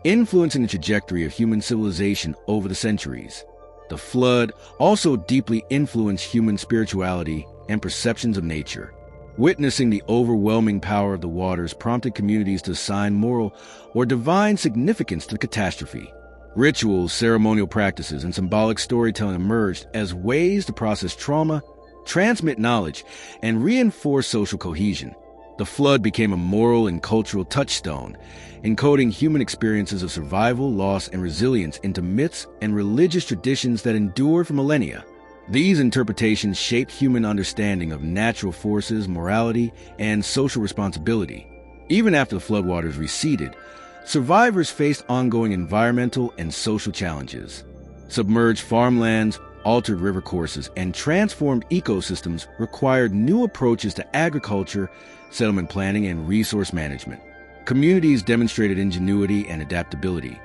Speaker 1: influencing the trajectory of human civilization over the centuries. The flood also deeply influenced human spirituality and perceptions of nature. Witnessing the overwhelming power of the waters prompted communities to assign moral or divine significance to the catastrophe. Rituals, ceremonial practices, and symbolic storytelling emerged as ways to process trauma, transmit knowledge, and reinforce social cohesion. The flood became a moral and cultural touchstone, encoding human experiences of survival, loss, and resilience into myths and religious traditions that endured for millennia. These interpretations shaped human understanding of natural forces, morality, and social responsibility. Even after the floodwaters receded, survivors faced ongoing environmental and social challenges. Submerged farmlands, altered river courses, and transformed ecosystems required new approaches to agriculture, settlement planning, and resource management. Communities demonstrated ingenuity and adaptability,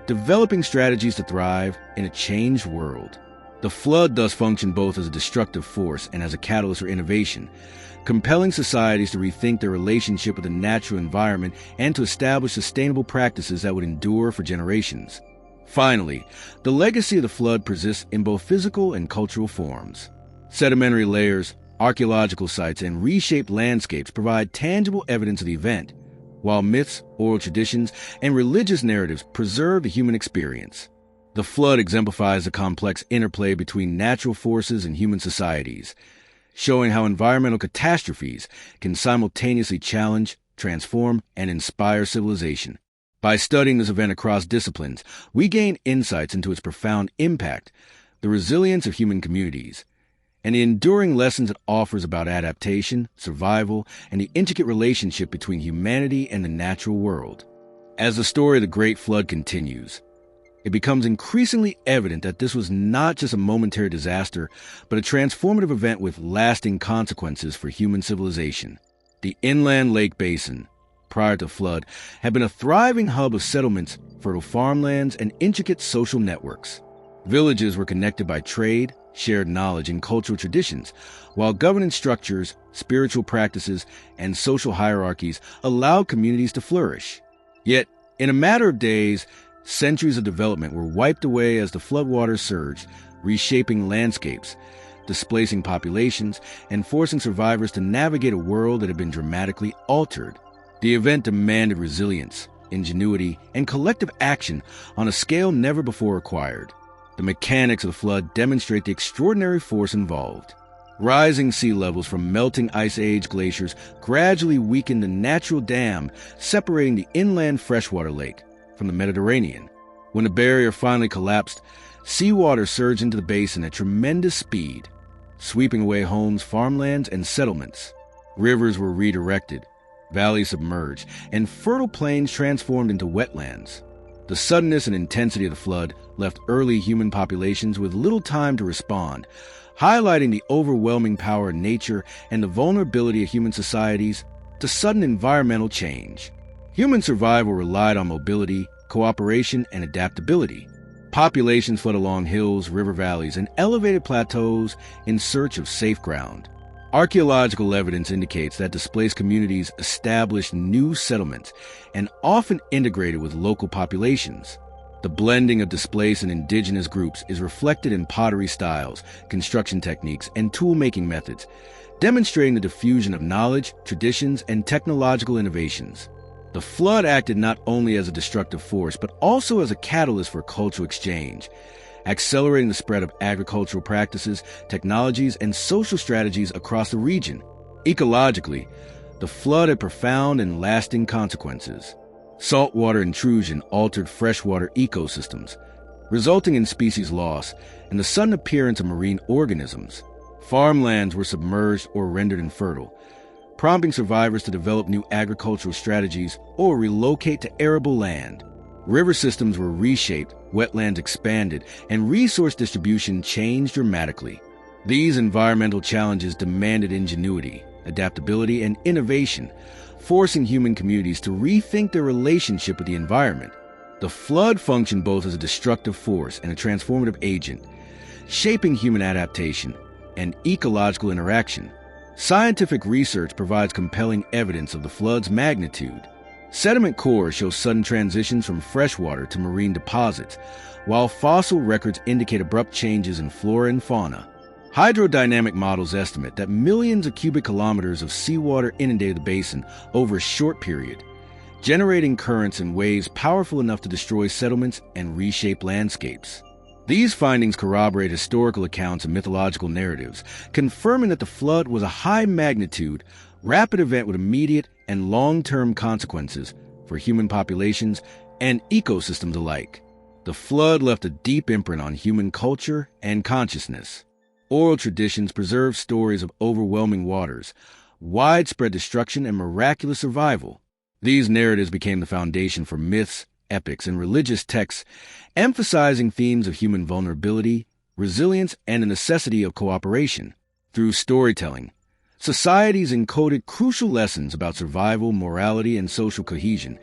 Speaker 1: developing strategies to thrive in a changed world. The flood thus functioned both as a destructive force and as a catalyst for innovation, compelling societies to rethink their relationship with the natural environment and to establish sustainable practices that would endure for generations. Finally, the legacy of the flood persists in both physical and cultural forms. Sedimentary layers, archaeological sites, and reshaped landscapes provide tangible evidence of the event, while myths, oral traditions, and religious narratives preserve the human experience. The flood exemplifies the complex interplay between natural forces and human societies, showing how environmental catastrophes can simultaneously challenge, transform, and inspire civilization. By studying this event across disciplines, we gain insights into its profound impact, the resilience of human communities, and the enduring lessons it offers about adaptation, survival, and the intricate relationship between humanity and the natural world. As the story of the Great Flood continues, it becomes increasingly evident that this was not just a momentary disaster, but a transformative event with lasting consequences for human civilization. The inland lake basin, prior to flood, had been a thriving hub of settlements, fertile farmlands, and intricate social networks. Villages were connected by trade, shared knowledge, and cultural traditions, while governance structures, spiritual practices, and social hierarchies allowed communities to flourish. Yet, in a matter of days, centuries of development were wiped away as the floodwaters surged, reshaping landscapes, displacing populations, and forcing survivors to navigate a world that had been dramatically altered. The event demanded resilience, ingenuity, and collective action on a scale never before acquired. The mechanics of the flood demonstrate the extraordinary force involved. Rising sea levels from melting Ice Age glaciers gradually weakened the natural dam separating the inland freshwater lake from the Mediterranean. When the barrier finally collapsed, seawater surged into the basin at tremendous speed, sweeping away homes, farmlands, and settlements. Rivers were redirected, valleys submerged, and fertile plains transformed into wetlands. The suddenness and intensity of the flood left early human populations with little time to respond, highlighting the overwhelming power of nature and the vulnerability of human societies to sudden environmental change. Human survival relied on mobility, cooperation, and adaptability. Populations fled along hills, river valleys, and elevated plateaus in search of safe ground. Archaeological evidence indicates that displaced communities established new settlements and often integrated with local populations. The blending of displaced and indigenous groups is reflected in pottery styles, construction techniques, and tool-making methods, demonstrating the diffusion of knowledge, traditions, and technological innovations. The flood acted not only as a destructive force, but also as a catalyst for cultural exchange, accelerating the spread of agricultural practices, technologies, and social strategies across the region. Ecologically, the flood had profound and lasting consequences. Saltwater intrusion altered freshwater ecosystems, resulting in species loss and the sudden appearance of marine organisms. Farmlands were submerged or rendered infertile, prompting survivors to develop new agricultural strategies or relocate to arable land. River systems were reshaped, wetlands expanded, and resource distribution changed dramatically. These environmental challenges demanded ingenuity, adaptability, and innovation, forcing human communities to rethink their relationship with the environment. The flood functioned both as a destructive force and a transformative agent, shaping human adaptation and ecological interaction. Scientific research provides compelling evidence of the flood's magnitude. Sediment cores show sudden transitions from freshwater to marine deposits, while fossil records indicate abrupt changes in flora and fauna. Hydrodynamic models estimate that millions of cubic kilometers of seawater inundated the basin over a short period, generating currents and waves powerful enough to destroy settlements and reshape landscapes. These findings corroborate historical accounts and mythological narratives, confirming that the flood was a high-magnitude, rapid event with immediate and long-term consequences for human populations and ecosystems alike. The flood left a deep imprint on human culture and consciousness. Oral traditions preserve stories of overwhelming waters, widespread destruction, and miraculous survival. These narratives became the foundation for myths, epics, and religious texts, emphasizing themes of human vulnerability, resilience, and the necessity of cooperation. Through storytelling, societies encoded crucial lessons about survival, morality, and social cohesion,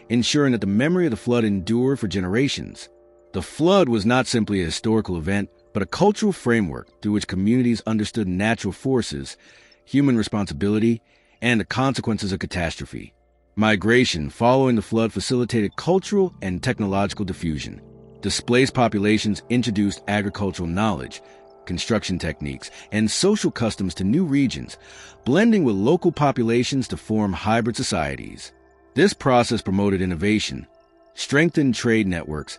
Speaker 1: ensuring that the memory of the flood endured for generations. The flood was not simply a historical event, but a cultural framework through which communities understood natural forces, human responsibility, and the consequences of catastrophe. Migration following the flood facilitated cultural and technological diffusion. Displaced populations introduced agricultural knowledge, construction techniques, and social customs to new regions, blending with local populations to form hybrid societies. This process promoted innovation, strengthened trade networks,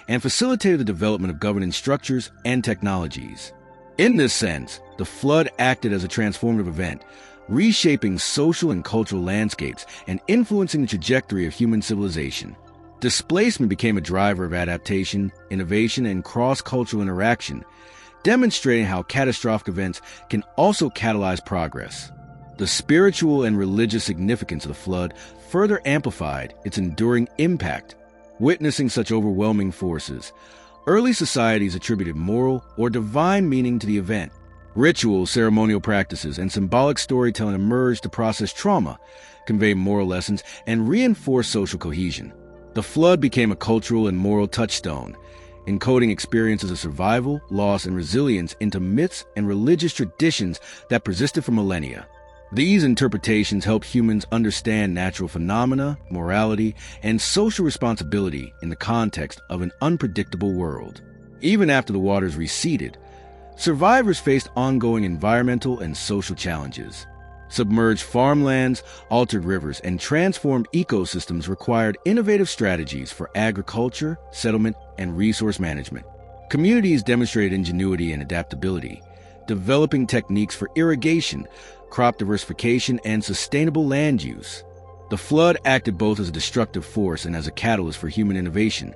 Speaker 1: and facilitated the development of governance structures and technologies. In this sense, the flood acted as a transformative event, reshaping social and cultural landscapes and influencing the trajectory of human civilization. Displacement became a driver of adaptation, innovation, and cross-cultural interaction, demonstrating how catastrophic events can also catalyze progress. The spiritual and religious significance of the flood further amplified its enduring impact. Witnessing such overwhelming forces, early societies attributed moral or divine meaning to the event. Ritual, ceremonial practices, and symbolic storytelling emerged to process trauma, convey moral lessons, and reinforce social cohesion. The flood became a cultural and moral touchstone, encoding experiences of survival, loss, and resilience into myths and religious traditions that persisted for millennia. These interpretations help humans understand natural phenomena, morality, and social responsibility in the context of an unpredictable world. Even after the waters receded, survivors faced ongoing environmental and social challenges. Submerged farmlands, altered rivers, and transformed ecosystems required innovative strategies for agriculture, settlement, and resource management. Communities demonstrated ingenuity and adaptability, developing techniques for irrigation, crop diversification, and sustainable land use. The flood acted both as a destructive force and as a catalyst for human innovation,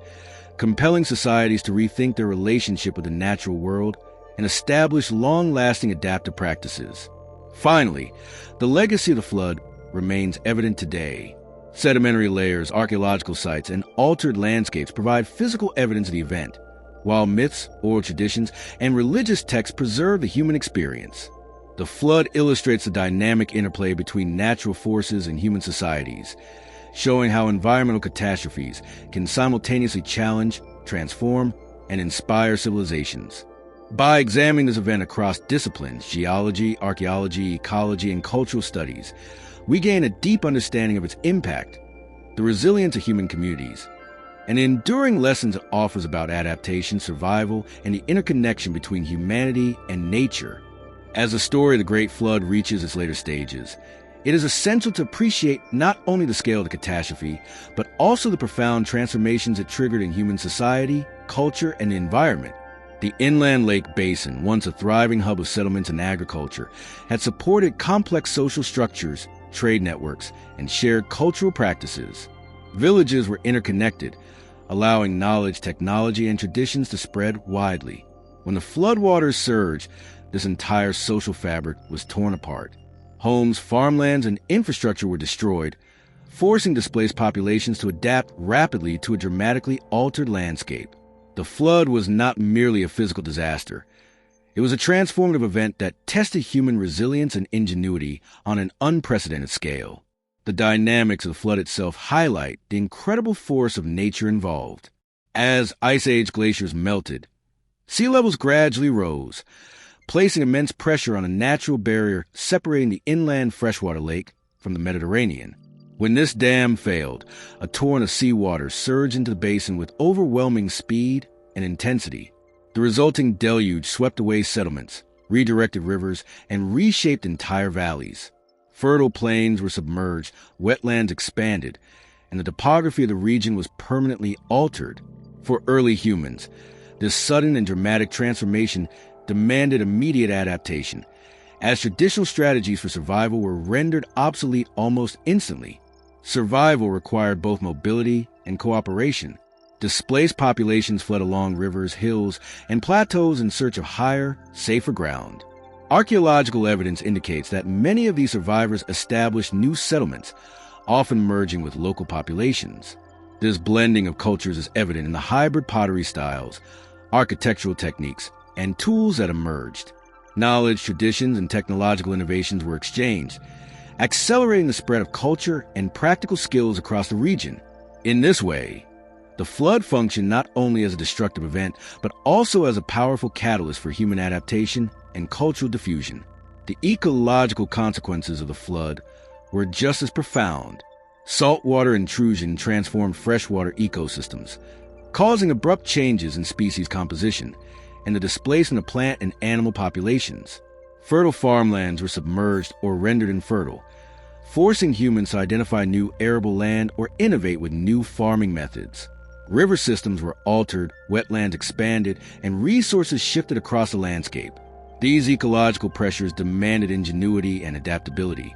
Speaker 1: compelling societies to rethink their relationship with the natural world and establish long-lasting adaptive practices. Finally, the legacy of the flood remains evident today. Sedimentary layers, archaeological sites, and altered landscapes provide physical evidence of the event, while myths, oral traditions, and religious texts preserve the human experience. The flood illustrates the dynamic interplay between natural forces and human societies, showing how environmental catastrophes can simultaneously challenge, transform, and inspire civilizations. By examining this event across disciplines, geology, archaeology, ecology, and cultural studies, we gain a deep understanding of its impact, the resilience of human communities, and the enduring lessons it offers about adaptation, survival, and the interconnection between humanity and nature. As the story of the Great Flood reaches its later stages, it is essential to appreciate not only the scale of the catastrophe, but also the profound transformations it triggered in human society, culture, and the environment. The inland lake basin, once a thriving hub of settlements and agriculture, had supported complex social structures, trade networks, and shared cultural practices. Villages were interconnected, allowing knowledge, technology, and traditions to spread widely. When the floodwaters surged, this entire social fabric was torn apart. Homes, farmlands, and infrastructure were destroyed, forcing displaced populations to adapt rapidly to a dramatically altered landscape. The flood was not merely a physical disaster. It was a transformative event that tested human resilience and ingenuity on an unprecedented scale. The dynamics of the flood itself highlight the incredible force of nature involved. As Ice Age glaciers melted, sea levels gradually rose, placing immense pressure on a natural barrier separating the inland freshwater lake from the Mediterranean. When this dam failed, a torrent of seawater surged into the basin with overwhelming speed and intensity. The resulting deluge swept away settlements, redirected rivers, and reshaped entire valleys. Fertile plains were submerged, wetlands expanded, and the topography of the region was permanently altered. For early humans, this sudden and dramatic transformation demanded immediate adaptation, as traditional strategies for survival were rendered obsolete almost instantly. Survival required both mobility and cooperation. Displaced populations fled along rivers, hills, and plateaus in search of higher, safer ground. Archaeological evidence indicates that many of these survivors established new settlements, often merging with local populations. This blending of cultures is evident in the hybrid pottery styles, architectural techniques, and tools that emerged. Knowledge, traditions, and technological innovations were exchanged, accelerating the spread of culture and practical skills across the region. In this way, the flood functioned not only as a destructive event, but also as a powerful catalyst for human adaptation and cultural diffusion. The ecological consequences of the flood were just as profound. Saltwater intrusion transformed freshwater ecosystems, causing abrupt changes in species composition and the displacement of plant and animal populations. Fertile farmlands were submerged or rendered infertile, forcing humans to identify new arable land or innovate with new farming methods. River systems were altered, wetlands expanded, and resources shifted across the landscape. These ecological pressures demanded ingenuity and adaptability,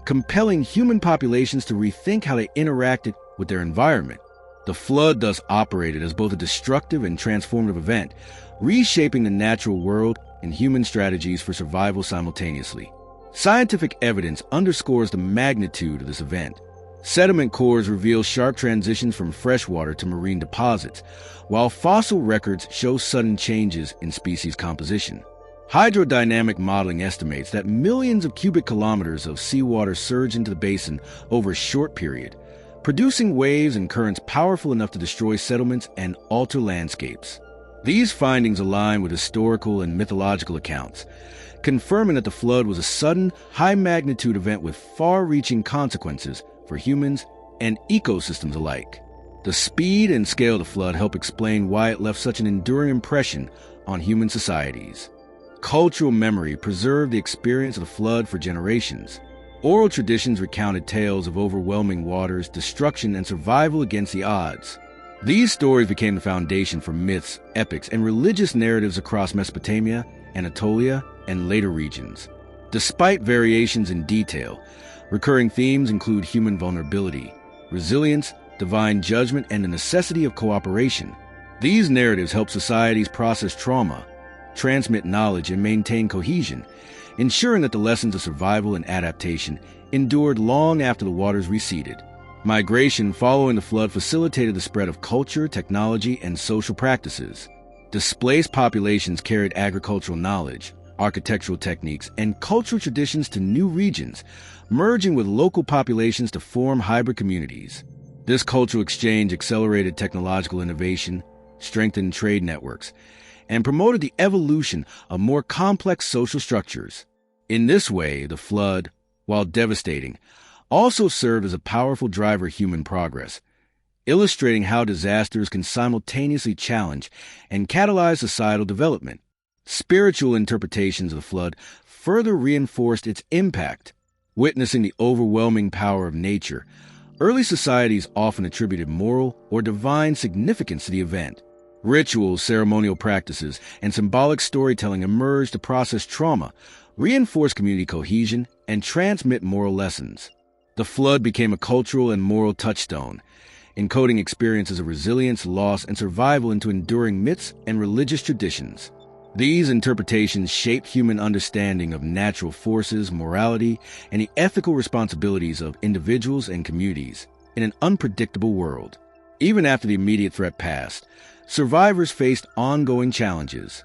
Speaker 1: compelling human populations to rethink how they interacted with their environment. The flood thus operated as both a destructive and transformative event, reshaping the natural world and human strategies for survival simultaneously. Scientific evidence underscores the magnitude of this event. Sediment cores reveal sharp transitions from freshwater to marine deposits, while fossil records show sudden changes in species composition. Hydrodynamic modeling estimates that millions of cubic kilometers of seawater surge into the basin over a short period, producing waves and currents powerful enough to destroy settlements and alter landscapes. These findings align with historical and mythological accounts, confirming that the flood was a sudden, high-magnitude event with far-reaching consequences for humans and ecosystems alike. The speed and scale of the flood help explain why it left such an enduring impression on human societies. Cultural memory preserved the experience of the flood for generations. Oral traditions recounted tales of overwhelming waters, destruction, and survival against the odds. These stories became the foundation for myths, epics, and religious narratives across Mesopotamia, Anatolia, and later regions. Despite variations in detail, recurring themes include human vulnerability, resilience, divine judgment, and the necessity of cooperation. These narratives help societies process trauma, transmit knowledge, and maintain cohesion, ensuring that the lessons of survival and adaptation endured long after the waters receded. Migration following the flood facilitated the spread of culture, technology, and social practices. Displaced populations carried agricultural knowledge, architectural techniques, and cultural traditions to new regions, merging with local populations to form hybrid communities. This cultural exchange accelerated technological innovation, strengthened trade networks, and promoted the evolution of more complex social structures. In this way, the flood, while devastating, also served as a powerful driver of human progress, illustrating how disasters can simultaneously challenge and catalyze societal development. Spiritual interpretations of the flood further reinforced its impact. Witnessing the overwhelming power of nature, early societies often attributed moral or divine significance to the event. Rituals, ceremonial practices, and symbolic storytelling emerged to process trauma, reinforce community cohesion, and transmit moral lessons. The flood became a cultural and moral touchstone, encoding experiences of resilience, loss, and survival into enduring myths and religious traditions. These interpretations shaped human understanding of natural forces, morality, and the ethical responsibilities of individuals and communities in an unpredictable world. Even after the immediate threat passed, survivors faced ongoing challenges.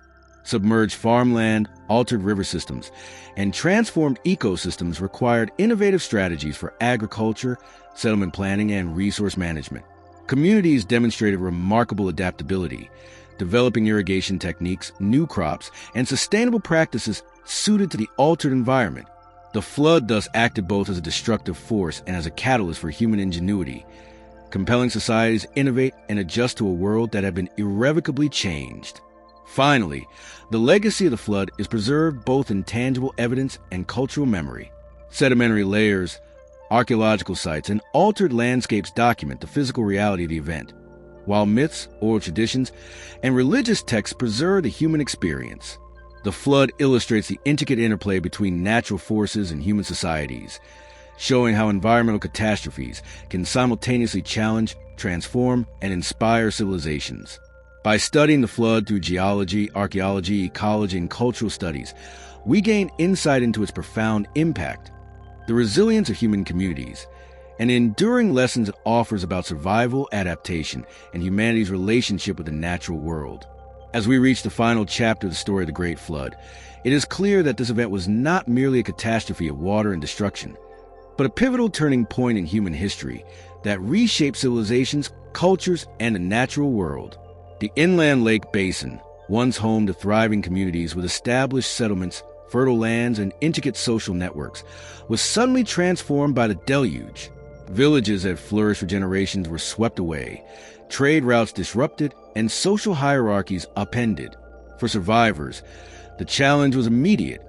Speaker 1: Submerged farmland, altered river systems, and transformed ecosystems required innovative strategies for agriculture, settlement planning, and resource management. Communities demonstrated remarkable adaptability, developing irrigation techniques, new crops, and sustainable practices suited to the altered environment. The flood thus acted both as a destructive force and as a catalyst for human ingenuity, compelling societies to innovate and adjust to a world that had been irrevocably changed. Finally, the legacy of the flood is preserved both in tangible evidence and cultural memory. Sedimentary layers, archaeological sites, and altered landscapes document the physical reality of the event, while myths, oral traditions, and religious texts preserve the human experience. The flood illustrates the intricate interplay between natural forces and human societies, showing how environmental catastrophes can simultaneously challenge, transform, and inspire civilizations. By studying the flood through geology, archaeology, ecology, and cultural studies, we gain insight into its profound impact, the resilience of human communities, and enduring lessons it offers about survival, adaptation, and humanity's relationship with the natural world. As we reach the final chapter of the story of the Great Flood, it is clear that this event was not merely a catastrophe of water and destruction, but a pivotal turning point in human history that reshaped civilizations, cultures, and the natural world. The inland lake basin, once home to thriving communities with established settlements, fertile lands, and intricate social networks, was suddenly transformed by the deluge. Villages that flourished for generations were swept away, trade routes disrupted, and social hierarchies upended. For survivors, the challenge was immediate: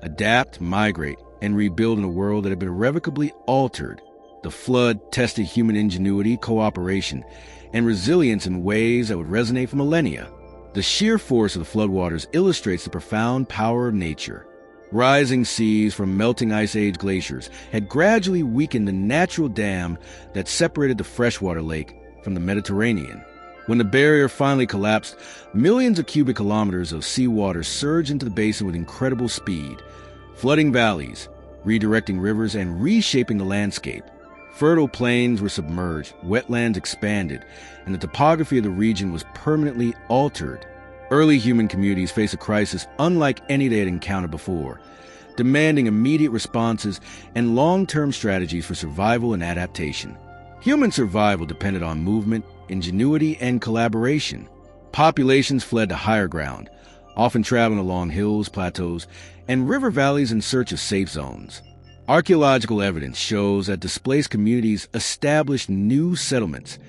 Speaker 1: adapt, migrate, and rebuild in a world that had been irrevocably altered. The flood tested human ingenuity, cooperation, and resilience in ways that would resonate for millennia. The sheer force of the floodwaters illustrates the profound power of nature. Rising seas from melting Ice Age glaciers had gradually weakened the natural dam that separated the freshwater lake from the Mediterranean. When the barrier finally collapsed, millions of cubic kilometers of seawater surged into the basin with incredible speed, flooding valleys, redirecting rivers, and reshaping the landscape. Fertile plains were submerged, wetlands expanded, and the topography of the region was permanently altered. Early human communities faced a crisis unlike any they had encountered before, demanding immediate responses and long-term strategies for survival and adaptation. Human survival depended on movement, ingenuity, and collaboration. Populations fled to higher ground, often traveling along hills, plateaus, and river valleys in search of safe zones. Archaeological evidence shows that displaced communities established new settlements,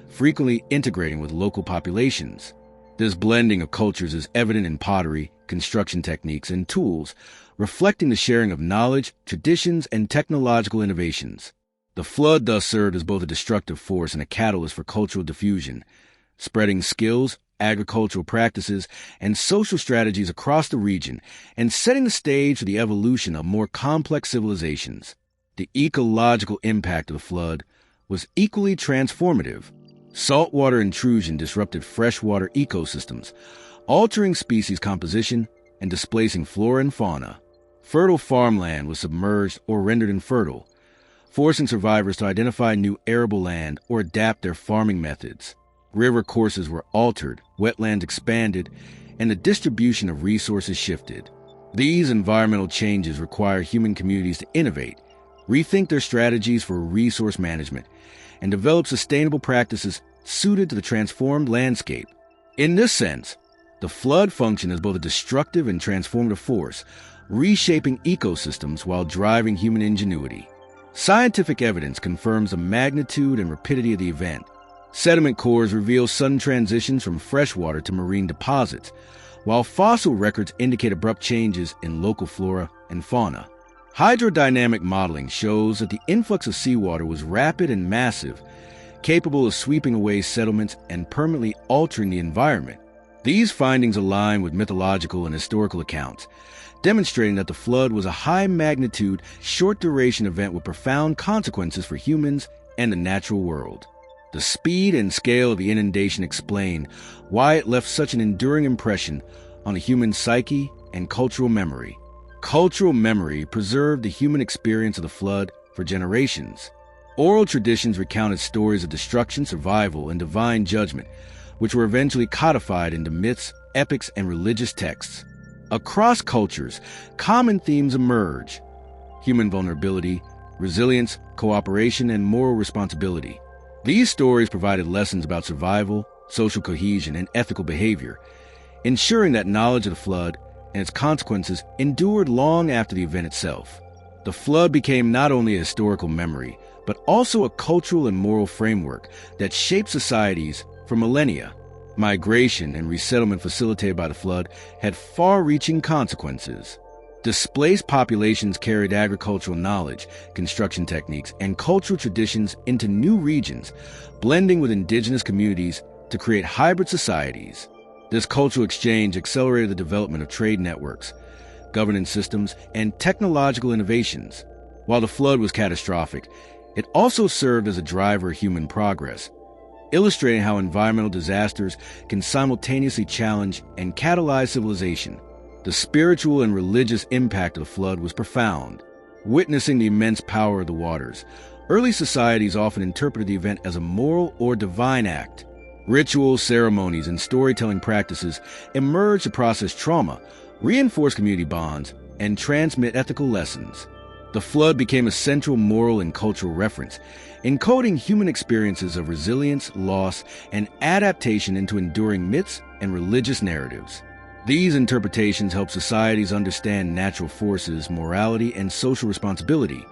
Speaker 1: frequently integrating with local populations. This blending of cultures is evident in pottery, construction techniques, and tools, reflecting the sharing of knowledge, traditions, and technological innovations. The flood thus served as both a destructive force and a catalyst for cultural diffusion, spreading skills, agricultural practices, and social strategies across the region, and setting the stage for the evolution of more complex civilizations. The ecological impact of the flood was equally transformative. Saltwater intrusion disrupted freshwater ecosystems, altering species composition and displacing flora and fauna. Fertile farmland was submerged or rendered infertile, forcing survivors to identify new arable land or adapt their farming methods. River courses were altered, wetlands expanded, and the distribution of resources shifted. These environmental changes require human communities to innovate, rethink their strategies for resource management, and develop sustainable practices suited to the transformed landscape. In this sense, the flood functioned as both a destructive and transformative force, reshaping ecosystems while driving human ingenuity. Scientific evidence confirms the magnitude and rapidity of the event. Sediment cores reveal sudden transitions from freshwater to marine deposits, while fossil records indicate abrupt changes in local flora and fauna. Hydrodynamic modeling shows that the influx of seawater was rapid and massive, capable of sweeping away settlements and permanently altering the environment. These findings align with mythological and historical accounts, demonstrating that the flood was a high-magnitude, short-duration event with profound consequences for humans and the natural world. The speed and scale of the inundation explain why it left such an enduring impression on the human psyche and cultural memory. Cultural memory preserved the human experience of the flood for generations. Oral traditions recounted stories of destruction, survival, and divine judgment, which were eventually codified into myths, epics, and religious texts. Across cultures, common themes emerge: human vulnerability, resilience, cooperation, and moral responsibility. These stories provided lessons about survival, social cohesion, and ethical behavior, ensuring that knowledge of the flood and its consequences endured long after the event itself. The flood became not only a historical memory, but also a cultural and moral framework that shaped societies for millennia. Migration and resettlement facilitated by the flood had far-reaching consequences. Displaced populations carried agricultural knowledge, construction techniques, and cultural traditions into new regions, blending with indigenous communities to create hybrid societies. This cultural exchange accelerated the development of trade networks, governance systems, and technological innovations. While the flood was catastrophic, it also served as a driver of human progress, illustrating how environmental disasters can simultaneously challenge and catalyze civilization. The spiritual and religious impact of the flood was profound. Witnessing the immense power of the waters, early societies often interpreted the event as a moral or divine act. Rituals, ceremonies, and storytelling practices emerged to process trauma, reinforce community bonds, and transmit ethical lessons. The flood became a central moral and cultural reference, encoding human experiences of resilience, loss, and adaptation into enduring myths and religious narratives. These interpretations help societies understand natural forces, morality, and social responsibility,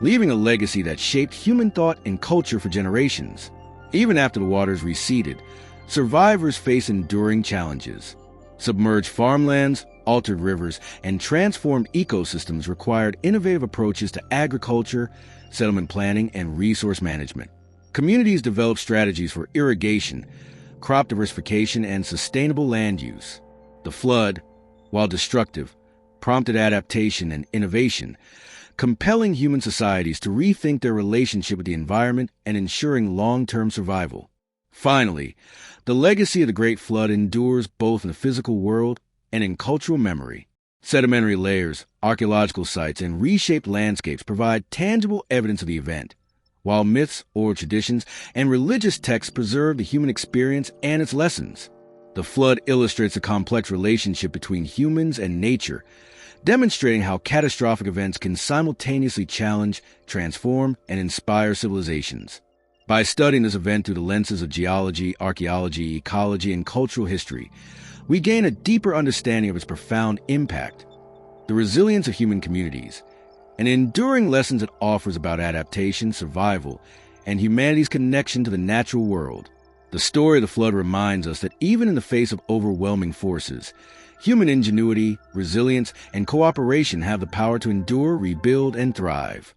Speaker 1: leaving a legacy that shaped human thought and culture for generations. Even after the waters receded, survivors face enduring challenges. Submerged farmlands, altered rivers, and transformed ecosystems required innovative approaches to agriculture, settlement planning, and resource management. Communities developed strategies for irrigation, crop diversification, and sustainable land use. The flood, while destructive, prompted adaptation and innovation, compelling human societies to rethink their relationship with the environment and ensuring long-term survival. Finally, the legacy of the Great Flood endures both in the physical world and in cultural memory. Sedimentary layers, archaeological sites, and reshaped landscapes provide tangible evidence of the event, while myths, oral traditions, and religious texts preserve the human experience and its lessons. The flood illustrates a complex relationship between humans and nature, demonstrating how catastrophic events can simultaneously challenge, transform, and inspire civilizations. By studying this event through the lenses of geology, archaeology, ecology, and cultural history, we gain a deeper understanding of its profound impact, the resilience of human communities, and enduring lessons it offers about adaptation, survival, and humanity's connection to the natural world. The story of the flood reminds us that even in the face of overwhelming forces, human ingenuity, resilience, and cooperation have the power to endure, rebuild, and thrive.